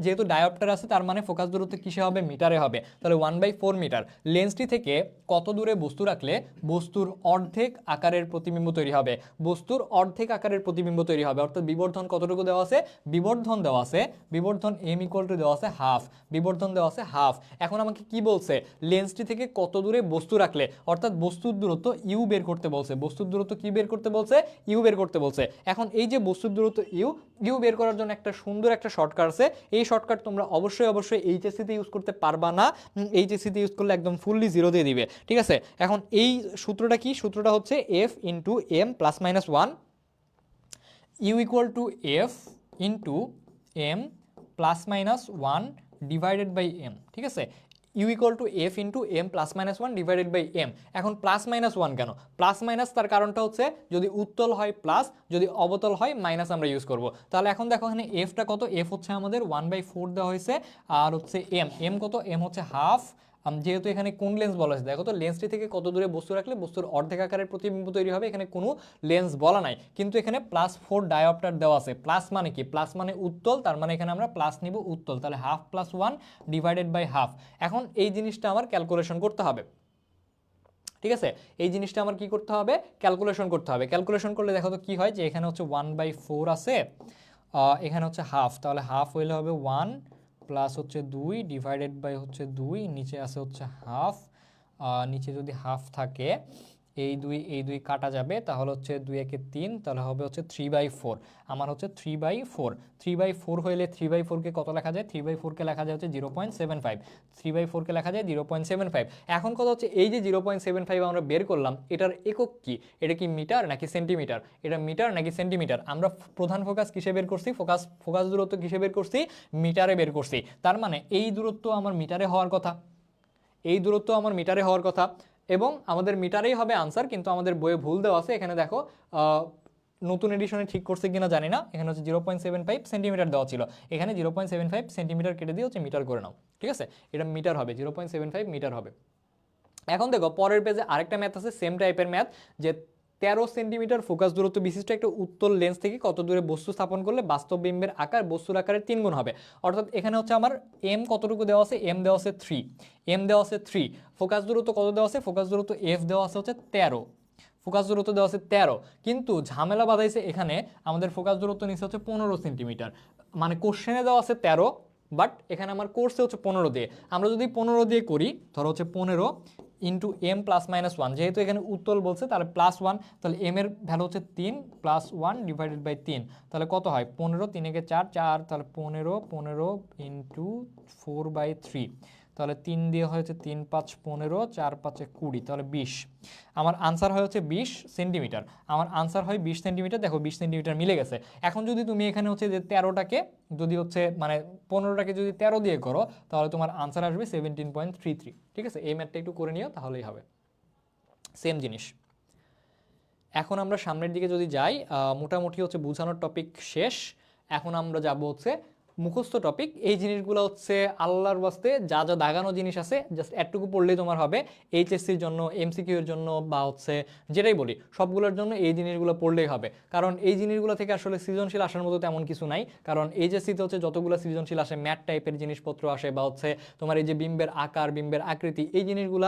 যেহেতু ডায়োপ্টার আছে তার মানে ফোকাস দূরত্ব কিসে হবে, মিটারে হবে, তাহলে 1/4 মিটার। লেন্সটি থেকে কত দূরে বস্তু রাখলে বস্তুর অর্ধেক আকারের প্রতিবিম্ব তৈরি হবে, বস্তুর অর্ধেক আকারের প্রতিবিম্ব তৈরি হবে, অর্থাৎ বিবর্ধন কতটুকু দেওয়া আছে, বিবর্ধন দেওয়া আছে, বিবর্ধন m = দেওয়া আছে হাফ, বিবর্ধন দেওয়া আছে হাফ। এখন আমাকে কি বলছে, লেন্সটি থেকে কত দূরে বস্তু রাখলে, অর্থাৎ বস্তুর দূরত্ব ইউ বের করতে বলছে, বস্তুর দূরত্ব কি বের করতে বলছে, ইউ বের করতে বলছে। এখন এই যে বস্তুর দূরত্ব ইউ বের করার জন্য একটা সুন্দর একটা শর্টকাট আছে। এই শর্টকাট তোমরা অবশ্যই এইচএসসি তে ইউজ করতে পারবা না, এইচএসসি তে ইউজ করলে একদম ফুললি 0 দিয়ে দিবে, ঠিক আছে। এখন এই সূত্রটা কি, সূত্রটা হচ্ছে f × m ± 1 u = f × m ± 1 divided by m, ঠিক আছে। u = f × m ± 1 divided by m। এখন +-1 কেন, প্লাস মাইনাস তার কারণটা হচ্ছে যদি উত্তল হয় প্লাস, যদি অবতল হয় মাইনাস আমরা ইউজ করব। তাহলে এখন দেখো এখানে এফটা কত, এফ হচ্ছে আমাদের 1/4 দেওয়া হয়েছে, আর হচ্ছে এম কত, এম হচ্ছে হাফ। যেহেতু এখানে কোন লেন্স বলা হয়েছে, দেখো তো লেন্সটি থেকে কত দূরে বস্তু রাখলে বস্তুর অর্ধেক আকারের প্রতিবিম্ব তৈরি হবে, এখানে কোনো লেন্স বলা নাই, কিন্তু এখানে +4 ডায়োপ্টার দেওয়া আছে। প্লাস মানে কি, প্লাস মানে উত্তল, তার মানে এখানে আমরা প্লাস নিব উত্তল, তাহলে হাফ + 1 ডিভাইডেড বাই হাফ। এখন এই জিনিসটা আমার ক্যালকুলেশন করতে হবে, ঠিক আছে। এই জিনিসটা আমার কি করতে হবে, ক্যালকুলেশন করতে হবে। ক্যালকুলেশন করলে দেখো তো কি হয়, যে এখানে হচ্ছে 1/4 আছে, এখানে হচ্ছে হাফ, তাহলে হাফ হইলে হবে 1 প্লাস হচ্ছে 2 ডিভাইডেড বাই হচ্ছে 2, নিচে আছে হচ্ছে হাফ, নিচে যদি হাফ থাকে এই দুই কাটা যাবে, তাহলে হচ্ছে 2 একে 3, তাহলে হবে হচ্ছে 3/4। আমার হচ্ছে 3/4, 3/4 হইলে 3/4 কে কত লেখা যায়, 3/4 কে লেখা যায় হচ্ছে 0.75, 3/4 কে লেখা যায় 0.75। এখন কথা হচ্ছে এই যে 0.75 আমরা বের করলাম, এটার একক কি, এটা কি মিটার নাকি সেন্টিমিটার, এটা মিটার নাকি সেন্টিমিটার। আমরা প্রধান ফোকাস কিসে বের করছি, ফোকাস দূরত্ব কিসে বের করছি, মিটারে বের করছি। তার মানে এই দূরত্ব আমার মিটারে হওয়ার কথা, এই দূরত্ব আমার মিটারে হওয়ার কথা, এবং আমাদের মিটারেই হবে আনসার, কিন্তু আমাদের বইয়ে ভুল দেওয়া আছে। এখানে দেখো নতুন এডিশনে ঠিক করছে কিনা জানি না, এখানে হচ্ছে 0.75 সেন্টিমিটার দেওয়া ছিল, এখানে 0.75 সেন্টিমিটার কেটে দিয়ে হচ্ছে মিটার করে নাও, ঠিক আছে। এটা মিটার হবে, 0.75 মিটার হবে। এখন দেখো পরের পেজে আরেকটা ম্যাথ আছে, সেম টাইপের ম্যাথ, যে 13 সেন্টিমিটার ফোকাস দূরত্ব বিশিষ্ট একটা উত্তল লেন্স থেকে কত দূরে বস্তু স্থাপন করলে বাস্তব বিম্বের আকার বস্তুর আকারের 3 গুণ হবে। অর্থাৎ এখানে হচ্ছে আমার এম কতটুকু দেওয়া আছে, এম দেওয়া আছে 3, এম দেওয়া আছে 3, ফোকাস দূরত্ব কত দেওয়া আছে, ফোকাস দূরত্ব এফ দেওয়া আছে হচ্ছে 13, ফোকাস দূরত্ব দেওয়া আছে 13, কিন্তু ঝামেলা বাঁধাইছে এখানে, আমাদের ফোকাস দূরত্ব নিচে হচ্ছে 15 সেন্টিমিটার, মানে কোশ্চেনে দেওয়া আছে 13, বাট এখানে আমার কোর্সে হচ্ছে 15 দিয়ে। আমরা যদি 15 দিয়ে করি, ধরো হচ্ছে 15 ইন্টু m +-1, যেহেতু এখানে উত্তল বলছে তাহলে +1, তাহলে m এর ভ্যালু হচ্ছে 3 +1 ডিভাইডেড বাই 3, তাহলে কত হয় 15, 3 একে 4, 4, তাহলে 15 ইন্টু 4/3, তাহলে 3 দিয়ে হয়েছে 3 5 15, 4 5 20, তাহলে 20। আমার আনসার হয় হচ্ছে 20 সেন্টিমিটার, আমার আনসার হয় 20 সেন্টিমিটার। দেখো 20 সেন্টিমিটার মিলে গেছে। এখন যদি তুমি এখানে হচ্ছে যে 13টাকে যদি হচ্ছে মানে 15টাকে যদি 13 দিয়ে করো, তাহলে তোমার আনসার আসবে 17.33, ঠিক আছে। এই ম্যাথটা একটু করে নিও তাহলেই হবে, সেম জিনিস। এখন আমরা সামনের দিকে যদি যাই, মোটামুটি হচ্ছে বোঝানোর টপিক শেষ। এখন আমরা যাব হচ্ছে মুখস্থ টপিক। এই জিনিসগুলো হচ্ছে আল্লাহর বাস্তে যা যা দাগানো জিনিস আছে জাস্ট এটুকু পড়লেই তোমার হবে। এইচএসসির জন্য, এমসিকিউ এর জন্য, বা হচ্ছে যেটাই বলি সবগুলোর জন্য এই জিনিসগুলো পড়লেই হবে, কারণ এই জিনিসগুলো থেকে আসলে সৃজনশীল আসার মতো তেমন কিছু নাই। কারণ এইচএসসিতে হচ্ছে যতগুলো সৃজনশীল আসে ম্যাথ টাইপের জিনিসপত্র আসে, বা হচ্ছে তোমার এই যে বিম্বের আকার, বিম্বের আকৃতি, এই জিনিসগুলো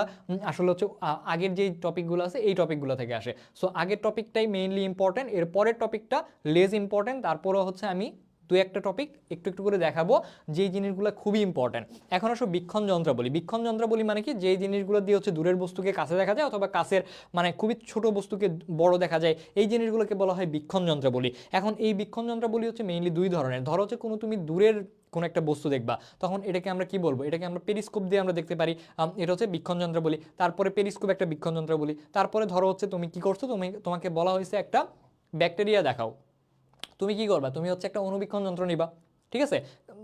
আসলে হচ্ছে আগের যেই টপিকগুলো আছে এই টপিকগুলো থেকে আসে। সো আগের টপিকটাই মেইনলি ইম্পর্টেন্ট, এর পরের টপিকটা লেস ইম্পর্টেন্ট। তারপরেও হচ্ছে আমি দুই একটা টপিক একটু একটু করে দেখাবো যেই জিনিসগুলো খুবই ইম্পর্ট্যান্ট। এখন আসো বীক্ষণ যন্ত্রাবলী। বীক্ষণ যন্ত্রাবলী মানে কি, যেই জিনিসগুলো দিয়ে হচ্ছে দূরের বস্তুকে কাছে দেখা যায় অথবা কাছের মানে খুবই ছোট বস্তুকে বড় দেখা যায়, এই জিনিসগুলোকে বলা হয় বীক্ষণ যন্ত্রাবলী। এখন এই বীক্ষণ যন্ত্রাবলী হচ্ছে মেইনলি দুই ধরনের। ধরো হচ্ছে কোনো তুমি দূরের কোনো একটা বস্তু দেখবা, তখন এটাকে আমরা কি বলবো, এটাকে আমরা পেরিস্কোপ দিয়ে আমরা দেখতে পারি, এটা হচ্ছে বীক্ষণ যন্ত্রাবলী। তারপরে পেরিস্কোপ একটা বীক্ষণ যন্ত্রাবলী। তারপরে ধরো হচ্ছে তুমি কি করছো, তোমাকে বলা হয়েছে একটা ব্যাকটেরিয়া দেখাও, তুমি কি করবা, তুমি হচ্ছে একটা অণুবীক্ষণ যন্ত্র নিবা, ঠিক আছে,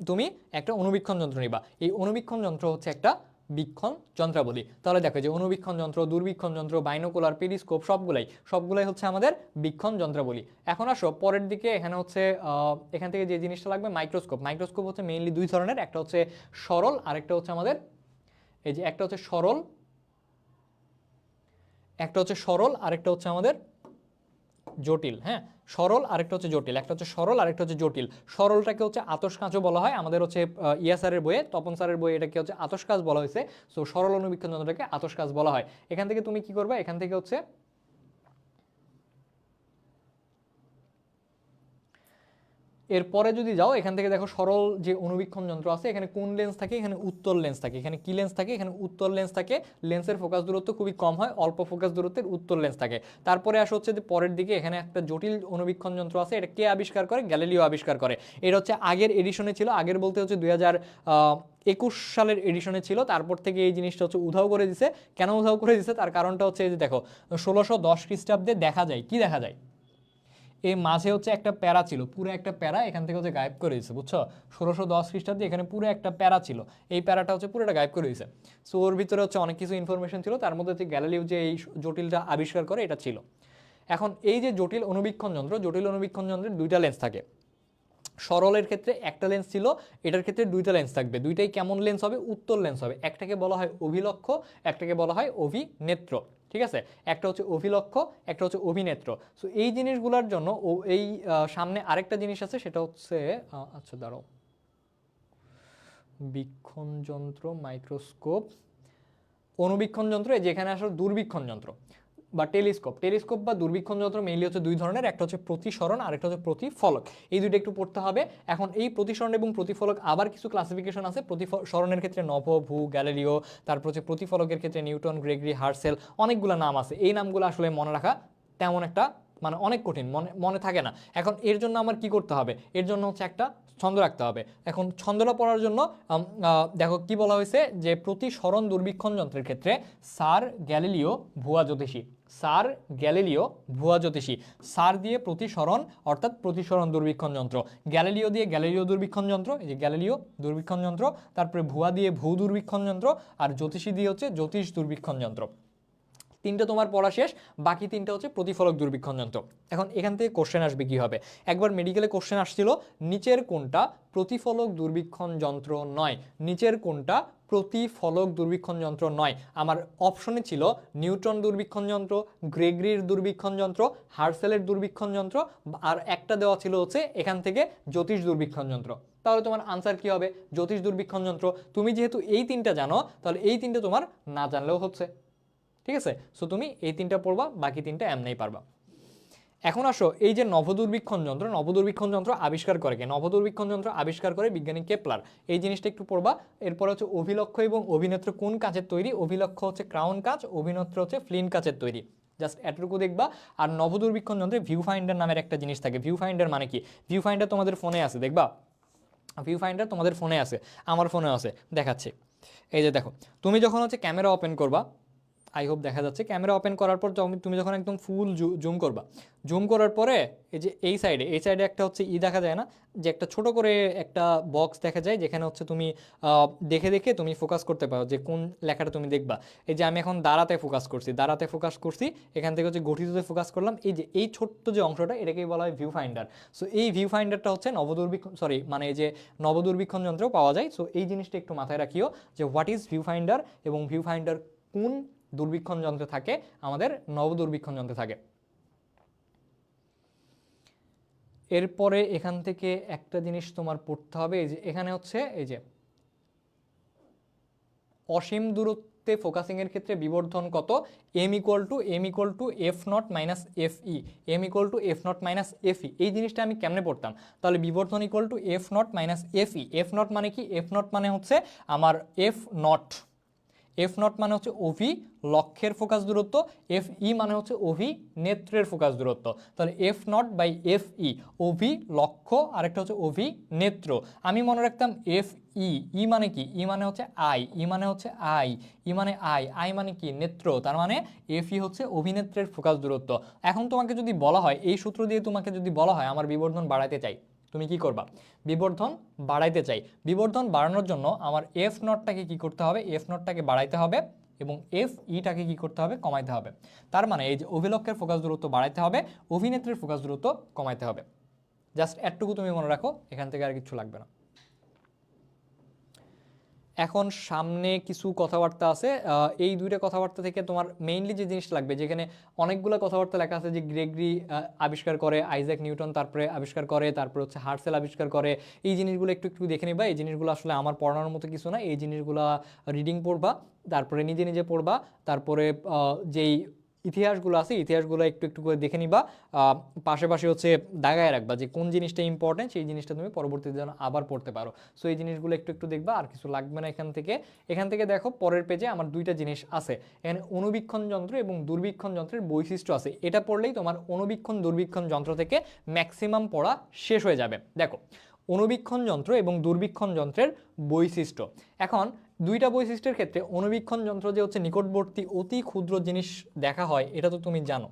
তুমি একটা অণুবীক্ষণ যন্ত্র নিবা। এই অণুবীক্ষণ যন্ত্র হচ্ছে একটা বীক্ষণ যন্ত্রাবলী। তাহলে দেখো যে অণুবীক্ষণ যন্ত্র, দূরবীক্ষণ যন্ত্র, বাইনোকুলার, পেরিস্কোপ সবগুলাই হচ্ছে আমাদের বীক্ষণ যন্ত্রাবলী। এখন আসো পরের দিকে, এখানে হচ্ছে এখান থেকে যে জিনিসটা লাগবে মাইক্রোস্কোপ। মাইক্রোস্কোপ হচ্ছে মেইনলি দুই ধরনের, একটা হচ্ছে সরল আর একটা হচ্ছে আমাদের এই যে একটা হচ্ছে সরল, একটা হচ্ছে সরল আর একটা হচ্ছে আমাদের জটিল। হ্যাঁ, সরল আরেকটা হচ্ছে জটিল, একটা হচ্ছে সরল আরেকটা হচ্ছে জটিল। সরলটাকে হচ্ছে আতশ কাঁচও বলা হয়, আমাদের হচ্ছে ইয়া স্যারের বইয়ে, তপন স্যারের বইয়ে এটাকে হচ্ছে আতশ কাঁচ বলা হয়েছে। সো সরল অণুবীক্ষণ যন্ত্রটাকে আতশ কাঁচ বলা হয়। এখান থেকে তুমি কি করবে, এখান থেকে হচ্ছে এরপরে যদি যাও, এখান থেকে দেখো সরল যে অণুবীক্ষণ যন্ত্র আছে, এখানে কোন লেন্স থাকে, এখানে উত্তল লেন্স থাকে। এখানে কি লেন্স থাকে, এখানে উত্তল লেন্স থাকে। লেন্সের ফোকাস দূরত্ব খুবই কম হয়, অল্প ফোকাস দূরত্বের উত্তল লেন্স থাকে। তারপরে আসা হচ্ছে যে পরের দিকে, এখানে একটা জটিল অণুবীক্ষণ যন্ত্র আছে, এটা কে আবিষ্কার করে, গ্যালিলিও আবিষ্কার করে। এটা হচ্ছে আগের এডিশনে ছিল, আগের বলতে হচ্ছে 2021 সালের এডিশনে ছিল। তারপর থেকে এই জিনিসটা হচ্ছে উধাও করে দিছে। কেন উধাও করে দিছে, তার কারণটা হচ্ছে এই যে দেখো 1610 খ্রিস্টাব্দে দেখা যায়, কি দেখা যায়, এই মাঝে হচ্ছে একটা প্যারা ছিল, পুরো একটা প্যারা এখান থেকে হচ্ছে গায়েব করে দিয়েছে, বুঝছো। 1610 খ্রিস্টাব্দে এখানে পুরো একটা প্যারা ছিল, এই প্যারাটা হচ্ছে পুরোটা গায়েব করে দিয়েছে। সো ওর ভিতরে হচ্ছে অনেক কিছু ইনফরমেশন ছিল, তার মধ্যে হচ্ছে গ্যালিলিও যে এই জটিলটা আবিষ্কার করে এটা ছিল। এখন এই যে জটিল অণুবীক্ষণ যন্ত্র, জটিল অণুবীক্ষণ যন্ত্রের দুইটা লেন্স থাকে। সরলের ক্ষেত্রে একটা লেন্স ছিল, এটার ক্ষেত্রে দুইটা লেন্স থাকবে। দুইটাই কেমন লেন্স হবে, উত্তল লেন্স হবে। একটাকে বলা হয় অভিলক্ষ, একটাকে বলা হয় অভিনেত্র, ঠিক আছে। একটা হচ্ছে অভিলক্ষ, একটা হচ্ছে অভিনেত্র। সো এই জিনিসগুলোর জন্য এই সামনে আরেকটা জিনিস আছে, সেটা হচ্ছে আচ্ছা দাঁড়াও, বীক্ষণ যন্ত্র, মাইক্রোস্কোপ, অণুবীক্ষণ যন্ত্র, যেখানে আসলে দূরবীক্ষণ যন্ত্র বা টেলিস্কোপ। টেলিস্কোপ বা দূরবীক্ষণ যন্ত্র মেইনলি হচ্ছে দুই ধরনের, একটা হচ্ছে প্রতিসরণ আর একটা হচ্ছে প্রতিফলক। এই দুইটা একটু পড়তে হবে। এখন এই প্রতিসরণ এবং প্রতিফলক আবার কিছু ক্লাসিফিকেশন আছে। প্রতিসরণের ক্ষেত্রে নভ, ভু, গ্যালিলিও, তারপর হচ্ছে প্রতিফলকের ক্ষেত্রে নিউটন, গ্রেগরি, হার্সেল, অনেকগুলো নাম আছে। এই নামগুলো আসলে মনে রাখা তেমন একটা মানে অনেক কঠিন, মনে থাকে না। এখন এর জন্য আমার কি করতে হবে, এর জন্য হচ্ছে একটা ছন্দ রাখতে হবে। এখন ছন্দটা পড়ার জন্য দেখো কি বলা হয়েছে, যে প্রতিসরণ দূরবীক্ষণ যন্ত্রের ক্ষেত্রে স্যার গ্যালিলিও ভুয়া জ্যোতিষী, স্যার গ্যালিলিও ভুয়া জ্যোতিষী। স্যার দিয়ে প্রতিসরণ অর্থাৎ প্রতিসরণ দূরবীক্ষণ যন্ত্র, গ্যালিলিও দিয়ে গ্যালিলিও দূরবীক্ষণ যন্ত্র, এই যে গ্যালিলিও দূরবীক্ষণ যন্ত্র, তারপরে ভুয়া দিয়ে ভূ দূরবীক্ষণ যন্ত্র, আর জ্যোতিষী দিয়ে হচ্ছে জ্যোতিষ দূরবীক্ষণ যন্ত্র। তিনটা তোমার পড়া শেষ, বাকি তিনটা হচ্ছে প্রতিফলক দূরবীক্ষণ যন্ত্র। এখন এখান থেকে কোশ্চেন আসবে কি হবে, একবার মেডিকেলে কোশ্চেন আসছিল, নিচের কোনটা প্রতিফলক দূরবীক্ষণ যন্ত্র নয়, নিচের কোনটা প্রতিফলক দূরবীক্ষণ যন্ত্র নয়। আমার অপশনে ছিল নিউটন দূরবীক্ষণ যন্ত্র, গ্রেগরির দূরবীক্ষণ যন্ত্র, হার্সেলের দূরবীক্ষণ যন্ত্র, আর একটা দেওয়া ছিল হচ্ছে এখান থেকে জ্যোতিষ দূরবীক্ষণ যন্ত্র। তাহলে তোমার আনসার কি হবে, জ্যোতিষ দূরবীক্ষণ যন্ত্র। তুমি যেহেতু এই তিনটা জানো, তাহলে এই তিনটা তোমার না জানলেও হচ্ছে, ঠিক আছে। সো তুমি এই তিনটা পড়বা, বাকি তিনটা এমনিই পারবা। এখন আসো এই যে নভোদূরবীক্ষণ যন্ত্র, নভোদূরবীক্ষণ যন্ত্র আবিষ্কার করে কে, নভোদূরবীক্ষণ যন্ত্র আবিষ্কার করে বিজ্ঞানী কেপলার। এই জিনিসটা একটু পড়বা। এরপর হচ্ছে অভিলক্ষ এবং অভিনেত্র কোন কাচের তৈরি, অভিলক্ষ হচ্ছে ক্রাউন কাচ, অভিনেত্র হচ্ছে ফ্লিন কাচের তৈরি। জাস্ট এতটুকু দেখবা। আর নভোদূরবীক্ষণ যন্ত্রে ভিউ ফাইন্ডার নামের একটা জিনিস থাকে। ভিউ ফাইন্ডার মানে কি, ভিউ ফাইন্ডার তোমাদের ফোনে আছে, দেখবা ভিউ ফাইন্ডার তোমাদের ফোনে আছে, আমার ফোনে আছে, দেখাচ্ছি। এই যে দেখো, তুমি যখন হচ্ছে ক্যামেরা ওপেন করবা, আই হোপ দেখা যাচ্ছে, ক্যামেরা ওপেন করার পর তুমি যখন একদম ফুল জুম করবা, জুম করার পরে এই যে এই সাইডে একটা হচ্ছে দেখা যায় না, যে একটা ছোট করে একটা বক্স দেখা যায়, যেখানে হচ্ছে তুমি দেখে দেখে তুমি ফোকাস করতে পারো যে কোন লেখাটা তুমি দেখবা। এই যে আমি এখন দাঁড়াতে ফোকাস করছি, এখান থেকে হচ্ছে গঠিততে ফোকাস করলাম, এই যে এই ছোট্ট যে অংশটা, এটাকেই বলা হয় ভিউ ফাইন্ডার। সো এই ভিউ ফাইন্ডারটা হচ্ছে মানে এই যে নবদূরবীক্ষণ যন্ত্রেও পাওয়া যায়। সো এই জিনিসটা একটু মাথায় রাখিও যে হোয়াট ইজ ভিউ ফাইন্ডার, এবং ভিউ ফাইন্ডার কোন দূরবীক্ষণ যন্ত্রে থাকে, আমাদের নবদূরবীক্ষণ যন্ত্রে থাকে। এরপরে এখান থেকে একটা জিনিস তোমার পড়তে হবে, এই যে এখানে হচ্ছে এই যে অসীম দূরত্ব দূরত্বে ফোকাসিং এর ক্ষেত্রে বিবর্ধন কত, m F nought minus F E, F nought minus F E. এই জিনিসটা আমি কেমনে পড়তাম, তাহলে বিবর্ধন equal to F nought minus F E. F nought মানে কি, এফ নট মানে হচ্ছে আমার এফ নট, এফ নট মানে হচ্ছে ওভি লক্ষ্যের ফোকাস দূরত্ব, এফ ই মানে হচ্ছে ওভি নেত্রের ফোকাস দূরত্ব। তাহলে F nought by F E, ওভি লক্ষ্য আরেকটা হচ্ছে ওভি নেত্র। আমি মনে রাখতাম এফ ই, ই মানে কি, ই মানে হচ্ছে আই, ই মানে হচ্ছে আই, ই মানে আই, আই মানে কি নেত্র, তার মানে এফ ই হচ্ছে অভিনেত্রের ফোকাস দূরত্ব। এখন তোমাকে যদি বলা হয়, এই সূত্র দিয়ে তোমাকে যদি বলা হয় আমার বিবর্ধন বাড়াতে চাই, তুমি কি করবা, বিবর্ধন বাড়াইতে চাই। বিবর্ধন বাড়ানোর জন্য আমার এফ নটটাকে কি করতে হবে, এফ নটটাকে বাড়াইতে হবে এবং এফ ইটাকে কি করতে হবে, কমাইতে হবে। তার মানে এই যে অভিলক্ষের ফোকাস দূরত্ব বাড়াইতে হবে, অভিনেত্রীর ফোকাস দূরত্ব কমাইতে হবে। জাস্ট এতটুকু তুমি মনে রাখো, এখান থেকে আর কিছু লাগবে না। এখন সামনে কিছু কথাবার্তা আছে, এই দুইটা কথাবার্তা থেকে তোমার মেইনলি যে জিনিসটা লাগবে, যেখানে অনেকগুলো কথাবার্তা লেখা আছে যে গ্রেগরি আবিষ্কার করে, আইজ্যাক নিউটন তারপরে আবিষ্কার করে, তারপরে হচ্ছে হার্সেল আবিষ্কার করে, এই জিনিসগুলো একটু একটু দেখে নিবা। এই জিনিসগুলো আসলে আমার পড়ানোর মতো কিছু না, এই জিনিসগুলো রিডিং পড়বা, তারপরে নিজে নিজে পড়বা, তারপরে যেই ইতিহাসগুলো আছে ইতিহাসগুলো একটু একটু করে দেখে নিবা, পাশাপাশি হচ্ছে দাগায় রাখবা যে কোন জিনিসটা ইম্পর্টেন্ট, সেই জিনিসটা তুমি পরবর্তীতে যেন আবার পড়তে পারো। সো এই জিনিসগুলো একটু একটু দেখবা, আর কিছু লাগবে না এখান থেকে। এখান থেকে দেখো পরের পেজে আমার দুইটা জিনিস আছে, এখানে অণুবীক্ষণ যন্ত্র এবং দূরবীক্ষণ যন্ত্রের বৈশিষ্ট্য আছে। এটা পড়লেই তোমার অণুবীক্ষণ দূরবীক্ষণ যন্ত্র থেকে ম্যাক্সিমাম পড়া শেষ হয়ে যাবে। দেখো অণুবীক্ষণ যন্ত্র এবং দূরবীক্ষণ যন্ত্রের বৈশিষ্ট্য। এখন দুইটা বৈশিষ্ট্যের ক্ষেত্রে অণুবীক্ষণ যন্ত্র যে হচ্ছে নিকটবর্তী অতি ক্ষুদ্র জিনিস দেখা হয়, এটা তো তুমি জানো।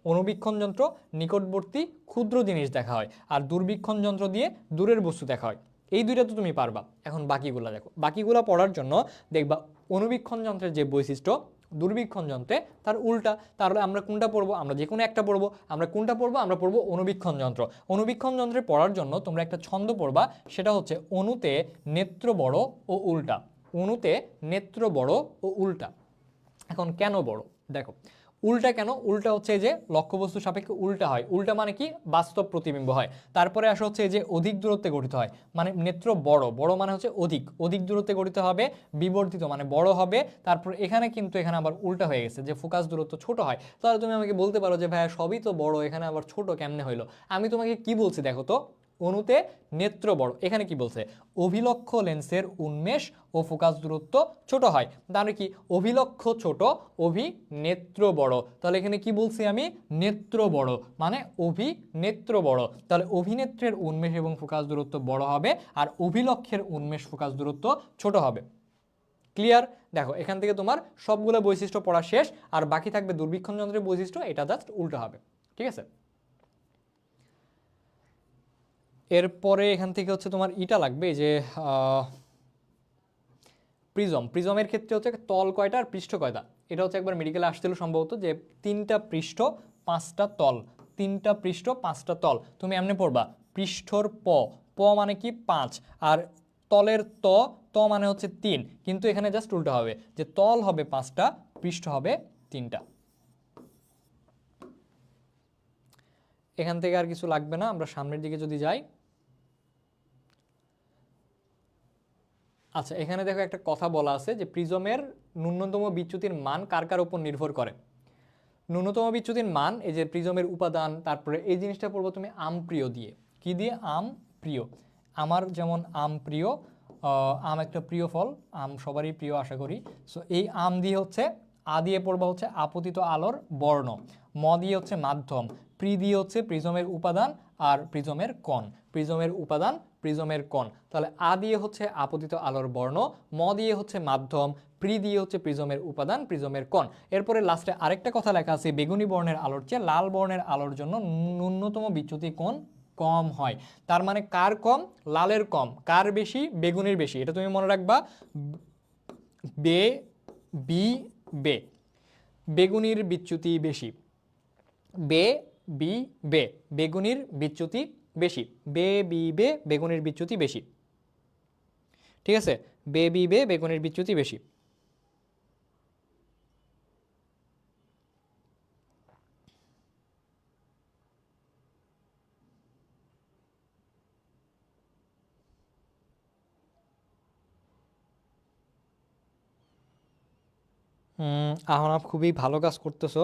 অণুবীক্ষণ যন্ত্র নিকটবর্তী ক্ষুদ্র জিনিস দেখা হয়, আর দূরবীক্ষণ যন্ত্র দিয়ে দূরের বস্তু দেখা হয়। এই দুইটা তো তুমি পারবা। এখন বাকিগুলা দেখো, বাকিগুলা পড়ার জন্য দেখবা অণুবীক্ষণ যন্ত্রের যে বৈশিষ্ট্য দূরবীক্ষণ যন্ত্রে তার উল্টা। তাহলে আমরা কোনটা পড়বো, আমরা যে কোনো একটা পড়বো। আমরা কোনটা পড়বো, আমরা পড়বো অণুবীক্ষণ যন্ত্র। অণুবীক্ষণ যন্ত্রে পড়ার জন্য তোমরা একটা ছন্দ পড়বা, সেটা হচ্ছে অণুতে নেত্র বড় ও উল্টা, অণুতে নেত্র বড় ও উল্টা। এখন কেন বড়, দেখো উল্টা কেন, উল্টা হচ্ছে যে লক্ষ্যবস্তু সাপেক্ষে উল্টা হয়, উল্টা মানে কি, বাস্তব প্রতিবিম্ব হয়। তারপরে আসা হচ্ছে যে অধিক দূরত্বে গঠিত হয়, মানে নেত্র বড়, বড় মানে হচ্ছে অধিক, অধিক দূরত্বে গঠিত হবে, বিবর্ধিত মানে বড় হবে। তারপর এখানে কিন্তু এখানে আবার উল্টা হয়ে গেছে যে ফোকাস দূরত্ব ছোট হয়। তাহলে তুমি আমাকে বলতে পারো যে ভাইয়া সবই তো বড়, এখানে আবার ছোট কেমনে হইলো। আমি তোমাকে কি বলছি দেখো তো, অণুতে নেত্র বড়, এখানে কি বলছে, অভিলক্ষ লেন্সের উন্মেষ ও ফোকাস দূরত্ব ছোট হয়। তাহলে কি অভিলক্ষ ছোট, অভিনেত্র বড়, তাহলে এখানে কি বলছি আমি, নেত্র বড় মানে অভিনেত্র বড়। তাহলে অভিনেত্রের উন্মেষ এবং ফোকাস দূরত্ব বড় হবে, আর অভিলক্ষের উন্মেষ ফোকাস দূরত্ব ছোট হবে। ক্লিয়ার? দেখো এখান থেকে তোমার সবগুলো বৈশিষ্ট্য পড়া শেষ, আর বাকি থাকবে দূরবীক্ষণ যন্ত্রের বৈশিষ্ট্য, এটা জাস্ট উল্টো হবে। ঠিক আছে, এরপরে এখান থেকে হচ্ছে তোমার ইটা লাগবে যে প্রিজম। প্রিজমের ক্ষেত্রে হচ্ছে তল কয়টা আর পৃষ্ঠ কয়টা, এটা হচ্ছে একবার মেডিকেলে আসছিল সম্ভবত, যে 3টা পৃষ্ঠ 5টা তল, 3টা পৃষ্ঠ 5টা তল। তুমি এমনি পড়বা পৃষ্ঠর প, প মানে কি 5, আর তলের ত, ত মানে হচ্ছে 3, কিন্তু এখানে জাস্ট উল্টো হবে, যে তল হবে 5টা, পৃষ্ঠ হবে 3টা। এখান থেকে আর কিছু লাগবে না, আমরা সামনের দিকে যদি যাই। আচ্ছা, এখানে দেখো একটা কথা বলা আছে যে প্রিজমের ন্যূনতম বিচ্যুতির মান কার কার উপর নির্ভর করে। ন্যূনতম বিচ্যুতির মান, এই যে প্রিজমের উপাদান, তারপরে এই জিনিসটা পড়বো তুমি আমপ্রিয় দিয়ে। কি দিয়ে? আমপ্রিয়। আমার যেমন আমপ্রিয়, আম একটা প্রিয় ফল, আম সবারই প্রিয় আশা করি। সো এই আম দিয়ে হচ্ছে, আ দিয়ে পড়বা হচ্ছে আপতিত আলোর বর্ণ, ম দিয়ে হচ্ছে মাধ্যম, প্রি দিয়ে হচ্ছে প্রিজমের উপাদান আর প্রিজমের কোণ, প্রিজমের উপাদান প্রিজমের কোণ। তাহলে আ দিয়ে হচ্ছে আপতিত আলোর বর্ণ, ম দিয়ে হচ্ছে মাধ্যম, প্রি দিয়ে হচ্ছে প্রিজমের উপাদান প্রিজমের কোণ। এরপরে লাস্টে আরেকটা কথা লেখা আছে, বেগুনি বর্ণের আলোর চেয়ে লাল বর্ণের আলোর জন্য ন্যূনতম বিচ্যুতি কোণ কম হয়। তার মানে কার কম? লালের কম। কার বেশি? বেগুনির বেশি। এটা তুমি মনে রাখবা, বে বি বে, বেগুনির বিচ্যুতি বেশি, বে বি বে, বেগুনির বিচ্যুতি বেশি, বে বি বে, বেগুনির বিচ্যুতি বেশি। ঠিক আছে, বে বি বে, বেগুনির বিচ্যুতি বেশি। আহনাফ খুবই ভালো কাজ করতেছো।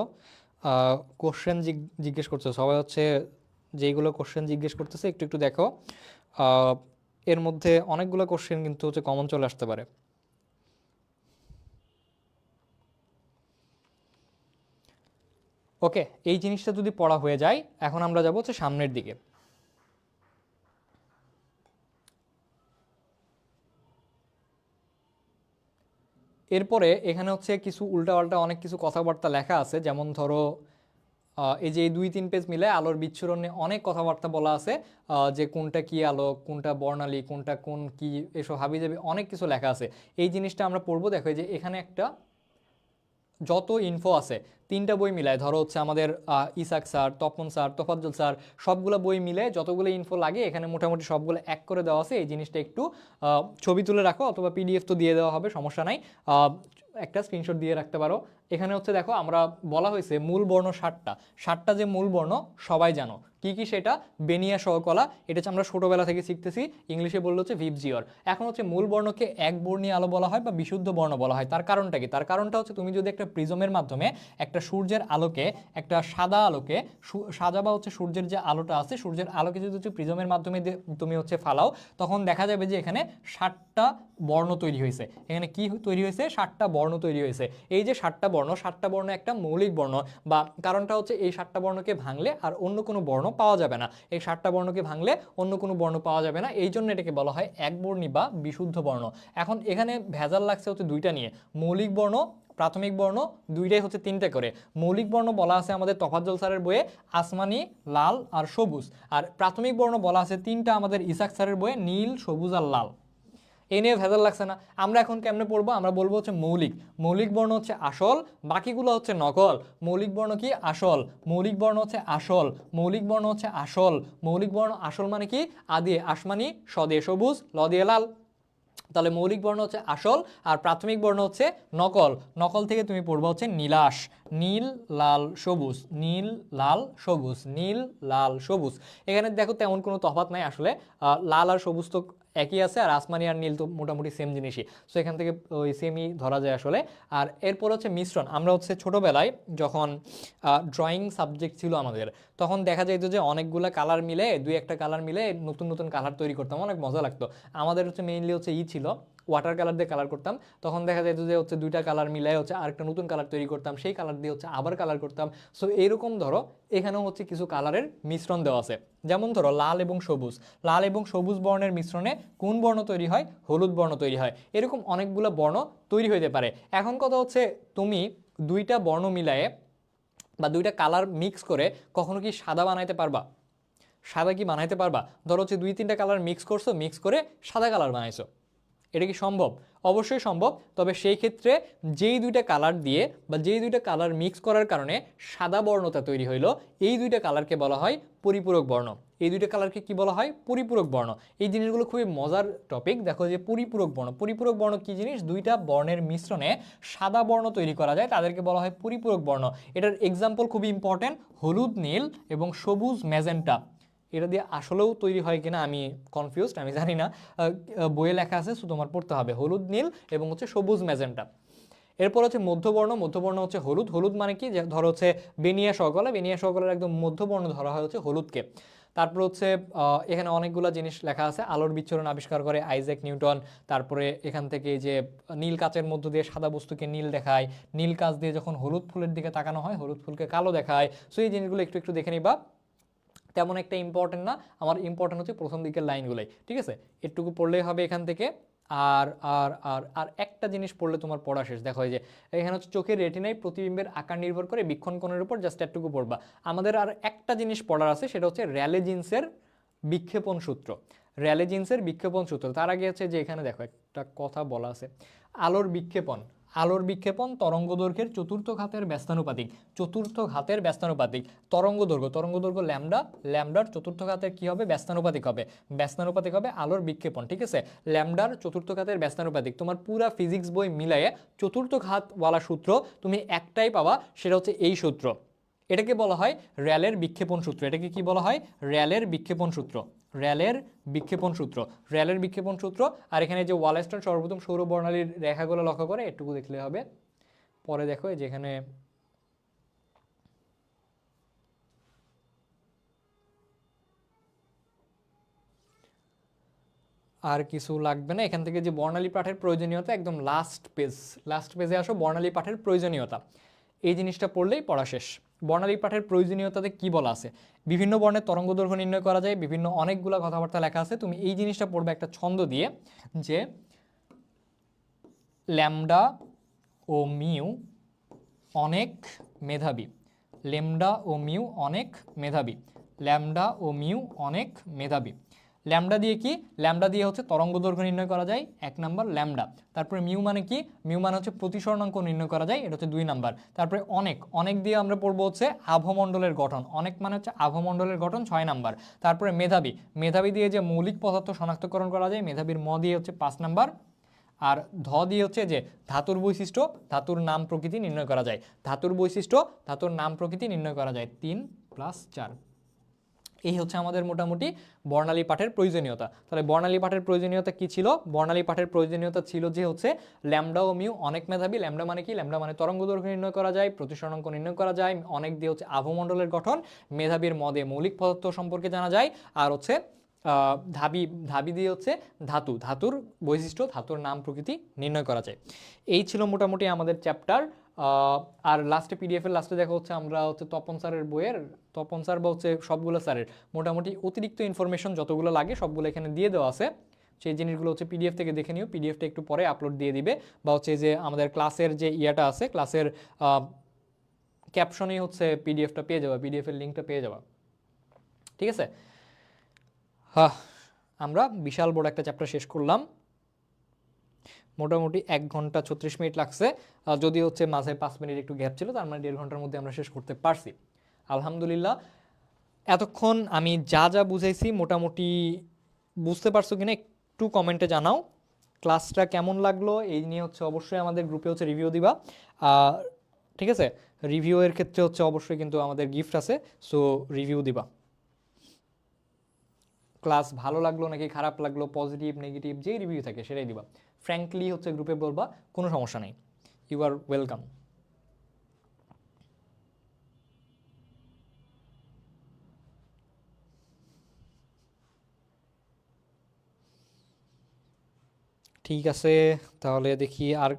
কোশ্চেন জিজ্ঞেস করছো সবাই হচ্ছে, যেইগুলো কোশ্চেন জিজ্ঞেস করতেছে একটু একটু দেখো। আহ, এর মধ্যে অনেকগুলো কোশ্চেন কিন্তু হচ্ছে কমন চলে আসতে পারে। ওকে, এই জিনিসটা যদি পড়া হয়ে যায়, এখন আমরা যাবো হচ্ছে সামনের দিকে। এরপরে এখানে হচ্ছে কিছু উল্টাপাল্টা অনেক কিছু কথাবার্তা লেখা আছে, যেমন ধরো এই যে এই 2-3 পেজ মিলে আলোর বিচ্ছুরণ নিয়ে অনেক কথাবার্তা বলা আছে। যে কোনটা কি আলো, কোনটা বর্ণালী, কোনটা কোন কি, এসব হাবিজাবি অনেক কিছু লেখা আছে। এই জিনিসটা আমরা পড়বো। দেখো এই যে এখানে একটা যত ইনফো আছে, 3টা বই মিলায় ধরো হচ্ছে আমাদের Ishak sir, Tapan sir, Tofazzal sir, সবগুলো বই মিলে যতগুলো ইনফো লাগে এখানে মোটামুটি সবগুলো এক করে দেওয়া আছে। এই জিনিসটা একটু ছবি তুলে রাখো, অথবা পিডিএফ তো দিয়ে দেওয়া হবে, সমস্যা নাই। একটা স্ক্রিনশট দিয়ে রাখতে পারো। এখানে হচ্ছে দেখো আমরা বলা হয়েছে মূল বর্ণ 7টা। 7টা যে মূল বর্ণ সবাই জানো কি কি সেটা, বেনিয়া সহকলা, এটা হচ্ছে আমরা ছোটবেলা থেকে শিখতেছি, ইংলিশে বললো হচ্ছে ভিবজিওর। এখন হচ্ছে মূল বর্ণকে এক বর্ণীয় আলো বলা হয় বা বিশুদ্ধ বর্ণ বলা হয়। তার কারণটা কি? তার কারণটা হচ্ছে তুমি যদি একটা প্রিজমের মাধ্যমে একটা সূর্যের আলোকে, একটা সাদা আলোকে, সাদা বা হচ্ছে সূর্যের যে আলোটা আছে, সূর্যের আলোকে যদি হচ্ছে প্রিজমের মাধ্যমে তুমি হচ্ছে ফালাও, তখন দেখা যাবে যে এখানে 7টা বর্ণ তৈরি হয়েছে। এখানে কি তৈরি হয়েছে? 7টা বর্ণ তৈরি হয়েছে। এই যে 7টা বর্ণ, 7টা বর্ণ একটা মৌলিক বর্ণ, বা কারণটা হচ্ছে এই 7টা বর্ণকে ভাঙলে আর অন্য কোনো বর্ণ পাওয়া যাবে না। এই 7টা বর্ণকে ভাঙলে অন্য কোনো বর্ণ পাওয়া যাবে না, এই জন্য এটাকে বলা হয় একবর্ণী বা বিশুদ্ধ বর্ণ। এখন এখানে ভেজাল লাগছে হচ্ছে দুইটা নিয়ে, মৌলিক বর্ণ, প্রাথমিক বর্ণ, দুইটাই হচ্ছে 3টে করে। মৌলিক বর্ণ বলা আছে আমাদের তোফাজ্জল স্যারের বইয়ে আসমানি, লাল আর সবুজ। আর প্রাথমিক বর্ণ বলা আছে 3টা আমাদের ইসাক স্যারের বইয়ে, নীল, সবুজ আর লাল। এ নিয়ে ভেজাল লাগছে না। আমরা এখন কেমনে পড়বো? আমরা বলবো হচ্ছে মৌলিক। মৌলিক বর্ণ হচ্ছে আসল, বাকিগুলো হচ্ছে নকল। মৌলিক বর্ণ কি? আসল। মৌলিক বর্ণ হচ্ছে আসল। মৌলিক বর্ণ হচ্ছে আসল। মৌলিক বর্ণ আসল মানে কি? আ দিয়ে আসমানি, স দিয়ে সবুজ, ল দিয়ে লাল। তাহলে মৌলিক বর্ণ হচ্ছে আসল, আর প্রাথমিক বর্ণ হচ্ছে নকল। নকল থেকে তুমি পড়বা হচ্ছে নীলাশ, নীল, লাল, সবুজ, নীল, লাল, সবুজ, নীল, লাল, সবুজ। এখানে দেখো তেমন কোনো তফাৎ নাই আসলে, লাল আর সবুজ তো একই আছে, আর আসমানি আর নীল তো মোটামুটি সেম জিনিসই, সো এখান থেকে ওই সেমই ধরা যায় আসলে। আর এরপর হচ্ছে মিশ্রণ। আমরা হচ্ছে ছোটোবেলায় যখন ড্রয়িং সাবজেক্ট ছিল আমাদের, তখন দেখা যেত যে অনেকগুলো কালার মিলে, 2-1টা কালার মিলে নতুন নতুন কালার তৈরি করতাম, অনেক মজা লাগতো। আমাদের হচ্ছে মেইনলি হচ্ছে ছিল ওয়াটার কালার দিয়ে কালার করতাম। তখন দেখা যেত যে হচ্ছে 2টা কালার মিলাই হচ্ছে আরেকটা নতুন কালার তৈরি করতাম, সেই কালার দিয়ে হচ্ছে আবার কালার করতাম। সো এইরকম ধরো এখানেও হচ্ছে কিছু কালারের মিশ্রণ দেওয়া আছে। যেমন ধরো লাল এবং সবুজ, লাল এবং সবুজ বর্ণের মিশ্রণে কোন বর্ণ তৈরি হয়? হলুদ বর্ণ তৈরি হয়। এরকম অনেকগুলো বর্ণ তৈরি হতে পারে। এখন কথা হচ্ছে, তুমি 2টা বর্ণ মিলায়ে বা 2টা কালার মিক্স করে কখনো কি সাদা বানাইতে পারবা? সাদা কি বানাইতে পারবা? ধরো হচ্ছে 2-3টা কালার মিক্স করছো, মিক্স করে সাদা কালার বানাইছো, এটা কি সম্ভব? অবশ্যই সম্ভব। তবে সেই ক্ষেত্রে যেই 2টা কালার দিয়ে বা যেই 2টা কালার মিক্স করার কারণে সাদা বর্ণতা তৈরি হইলো, এই 2টা কালারকে বলা হয় পরিপূরক বর্ণ। এই 2টা কালারকে কি বলা হয়? পরিপূরক বর্ণ। এই জিনিসগুলো খুবই মজার টপিক। দেখো যে পরিপূরক বর্ণ, পরিপূরক বর্ণ কি জিনিস? 2টা বর্ণের মিশ্রণে সাদা বর্ণ তৈরি করা যায়, তাদেরকে বলা হয় পরিপূরক বর্ণ। এটার এক্সাম্পল খুবই ইম্পর্টেন্ট, হলুদ নীল এবং সবুজ ম্যাজেন্টা। এটা দিয়ে আসলেও তৈরি হয় কিনা আমি কনফিউজড, আমি জানি না। বইয়ে লেখা আছে, সো তোমার পড়তে হবে হলুদ নীল এবং হচ্ছে সবুজ ম্যাজেন্টা। এরপর হচ্ছে মধ্যবর্ণ। মধ্যবর্ণ হচ্ছে হলুদ। হলুদ মানে কি? যে ধরো হচ্ছে বেনিয়া সহকলা, বেনিয়া সহকলার একদম মধ্যবর্ণ ধরা হয় হচ্ছে হলুদকে। তারপর হচ্ছে এখানে অনেকগুলো জিনিস লেখা আছে। আলোর বিচ্ছুরণ আবিষ্কার করে আইজ্যাক নিউটন। তারপরে এখান থেকে যে নীল কাচের মধ্য দিয়ে সাদা বস্তুকে নীল দেখায়, নীল কাচ দিয়ে যখন হলুদ ফুলের দিকে তাকানো হয় হলুদ ফুলকে কালো দেখায়। সো এই জিনিসগুলো একটু একটু দেখে নিবা, তেমন একটা ইম্পর্টেন্ট না। আমার ইম্পর্টেন্ট হচ্ছে প্রথম দিকের লাইনগুলোই, ঠিক আছে? একটুকু পড়লেই হবে এখান থেকে। আর আর আর আর একটা জিনিস পড়লে তোমার পড়া শেষ। দেখো এই যে এখানে হচ্ছে চোখের রেটিনায় প্রতিবিম্বের আকার নির্ভর করে বীক্ষণ কোণের উপর, জাস্ট একটুকু পড়বা। আমাদের আর একটা জিনিস পড়ার আছে, সেটা হচ্ছে র্যালে জিন্সের বিক্ষেপণ সূত্র। র্যালে জিন্সের বিক্ষেপণ সূত্র। তার আগে হচ্ছে যে এখানে দেখো একটা কথা বলা আছে, আলোর বিক্ষেপণ। আলোর বিক্ষেপণ তরঙ্গ দৈর্ঘ্যের চতুর্থ ঘাতের ব্যস্তানুপাতিক। চতুর্থ ঘাতের ব্যস্তানুপাতিক। তরঙ্গ দৈর্ঘ্য, তরঙ্গ দৈর্ঘ্য ল্যামডা, ল্যামডার চতুর্থ ঘাতের কি হবে? ব্যস্তানুপাতিক হবে। ব্যস্তানুপাতিক হবে আলোর বিক্ষেপণ, ঠিক আছে? ল্যামডার চতুর্থ ঘাতের ব্যস্তানুপাতিক। তোমার পুরা ফিজিক্স বই মিলায়ে চতুর্থ ঘাতওয়ালা সূত্র তুমি একটাই পাবা, সেটা হচ্ছে এই সূত্র। এটাকে বলা হয় র্যালের বিক্ষেপণ সূত্র। এটাকে কি বলা হয়? র্যালের বিক্ষেপণ সূত্র। র্যালের বিক্ষেপণ সূত্র, র্যালের বিক্ষেপণ সূত্র। আর এখানে যে ওয়ালেস্টন সর্বপ্রথম সৌর বর্ণালীর রেখাগুলো লক্ষ্য করে, এটুকু দেখলে হবে। পরে দেখো যেখানে আর কিছু লাগবে না, এখান থেকে যে বর্ণালী পাঠের প্রয়োজনীয়তা একদম লাস্ট পেজে আসো, বর্ণালী পাঠের প্রয়োজনীয়তা, এই জিনিসটা পড়লেই পড়া শেষ। বর্ণালী পাঠের প্রয়োজনীয়তাতে কি বলা আছে, বিভিন্ন বর্ণের তরঙ্গ দৈর্ঘ্য নির্ণয় করা যায়, বিভিন্ন অনেকগুলো কথাবার্তা লেখা আছে। তুমি এই জিনিসটা পড়বে একটা ছন্দ দিয়ে, যে ল্যামডা ও মিউ অনেক মেধাবী, ল্যামডা ও মিউ অনেক মেধাবী, ল্যামডা ও মিউ অনেক মেধাবী। ল্যামডা দিয়ে কি, ল্যামডা দিয়ে হচ্ছে তরঙ্গ দৈর্ঘ্য নির্ণয় করা যায়, 1 নাম্বার ল্যামডা। তারপরে মিউ মানে কি, মিউ মানে হচ্ছে প্রতিসরণাঙ্ক নির্ণয় করা যায়, এটা হচ্ছে 2 নাম্বার। তারপরে অনেক দিয়ে আমরা পড়বো হচ্ছে আভমণ্ডলের গঠন, অনেক মানে হচ্ছে আভমণ্ডলের গঠন, 6 নাম্বার। তারপরে মেধাবী দিয়ে যে মৌলিক পদার্থ শনাক্তকরণ করা যায়, মেধাবীর ম দিয়ে হচ্ছে 5 নাম্বার। আর ধ দিয়ে হচ্ছে যে ধাতুর বৈশিষ্ট্য, ধাতুর নাম প্রকৃতি নির্ণয় করা যায়, ধাতুর বৈশিষ্ট্য, ধাতুর নাম প্রকৃতি নির্ণয় করা যায়, 3 + 4। এই হচ্ছে আমাদের মোটামুটি বর্ণালী পাঠের প্রয়োজনীয়তা। তাহলে বর্ণালী পাঠের প্রয়োজনীয়তা কি ছিল, বর্ণালী পাঠের প্রয়োজনীয়তা ছিল যে হচ্ছে ল্যামডা ও মিউ অনেক মেধাবী। ল্যামডা মানে কি, ল্যামডা মানে তরঙ্গ দৈর্ঘ্য নির্ণয় করা যায়, প্রতিসরণাঙ্ক নির্ণয় করা যায়, অনেক দিয়ে হচ্ছে আভমণ্ডলের গঠন, মেধাবীর মদে মৌলিক পদার্থ সম্পর্কে জানা যায়, আর হচ্ছে ধাবি দিয়ে হচ্ছে ধাতুর বৈশিষ্ট্য, ধাতুর নাম প্রকৃতি নির্ণয় করা যায়। এই ছিল মোটামুটি আমাদের চ্যাপ্টার। আর লাস্টে পিডিএফের লাস্টে দেখা হচ্ছে আমরা হচ্ছে তপন স্যারের বইয়ের, তপন স্যার বা হচ্ছে সবগুলো স্যারের মোটামুটি অতিরিক্ত ইনফরমেশন যতগুলো লাগে সবগুলো এখানে দিয়ে দেওয়া আছে। সেই জিনিসগুলো হচ্ছে পিডিএফ থেকে দেখে নিও, পিডিএফটা একটু পরে আপলোড দিয়ে দিবে, বা হচ্ছে যে আমাদের ক্লাসের যে ইয়াটা আছে, ক্লাসের ক্যাপশনেই হচ্ছে পিডিএফটা পেয়ে যাবা, পিডিএফের লিঙ্কটা পেয়ে যাবা। ঠিক আছে, হ্যাঁ, আমরা বিশাল বড় একটা চ্যাপ্টার শেষ করলাম, মোটামুটি 1 ঘন্টা 36 মিনিট লাগছে, যদি হচ্ছে মাঝে 5 মিনিট একটু গ্যাপ ছিল, তার মানে 1.5 ঘন্টার মধ্যে আমরা শেষ করতে পারছি আলহামদুলিল্লাহ। এতক্ষণ আমি যা বুঝাইছি মোটামুটি বুঝতে পারছো কিনা একটু কমেন্টে জানাও। ক্লাসটা কেমন লাগলো এই নিয়ে হচ্ছে অবশ্যই আমাদের গ্রুপে হচ্ছে রিভিউ দিবা, ঠিক আছে? রিভিউয়ের ক্ষেত্রে হচ্ছে অবশ্যই কিন্তু আমাদের গিফট আছে, সো রিভিউ দিবা। ক্লাস ভালো লাগলো নাকি খারাপ লাগলো, পজিটিভ নেগেটিভ যেই রিভিউ থাকে সেটাই দিবা, ফ্র্যাঙ্কলি হচ্ছে গ্রুপে বলবা, কোনো সমস্যা নেই, ইউ আর ওয়েলকাম। ঠিক আছে, তাহলে দেখি আর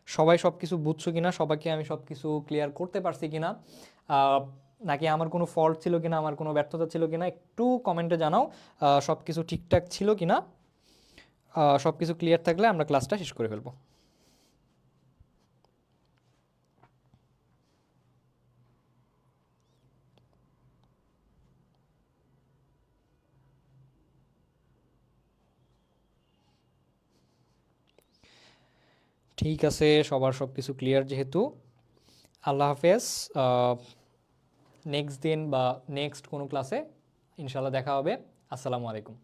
সবাই সব কিছু বুঝছো কিনা, সবাইকে আমি সব কিছু ক্লিয়ার করতে পারছি কিনা, নাকি আমার কোনো ফল্ট ছিল কিনা, আমার কোনো ব্যর্থতা ছিল কিনা, একটু কমেন্টে জানাও। সব কিছু ঠিকঠাক ছিল কিনা, সব কিছু ক্লিয়ার থাকলে আমরা ক্লাসটা শেষ করে ফেলবো। ঠিক আছে, সবার সব কিছু ক্লিয়ার যেহেতু, আল্লাহ হাফেজ। নেক্সট দিন বা নেক্সট কোনো ক্লাসে ইনশাল্লাহ দেখা হবে। আসসালামু আলাইকুম।